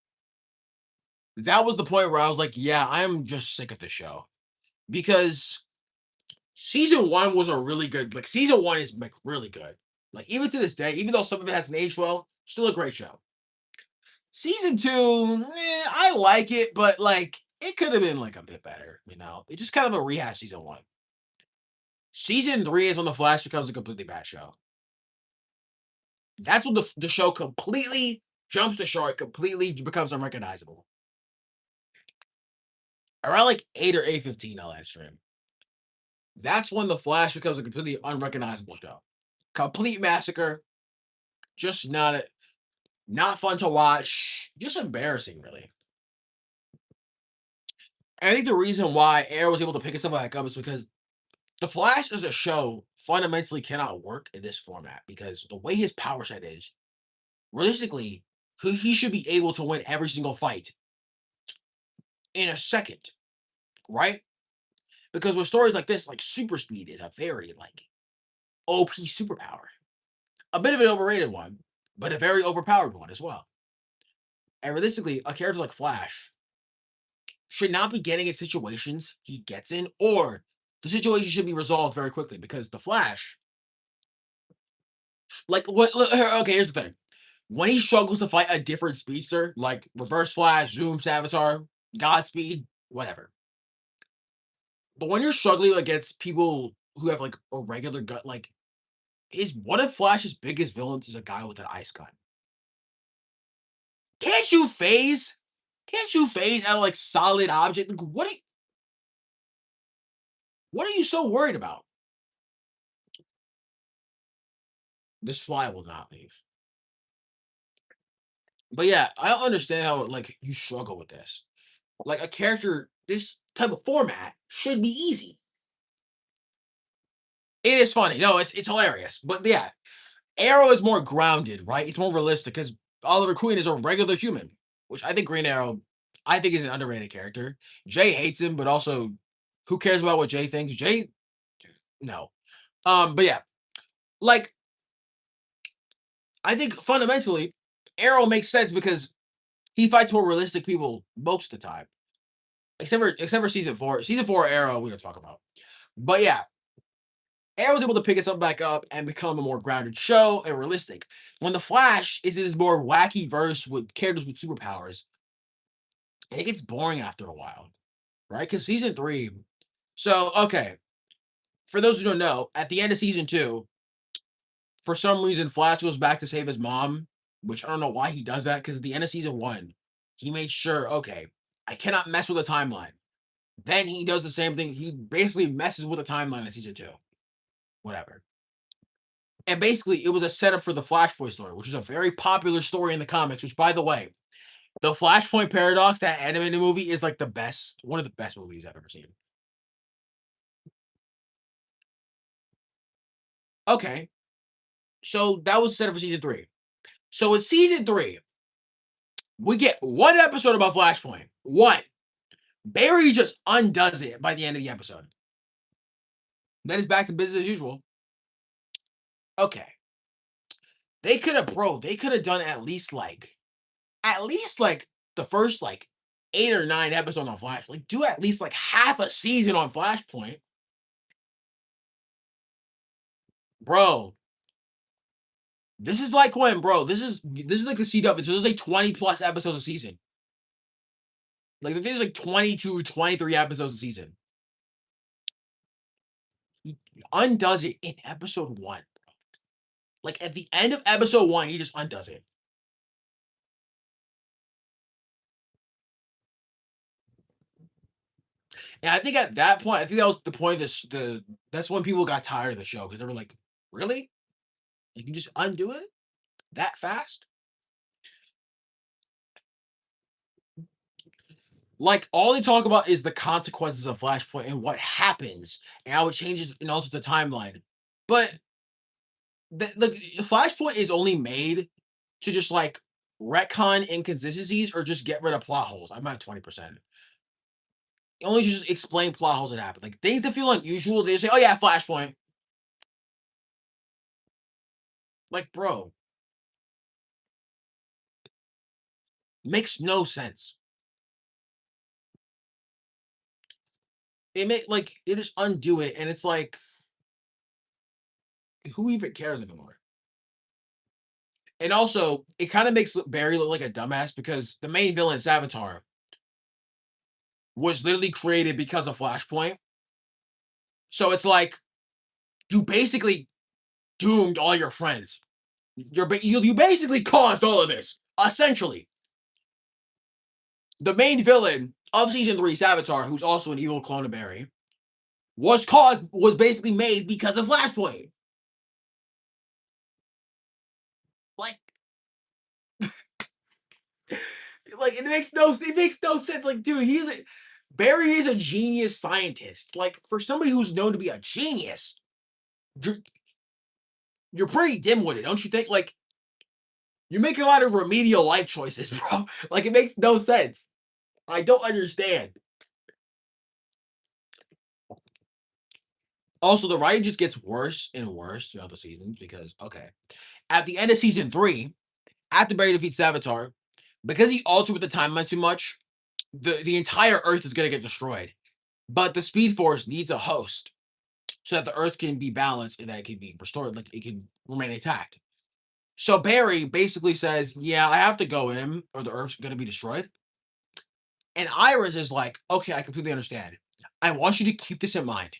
A: That was the point where I was like, yeah, I'm just sick of the show. Because season 1 was a really good, like season 1 is like really good. Like even to this day, even though some of it hasn't aged well, still a great show. Season 2, I like it, but like it could have been like a bit better, you know. It's just kind of a rehash season 1. Season 3 is when the Flash becomes a completely bad show. That's when the show completely jumps the shark, completely becomes unrecognizable. Around like 8 or 8:15 on that stream. That's when the Flash becomes a completely unrecognizable show. Complete massacre. Just not fun to watch. Just embarrassing, really. And I think the reason why Arrow was able to pick itself back up is because The Flash as a show fundamentally cannot work in this format because the way his power set is, realistically, he should be able to win every single fight in a second, right? Because with stories like this, like super speed is a very like OP superpower. A bit of an overrated one, but a very overpowered one as well. And realistically, a character like Flash should not be getting in situations he gets in, or the situation should be resolved very quickly because the Flash, like okay, here's the thing. When he struggles to fight a different speedster, like Reverse Flash, Zoom, Savitar, Godspeed, whatever. But when you're struggling against people who have like a regular gut, like is one of Flash's biggest villains is a guy with an ice gun. Can't you phase? Can't you phase out of like solid object? Like, what are you so worried about? This fly will not leave. But yeah, I don't understand how like you struggle with this. Like a character, this type of format should be easy. It is funny. No, it's hilarious. But yeah, Arrow is more grounded, right? It's more realistic because Oliver Queen is a regular human, which I think Green Arrow, I think is an underrated character. Jay hates him, but also, who cares about what Jay thinks? Jay, no. But yeah, like I think fundamentally, Arrow makes sense because he fights more realistic people most of the time, except for season four. Season four Arrow we don't talk about, but yeah, Arrow's able to pick itself back up and become a more grounded show and realistic. When the Flash is this more wacky verse with characters with superpowers, and it gets boring after a while, right? Because season three. So okay, for those who don't know, at the end of season two, for some reason, Flash goes back to save his mom, which I don't know why he does that. Because at the end of season one, he made sure, okay, I cannot mess with the timeline. Then he does the same thing. He basically messes with the timeline in season two, whatever. And basically, it was a setup for the Flashpoint story, which is a very popular story in the comics. Which, by the way, the Flashpoint Paradox, that animated movie, is like the best, one of the best movies I've ever seen. Okay, so that was the setup for season three. So in season three, we get one episode about Flashpoint. One. Barry just undoes it by the end of the episode. Then it's back to business as usual. Okay. They could have done at least like the first like 8 or 9 episodes on Flash. Like do at least like half a season on Flashpoint. Bro, this is like when, bro, this is like a CW. So this is like 20 plus episodes a season. Like the thing is like 22, 23 episodes a season. He undoes it in episode one. Like at the end of episode one, he just undoes it. And I think at that point, I think that was the point of that's when people got tired of the show because they were like, really? You can just undo it that fast? Like all they talk about is the consequences of Flashpoint and what happens and how it changes and alters the timeline. But the Flashpoint is only made to just like retcon inconsistencies or just get rid of plot holes. I'm at 20%. Only to just explain plot holes that happen. Like things that feel unusual, they say, oh yeah, Flashpoint. Like, bro, makes no sense. It may like they just undo it, and it's like, who even cares anymore? And also, it kind of makes Barry look like a dumbass because the main villain, Savitar, was literally created because of Flashpoint. So it's like you basically doomed all your friends. You basically caused all of this. Essentially, the main villain of season three, Savitar, who's also an evil clone of Barry, was basically made because of Flashpoint. Like Like it makes no sense. Like, dude, Barry is a genius scientist. Like, for somebody who's known to be a genius, you're you're pretty dim-witted, don't you think? Like, you make a lot of remedial life choices, bro. Like, it makes no sense. I don't understand. Also, the writing just gets worse and worse throughout the seasons because, okay, at the end of season three, after Barry defeats Savitar, because he altered with the timeline too much, the entire Earth is gonna get destroyed. But the Speed Force needs a host so that the Earth can be balanced and that it can be restored, like it can remain intact. So Barry basically says, "Yeah, I have to go in, or the Earth's going to be destroyed." And Iris is like, "Okay, I completely understand. I want you to keep this in mind.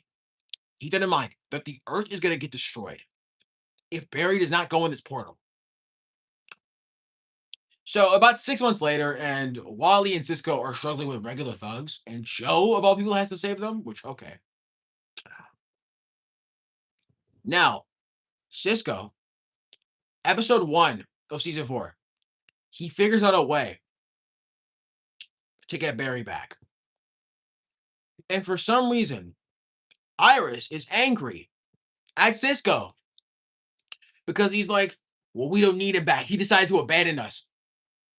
A: Keep that in mind that the Earth is going to get destroyed if Barry does not go in this portal." So about 6 months later, and Wally and Cisco are struggling with regular thugs, and Joe of all people has to save them. Which okay, now Cisco, episode one of season four. he figures out a way to get Barry back. And for some reason, Iris is angry at Cisco because he's like, well, we don't need him back. He decided to abandon us.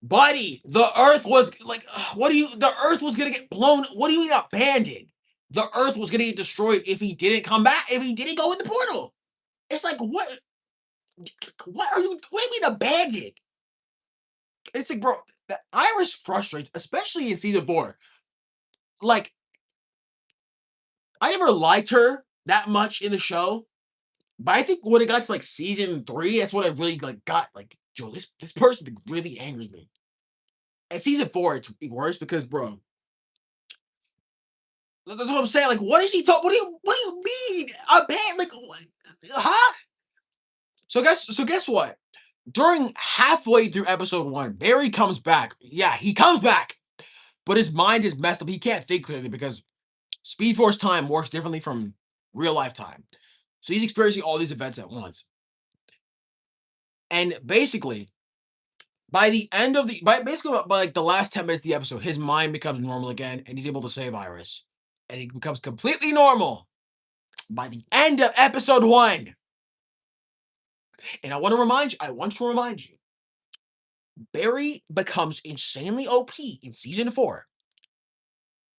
A: Buddy, the Earth was like, the Earth was gonna get blown. What do you mean abandoned? The Earth was gonna get destroyed if he didn't come back, if he didn't go in the portal. It's like, what do you mean abandoned? It's like, bro, the Iris frustrates, especially in season 4. Like, I never liked her that much in the show, but I think when it got to like season 3, that's when I really like got like, Joe, this person really angers me. And season 4, it's worse because, bro, that's what I'm saying. Like, what is he talking? What do you mean? A band? Like, what? Huh? So guess what? During halfway through episode 1, Barry comes back. Yeah, he comes back, but his mind is messed up. He can't think clearly because Speed Force time works differently from real life time. So he's experiencing all these events at once. And basically, by the end of the by basically by like the last 10 minutes of the episode, his mind becomes normal again and he's able to save Iris. And he becomes completely normal by the end of episode 1. And I want to remind you, Barry becomes insanely OP in season 4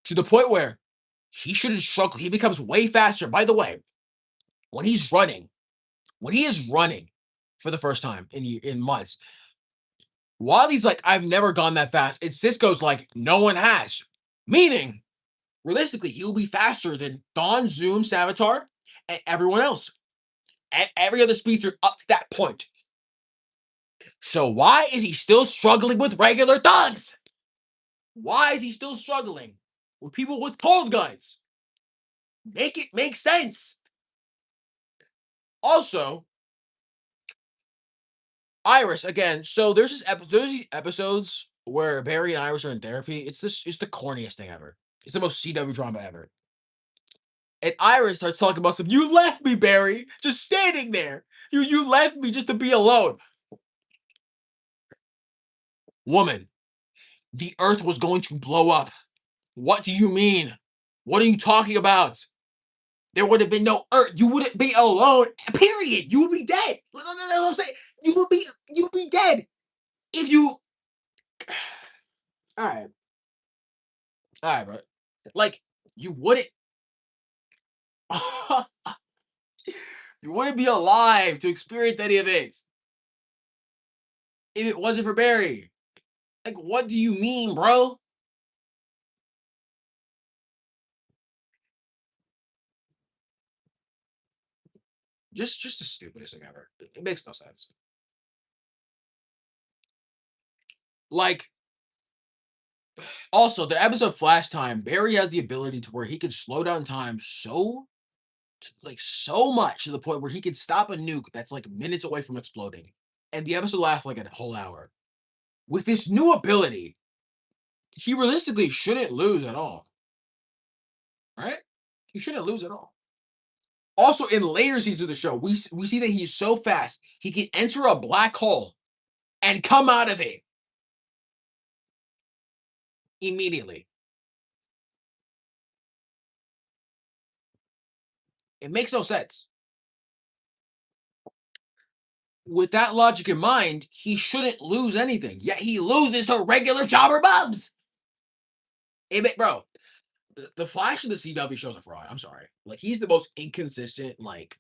A: to the point where he shouldn't struggle. He becomes way faster. By the way, when he's running, when he is running for the first time in months, while he's like, I've never gone that fast, and Cisco's like, no one has. Meaning, realistically, he'll be faster than Dawn, Zoom, Savitar, and everyone else. And every other speedster up to that point. So why is he still struggling with regular thugs? Why is he still struggling with people with cold guns? Make it make sense. Also, Iris again. So there's these episodes where Barry and Iris are in therapy. It's the corniest thing ever. It's the most CW drama ever. And Iris starts talking about some. You left me, Barry, just standing there. You left me just to be alone. Woman, the Earth was going to blow up. What do you mean? What are you talking about? There would have been no Earth. You wouldn't be alone. Period. You would be dead. That's what I'm saying. You would be dead if you. All right, all right, bro. Like you wouldn't. You wouldn't be alive to experience any of it if it wasn't for Barry. Like, what do you mean, bro? Just the stupidest thing ever. It makes no sense. Like, also the episode Flash Time, Barry has the ability to where he can slow down time so much to the point where he can stop a nuke that's like minutes away from exploding. And the episode lasts like a whole hour. With this new ability, he realistically shouldn't lose at all. Right? He shouldn't lose at all. Also, in later seasons of the show, we see that he's so fast, he can enter a black hole and come out of it immediately. It makes no sense. With that logic in mind, he shouldn't lose anything. Yet he loses to regular jobber bubs. Bro, the Flash in the CW shows a fraud. I'm sorry. Like he's the most inconsistent. Like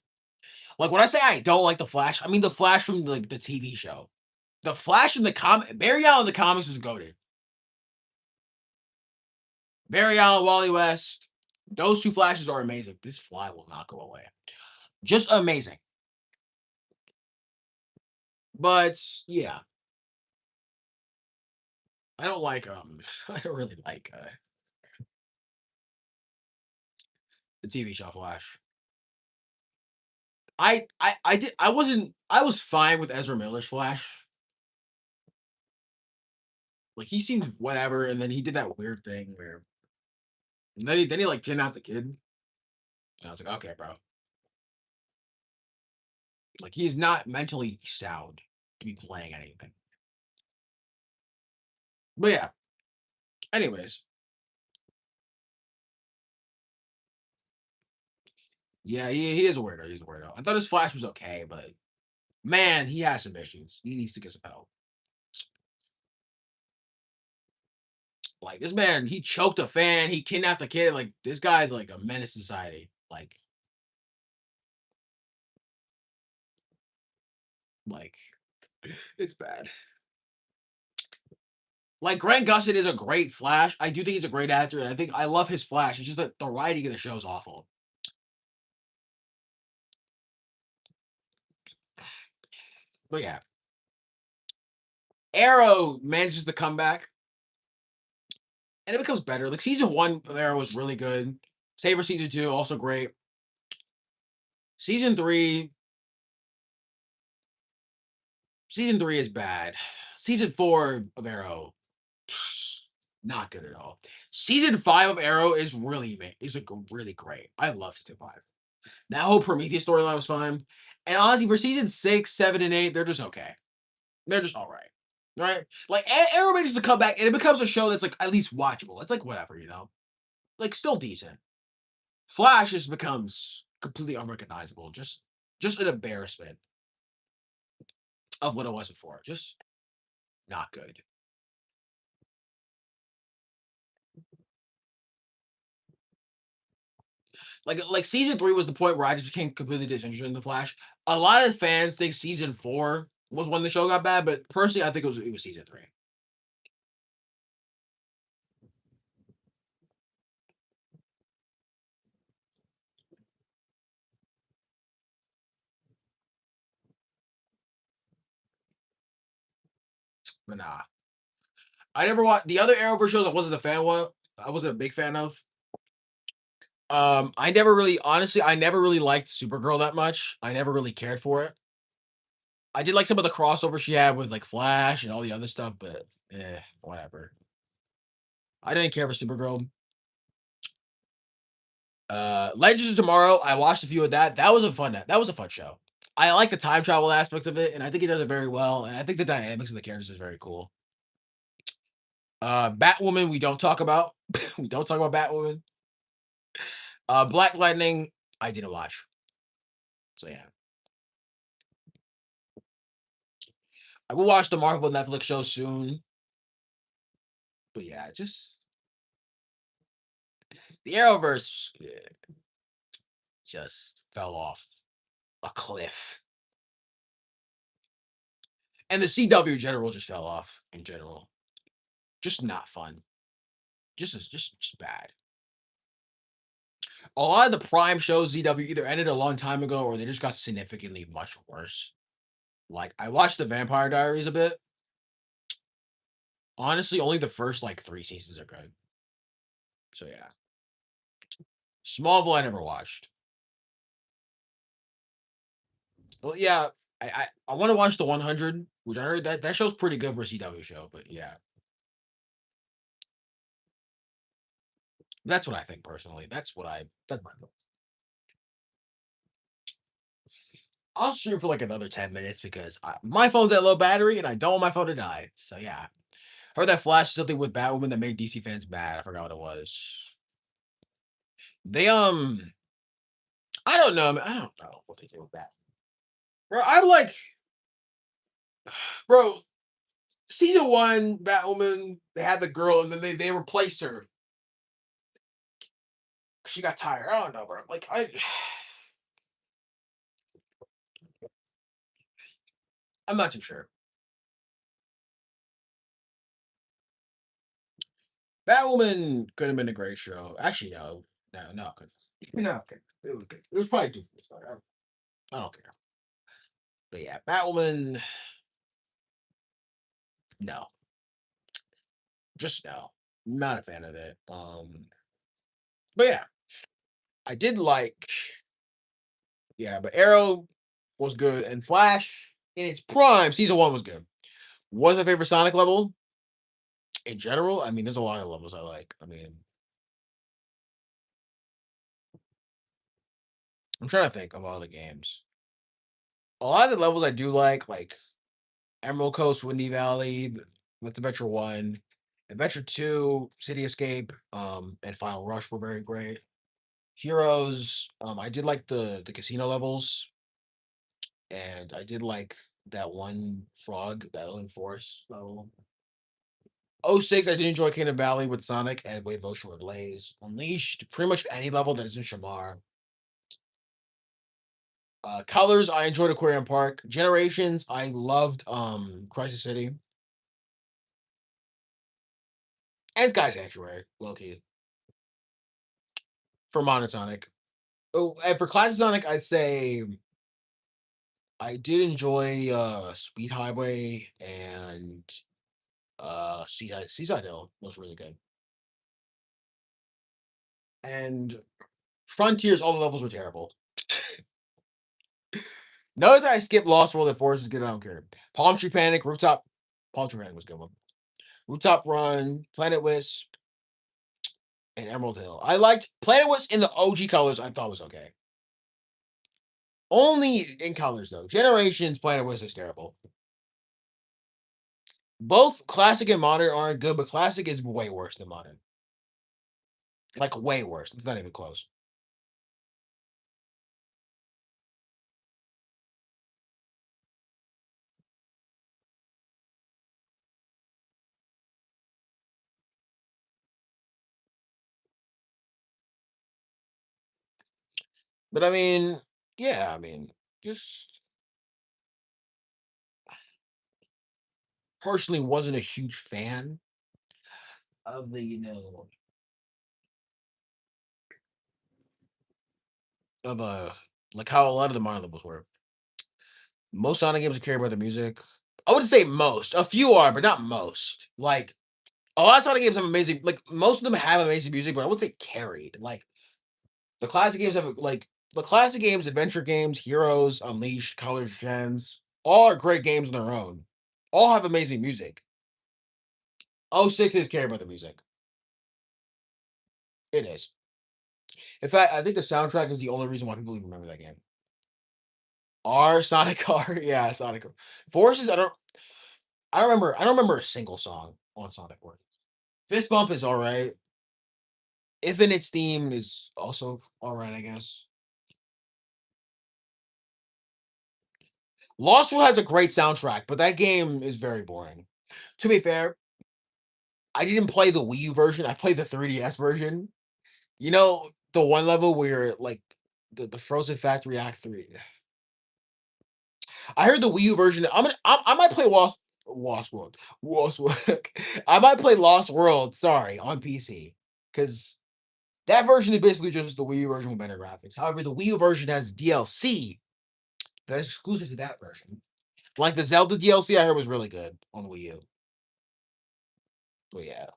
A: when I say I don't like the Flash, I mean the Flash from like the TV show. The Flash in the comic, Barry Allen in the comics is goated. Barry Allen, Wally West, those two Flashes are amazing. This Fly will not go away. Just amazing. But yeah, I don't like I don't really like the TV show Flash. I was fine with Ezra Miller's Flash. Like he seemed whatever, and then he did that weird thing where and then he like kidnapped the kid. And I was like, okay, bro. Like he's not mentally sound to be playing anything. But yeah. Anyways, yeah, he is a weirdo. He's a weirdo. I thought his Flash was okay, but man, he has some issues. He needs to get some help. Like this man, he choked a fan. He kidnapped a kid. Like this guy's like a menace to society. Like it's bad. Like Grant Gustin is a great Flash. I do think he's a great actor. I think I love his Flash. It's just that the writing of the show is awful. But yeah, Arrow manages to come back and it becomes better. Like season one of Arrow was really good. Save for season two, also great. Season three, season three is bad. Season four of Arrow, not good at all. Season five of Arrow is really great. I love season five. That whole Prometheus storyline was fine. And honestly, for season six, seven, and eight, they're just okay. They're just all right. Right? Like Arrow manages to come back and it becomes a show that's like at least watchable. It's like whatever, like still decent. Flash just becomes completely unrecognizable. Just an embarrassment of what it was before. Just not good. Like season three was the point where I just became completely disinterested in the Flash. A lot of fans think season four was when the show got bad, but personally, I think it was season three. But nah, I never watched the other Arrowverse shows. I wasn't a fan of. I wasn't a big fan of. I never really, honestly, I never really liked Supergirl that much. I never really cared for it. I did like some of the crossover she had with like Flash and all the other stuff, but whatever. I didn't care for Supergirl. Legends of Tomorrow, I watched a few of that. That was a fun show. I like the time travel aspects of it, and I think it does it very well. And I think the dynamics of the characters is very cool. Batwoman, we don't talk about. We don't talk about Batwoman. Black Lightning, I didn't watch. So yeah. I will watch the Marvel Netflix show soon. But yeah, just the Arrowverse just fell off a cliff. And the CW in general just fell off in general. Just not fun. Just bad. A lot of the prime shows CW either ended a long time ago or they just got significantly much worse. Like I watched the Vampire Diaries a bit. Honestly, only the first like three seasons are good. So yeah. Smallville I never watched. Well, yeah, I want to watch the 100, which I heard that show's pretty good for a CW show. But yeah, that's what I think personally. That's my thoughts. I'll stream for like another 10 minutes because my phone's at low battery and I don't want my phone to die. So yeah, heard that Flash something with Batwoman that made DC fans mad. I forgot what it was. They I don't know. Man. I don't know what they did with that. Bro, I'm like, bro, season one, Batwoman, they had the girl and then they replaced her. She got tired. I don't know, bro. Like I'm not too sure. Batwoman could have been a great show. Actually, no, because no, okay. It was probably too far. I don't care. But yeah, Batwoman, no, just no. Not a fan of it. But yeah, I did like, yeah, but Arrow was good and Flash in its prime, season one was good. Was my favorite Sonic level in general? I mean, there's a lot of levels I like. I mean, I'm trying to think of all the games. A lot of the levels I do like Emerald Coast, Windy Valley, Let's Adventure One. Adventure 2, City Escape, and Final Rush were very great. Heroes, I did like the casino levels, and I did like that one frog battling force level. Oh six, I did enjoy Kingdom Valley with Sonic and Wave of Ocean with Blaze. Unleashed, pretty much any level that isn't Shamar. Colors, I enjoyed Aquarium Park. Generations, I loved Crisis City. And Sky Sanctuary, low key. For Monotonic. Oh, and for Classic Sonic, I'd say I did enjoy Speed Highway and Seaside Hill was really good. And Frontiers, all the levels were terrible. Notice I skipped Lost World and Forest is good. I don't care. Palm Tree Panic, Rooftop. Palm Tree Panic was a good one. Rooftop Run, Planet Wisp, and Emerald Hill. I liked Planet Wisp in the OG colors. I thought was okay. Only in colors though. Generations Planet Wisp is terrible. Both classic and modern aren't good, but classic is way worse than modern. Like way worse. It's not even close. But I mean, yeah, I mean, just personally wasn't a huge fan of the, of like how a lot of the modern levels were. Most Sonic games are carried by the music. I wouldn't say most. A few are, but not most. Like a lot of Sonic games have amazing, like most of them have amazing music, but I would say carried. Like the classic games have like the classic games, adventure games, Heroes, Unleashed, Colors, Gens, all are great games on their own. All have amazing music. Oh six is carried by the music. It is. In fact, I think the soundtrack is the only reason why people even remember that game. R Sonic R, yeah, Sonic R. Forces, I don't remember a single song on Sonic Forces. Fist Bump is alright. Infinite's theme is also alright, I guess. Lost World has a great soundtrack, but that game is very boring. To be fair, I didn't play the Wii U version. I played the 3DS version. You know, the one level where like the Frozen Factory Act 3. I heard the Wii U version. I might play Lost World. Lost World. I might play Lost World, sorry, on PC. Because that version is basically just the Wii U version with better graphics. However, the Wii U version has DLC that is exclusive to that version. Like the Zelda DLC I heard was really good on Wii U. But yeah.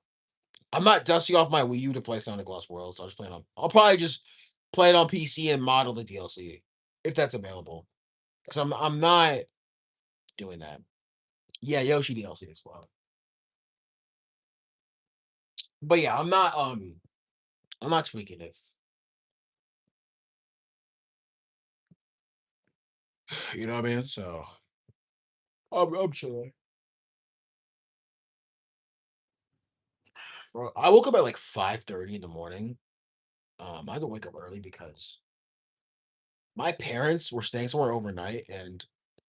A: I'm not dusting off my Wii U to play Sonic Lost World, so I'll probably just play it on PC and model the DLC if that's available. Because I'm not doing that. Yeah, Yoshi DLC as well. But yeah, I'm not tweaking it. You know what I mean? So I'm chilling. Bro, I woke up at like 5:30 in the morning. I had to wake up early because my parents were staying somewhere overnight and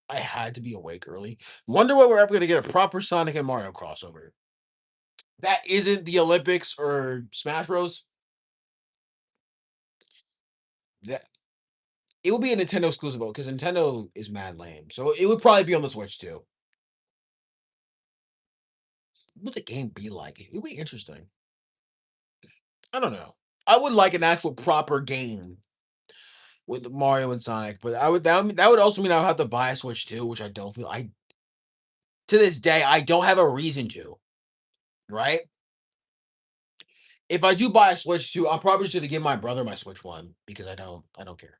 A: I had to be awake early. Wonder when we're ever gonna get a proper Sonic and Mario crossover. That isn't the Olympics or Smash Bros. That it would be a Nintendo exclusive because Nintendo is mad lame. So it would probably be on the Switch too. What would the game be like? It would be interesting. I don't know. I would like an actual proper game with Mario and Sonic, but that would also mean I would have to buy a Switch too, which I don't feel I to this day I don't have a reason to, right? If I do buy a Switch too, I'm probably just gonna give my brother my Switch one because I don't care.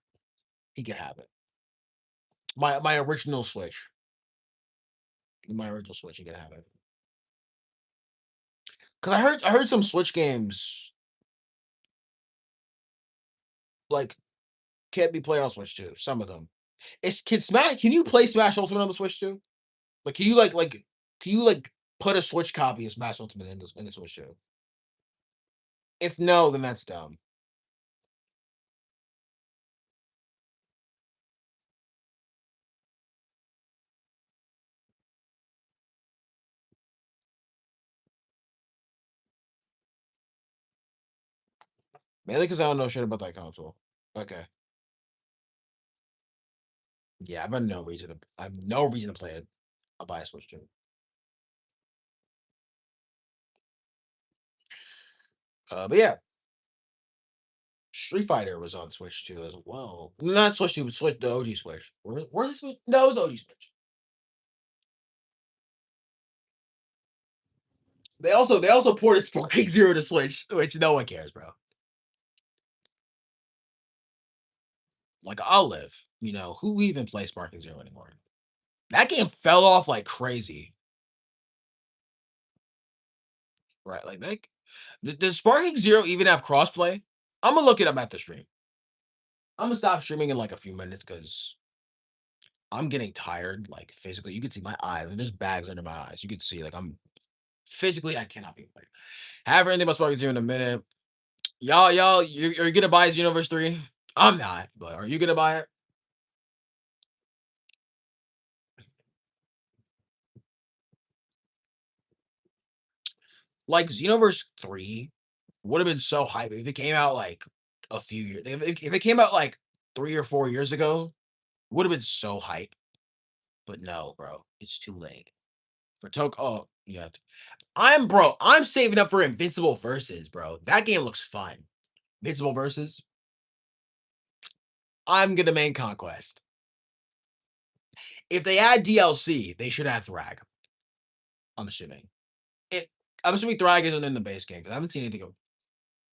A: He can have it. My original Switch. My original Switch, he can have it. Cause I heard some Switch games like can't be played on Switch too. Some of them. Can you play Smash Ultimate on the Switch too? Like can you like can you like put a Switch copy of Smash Ultimate in the Switch too. If no, then that's dumb. Mainly because I don't know shit about that console. Okay. Yeah, I have no reason to play it. I'll buy a Switch too. But yeah, Street Fighter was on Switch too as well. Not Switch 2, but Switch the OG Switch. Where's the Switch? No, it's OG Switch. They also ported Sparking Zero to Switch, which no one cares, bro. Like I'll live. Who even plays Sparking Zero anymore? That game fell off like crazy. Right. Like does Sparking Zero even have crossplay? I'm gonna look it up at the stream. I'm gonna stop streaming in like a few minutes because I'm getting tired, like physically. You can see my eyes, and there's bags under my eyes. You can see, like, I'm physically, I cannot be like. Have anything about Sparking Zero in a minute. Y'all, are you gonna buy Xenoverse 3? I'm not, but are you gonna buy it? Like Xenoverse 3 would have been so hype if it came out like a few years. If it came out like 3 or 4 years ago, would have been so hype. But no, bro, it's too late. For Tok oh, yeah. I'm saving up for Invincible Versus, bro. That game looks fun. Invincible Versus. I'm gonna main Conquest. If they add DLC, they should add Thrag. I'm assuming. It, I'm assuming Thrag isn't in the base game because I haven't seen anything.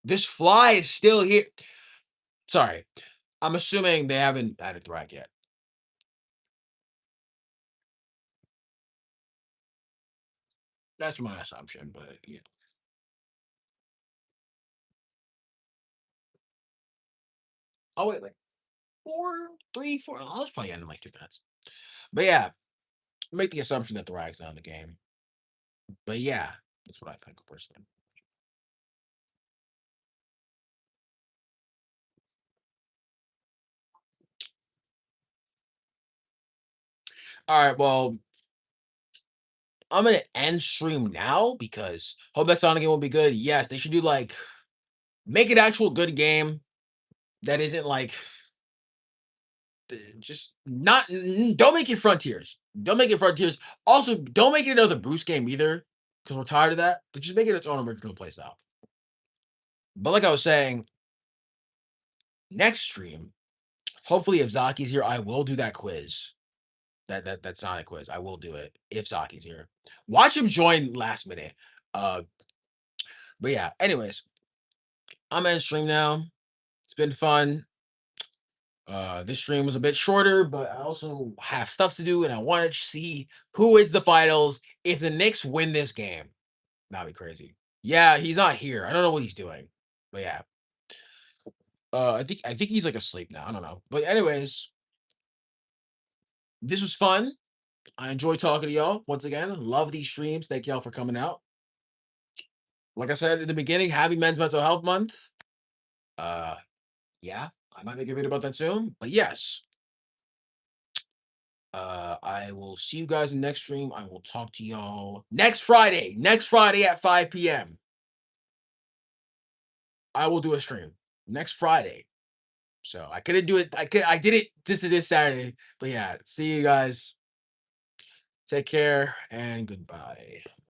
A: This fly is still here. Sorry. I'm assuming they haven't added Thrag yet. That's my assumption, but yeah. Oh wait, like 4. Oh, that's probably end in like 2 minutes. But yeah, make the assumption that Thrag's not in the game. But yeah, that's what I think personally. All right, well, I'm gonna end stream now because hope that Sonic game will be good. Yes, they should do like make an actual good game that isn't like just not. Don't make it Frontiers. Don't make it Frontiers. Also, don't make it another Bruce game either because we're tired of that. But just make it its own original playstyle. But like I was saying, next stream, hopefully if Zaki's here, I will do that quiz. That Sonic quiz. I will do it if Zaki's here. Watch him join last minute. Uh, but yeah. Anyways, I'm in stream now. It's been fun. This stream was a bit shorter, but I also have stuff to do, and I wanted to see who wins the finals. If the Knicks win this game, that'd be crazy. Yeah, he's not here. I don't know what he's doing, but yeah. I think he's like asleep now. I don't know, but anyways, this was fun. I enjoy talking to y'all once again. Love these streams. Thank y'all for coming out. Like I said in the beginning, happy Men's Mental Health Month. Uh, yeah, I might make a video about that soon, but yes. I will see you guys in the next stream. I will talk to y'all next Friday. Next Friday at 5 p.m. I will do a stream next Friday. So I couldn't do it. I did it just this Saturday. But yeah, see you guys. Take care and goodbye.